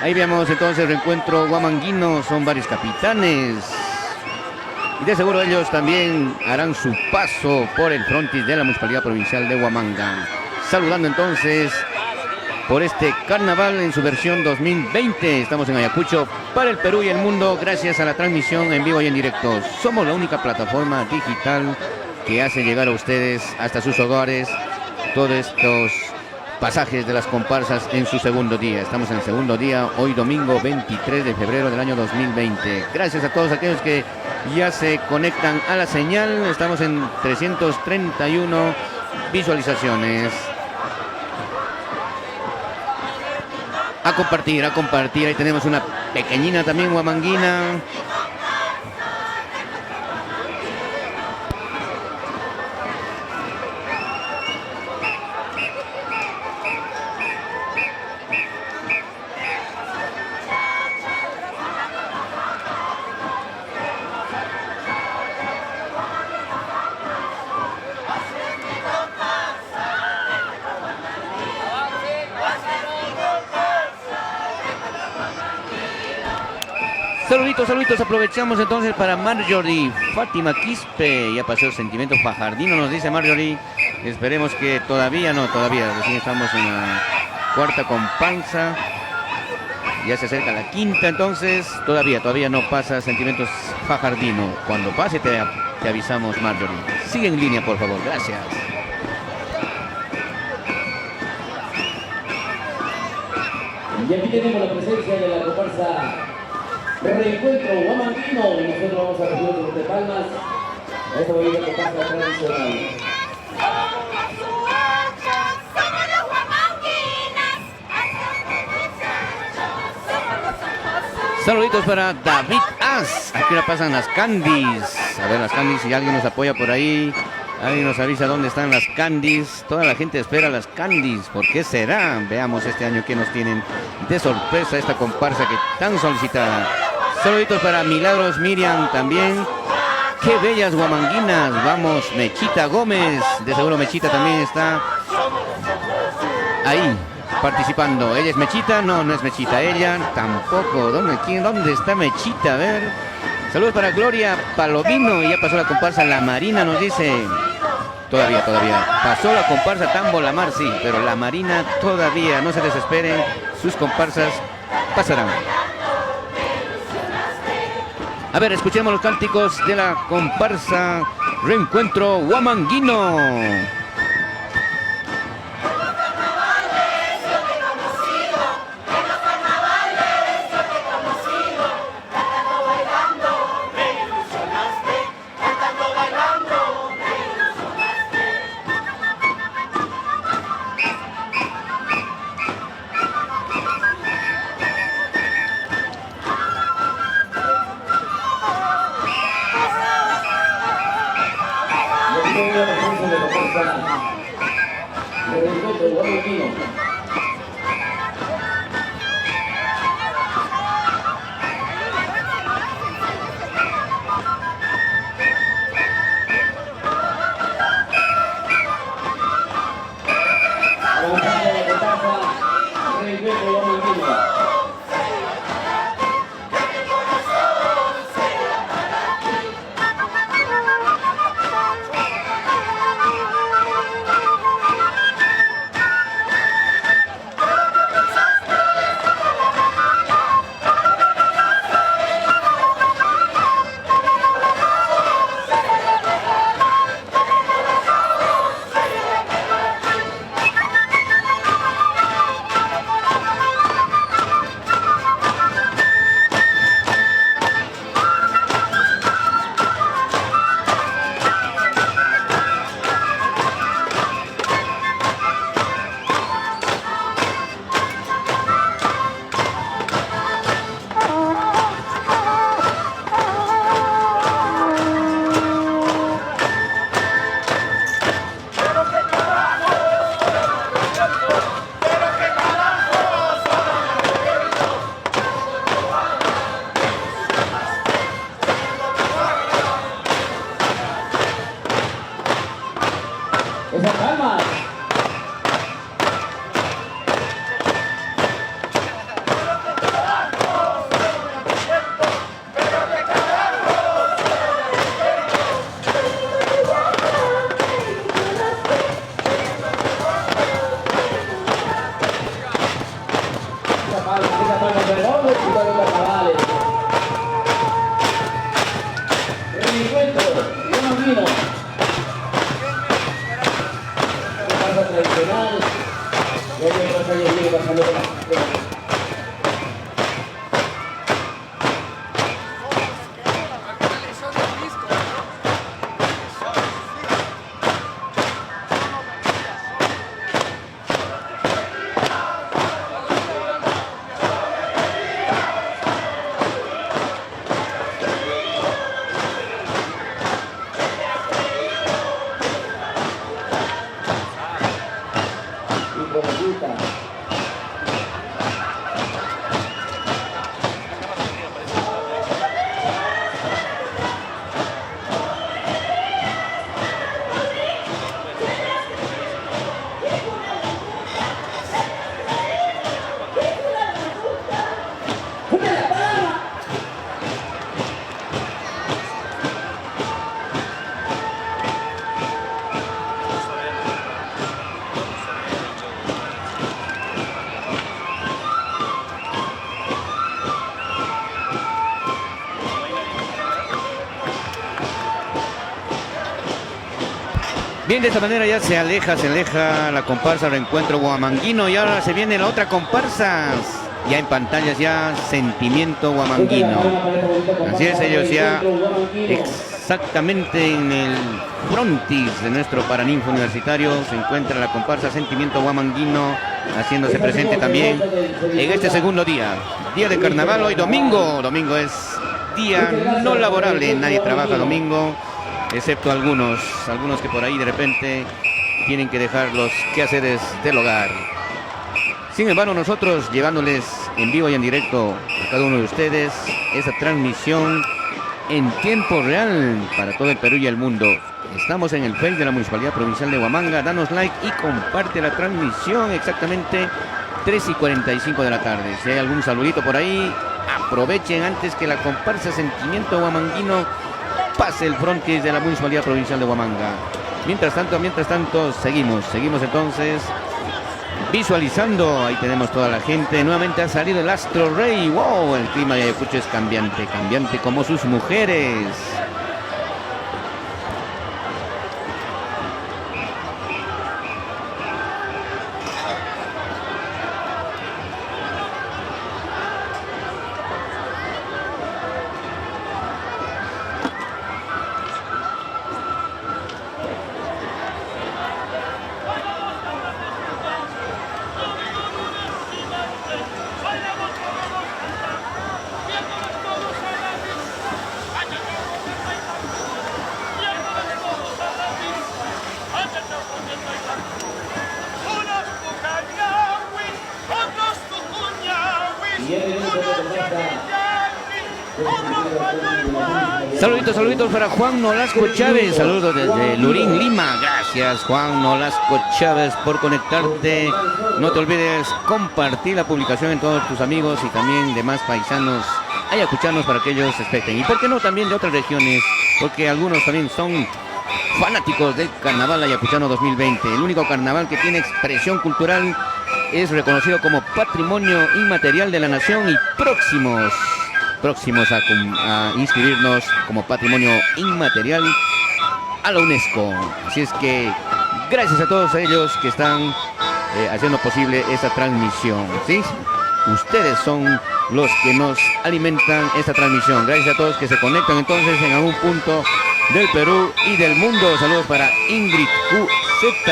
Speaker 2: Ahí vemos entonces Reencuentro Huamanguino, son varios capitanes. Y de seguro ellos también harán su paso por el frontis de la Municipalidad Provincial de Huamanga. Saludando entonces por este carnaval en su versión 2020. Estamos en Ayacucho para el Perú y el mundo gracias a la transmisión en vivo y en directo. Somos la única plataforma digital que hace llegar a ustedes hasta sus hogares todos estos pasajes de las comparsas en su segundo día. Estamos en el segundo día, hoy domingo 23 de febrero del año 2020. Gracias a todos aquellos que ya se conectan a la señal. Estamos en 331 visualizaciones. A compartir. Ahí tenemos una pequeñina también huamanguina. Saluditos, aprovechamos entonces para Marjorie Fátima Quispe. Ya pasó el sentimiento fajardino, nos dice Marjorie. Esperemos que todavía, recién estamos en la cuarta comparsa. Ya se acerca la quinta, entonces todavía no pasa sentimientos fajardino. Cuando pase te avisamos, Marjorie. Sigue en línea, por favor, gracias.
Speaker 1: Y aquí tenemos la presencia de la comparsa Reencuentro Huamanguino y nosotros vamos a recibir de palmas a esta bonita comparsa tradicional.
Speaker 2: Saluditos para David As. Aquí la pasan las candies. A ver las candies, si alguien nos apoya por ahí. Alguien nos avisa dónde están las candies. Toda la gente espera las candies. ¿Por qué será? Veamos este año qué nos tienen de sorpresa esta comparsa que tan solicitada. Saluditos para Milagros Miriam también. Qué bellas guamanguinas. Vamos, Mechita Gómez. De seguro Mechita también está ahí participando. ¿Ella es Mechita? No, no es Mechita. Ella tampoco. ¿Dónde está Mechita? A ver. Saludos para Gloria Palomino. Ya pasó la comparsa La Marina, nos dice. Todavía. Pasó la comparsa Tambo La Mar, sí, pero La Marina todavía. No se desesperen. Sus comparsas pasarán. A ver, escuchemos los cánticos de la comparsa Reencuentro Huamanguino.
Speaker 1: Esas palmas. Esa palma de robo y para los carnavales. Reencuentro, Huamanguino. Tradicional, y hay otros años viene pasando con las...
Speaker 2: Bien, de esta manera ya se aleja la comparsa Reencuentro Huamanguino y ahora se viene la otra comparsa. Ya en pantallas ya Sentimiento Huamanguino. Así es, ellos ya exactamente en el frontis de nuestro Paraninfo Universitario se encuentra la comparsa Sentimiento Huamanguino haciéndose presente también en este segundo día de carnaval. Hoy domingo es día no laborable, nadie trabaja domingo. excepto algunos que por ahí de repente tienen que dejar los quehaceres del hogar. Sin embargo, nosotros llevándoles en vivo y en directo a cada uno de ustedes esta transmisión en tiempo real para todo el Perú y el mundo. Estamos en el Face de la Municipalidad Provincial de Huamanga. Danos like y comparte la transmisión. Exactamente 3:45 de la tarde. Si hay algún saludito por ahí, aprovechen antes que la comparsa Sentimiento Huamanguino pase el frontis de la Municipalidad Provincial de Huamanga. Mientras tanto, seguimos entonces visualizando. Ahí tenemos toda la gente. Nuevamente ha salido el Astro Rey. ¡Wow! El clima de Ayacucho es cambiante como sus mujeres. Saluditos para Juan Nolasco Chávez. Saludos desde Lurín, Lima. Gracias, Juan Nolasco Chávez, por conectarte. No te olvides compartir la publicación en todos tus amigos y también demás paisanos ayacuchanos para que ellos expecten. Y por qué no también de otras regiones, porque algunos también son fanáticos del Carnaval Ayacuchano 2020. El único carnaval que tiene expresión cultural, es reconocido como Patrimonio Inmaterial de la Nación y próximos a inscribirnos como Patrimonio Inmaterial a la UNESCO. Así es que gracias a todos ellos que están haciendo posible esta transmisión, ¿sí? Ustedes son los que nos alimentan esta transmisión. Gracias a todos que se conectan entonces en algún punto del Perú y del mundo. Saludos para Ingrid QZ.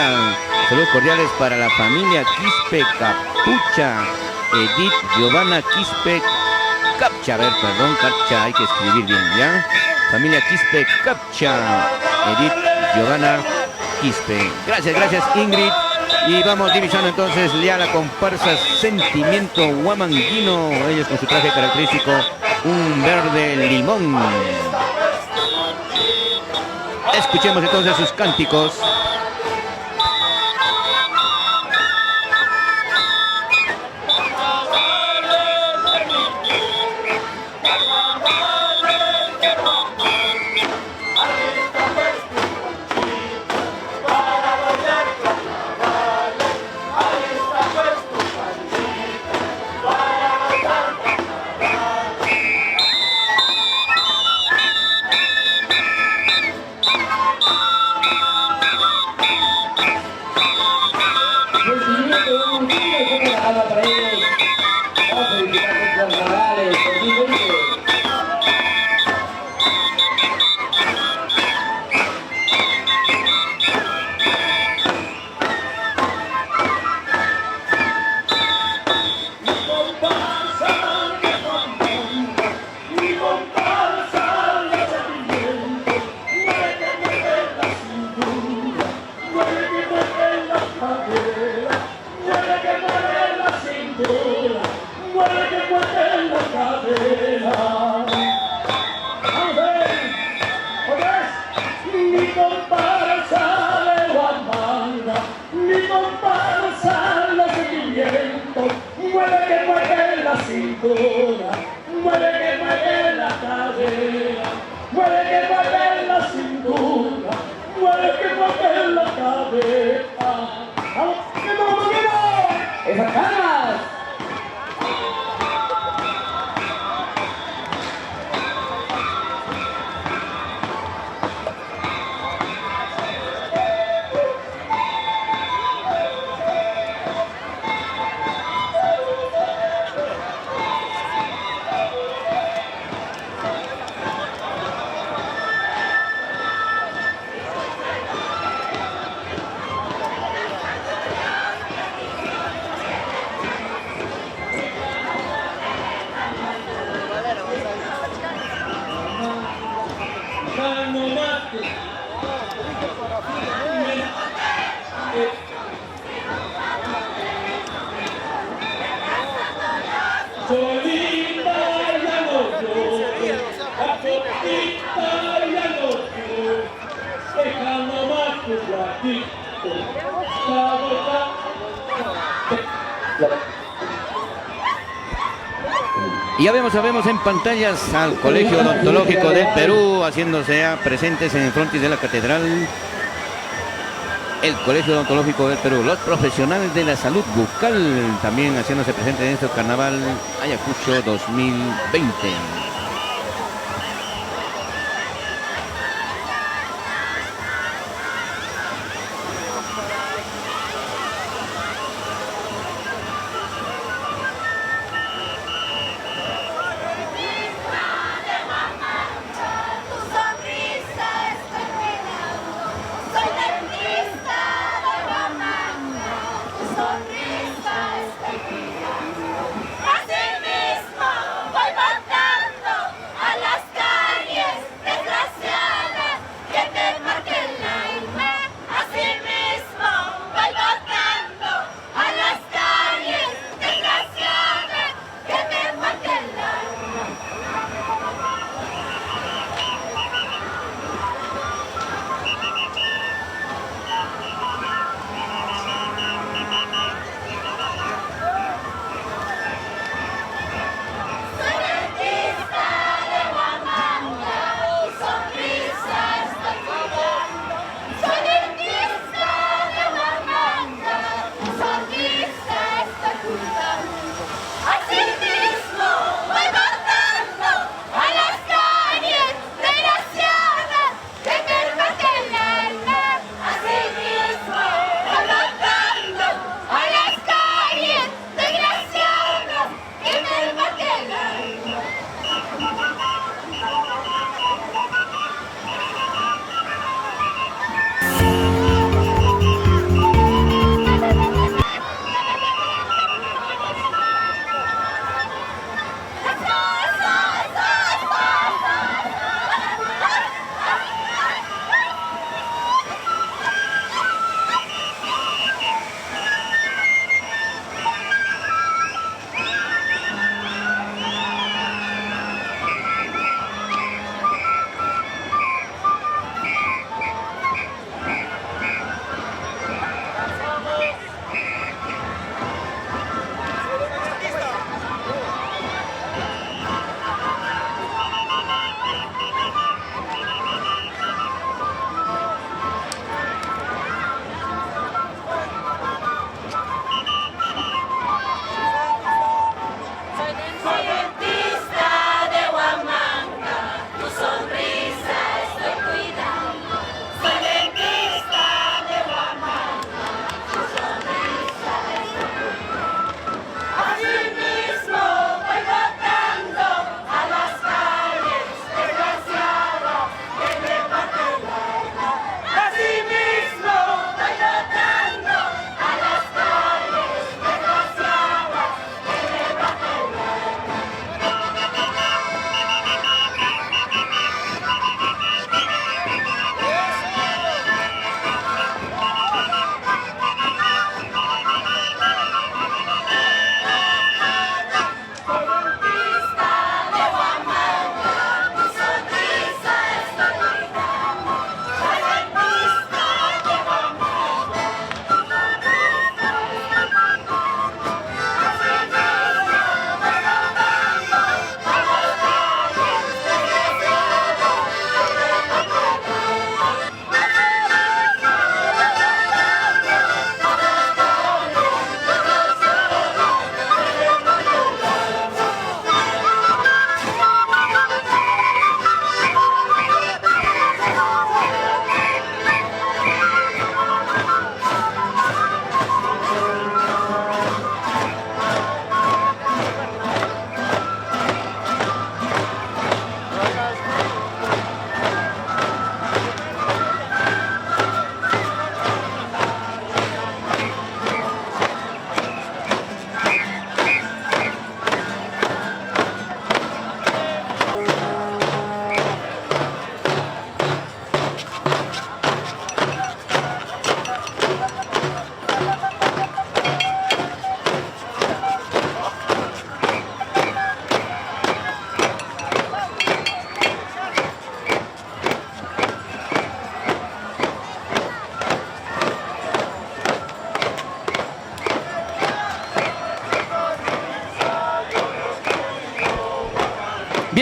Speaker 2: Saludos cordiales para la familia Quispe Capucha, Edith Giovanna Quispe Capcha. A ver, perdón, Capcha, hay que escribir bien, ¿ya? Familia Quispe Capcha, Edith Giovanna Quispe. Gracias Ingrid. Y vamos divisando entonces ya la comparsa Sentimiento Huamanguino. Ellos con su traje característico, un verde limón. Escuchemos entonces sus cánticos. Y ya vemos en pantallas al Colegio Odontológico del Perú haciéndose ya presentes en el frontis de la catedral. El Colegio Odontológico del Perú, los profesionales de la salud bucal también haciéndose presentes en este carnaval Ayacucho 2020.
Speaker 5: Tu sonrisa estoy cuidando, soy la artista de Huamanga. Tu sonrisa estoy cuidando, así mismo voy matando.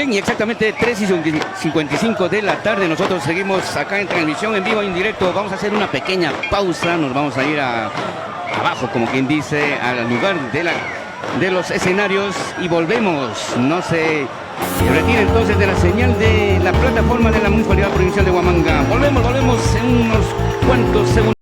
Speaker 2: Bien, y exactamente 3:55 de la tarde, nosotros seguimos acá en transmisión en vivo e indirecto. Vamos a hacer una pequeña pausa, nos vamos a ir abajo, como quien dice, al lugar de los escenarios y volvemos. No se retire entonces de la señal de la plataforma de la Municipalidad Provincial de Huamanga. Volvemos en unos cuantos segundos.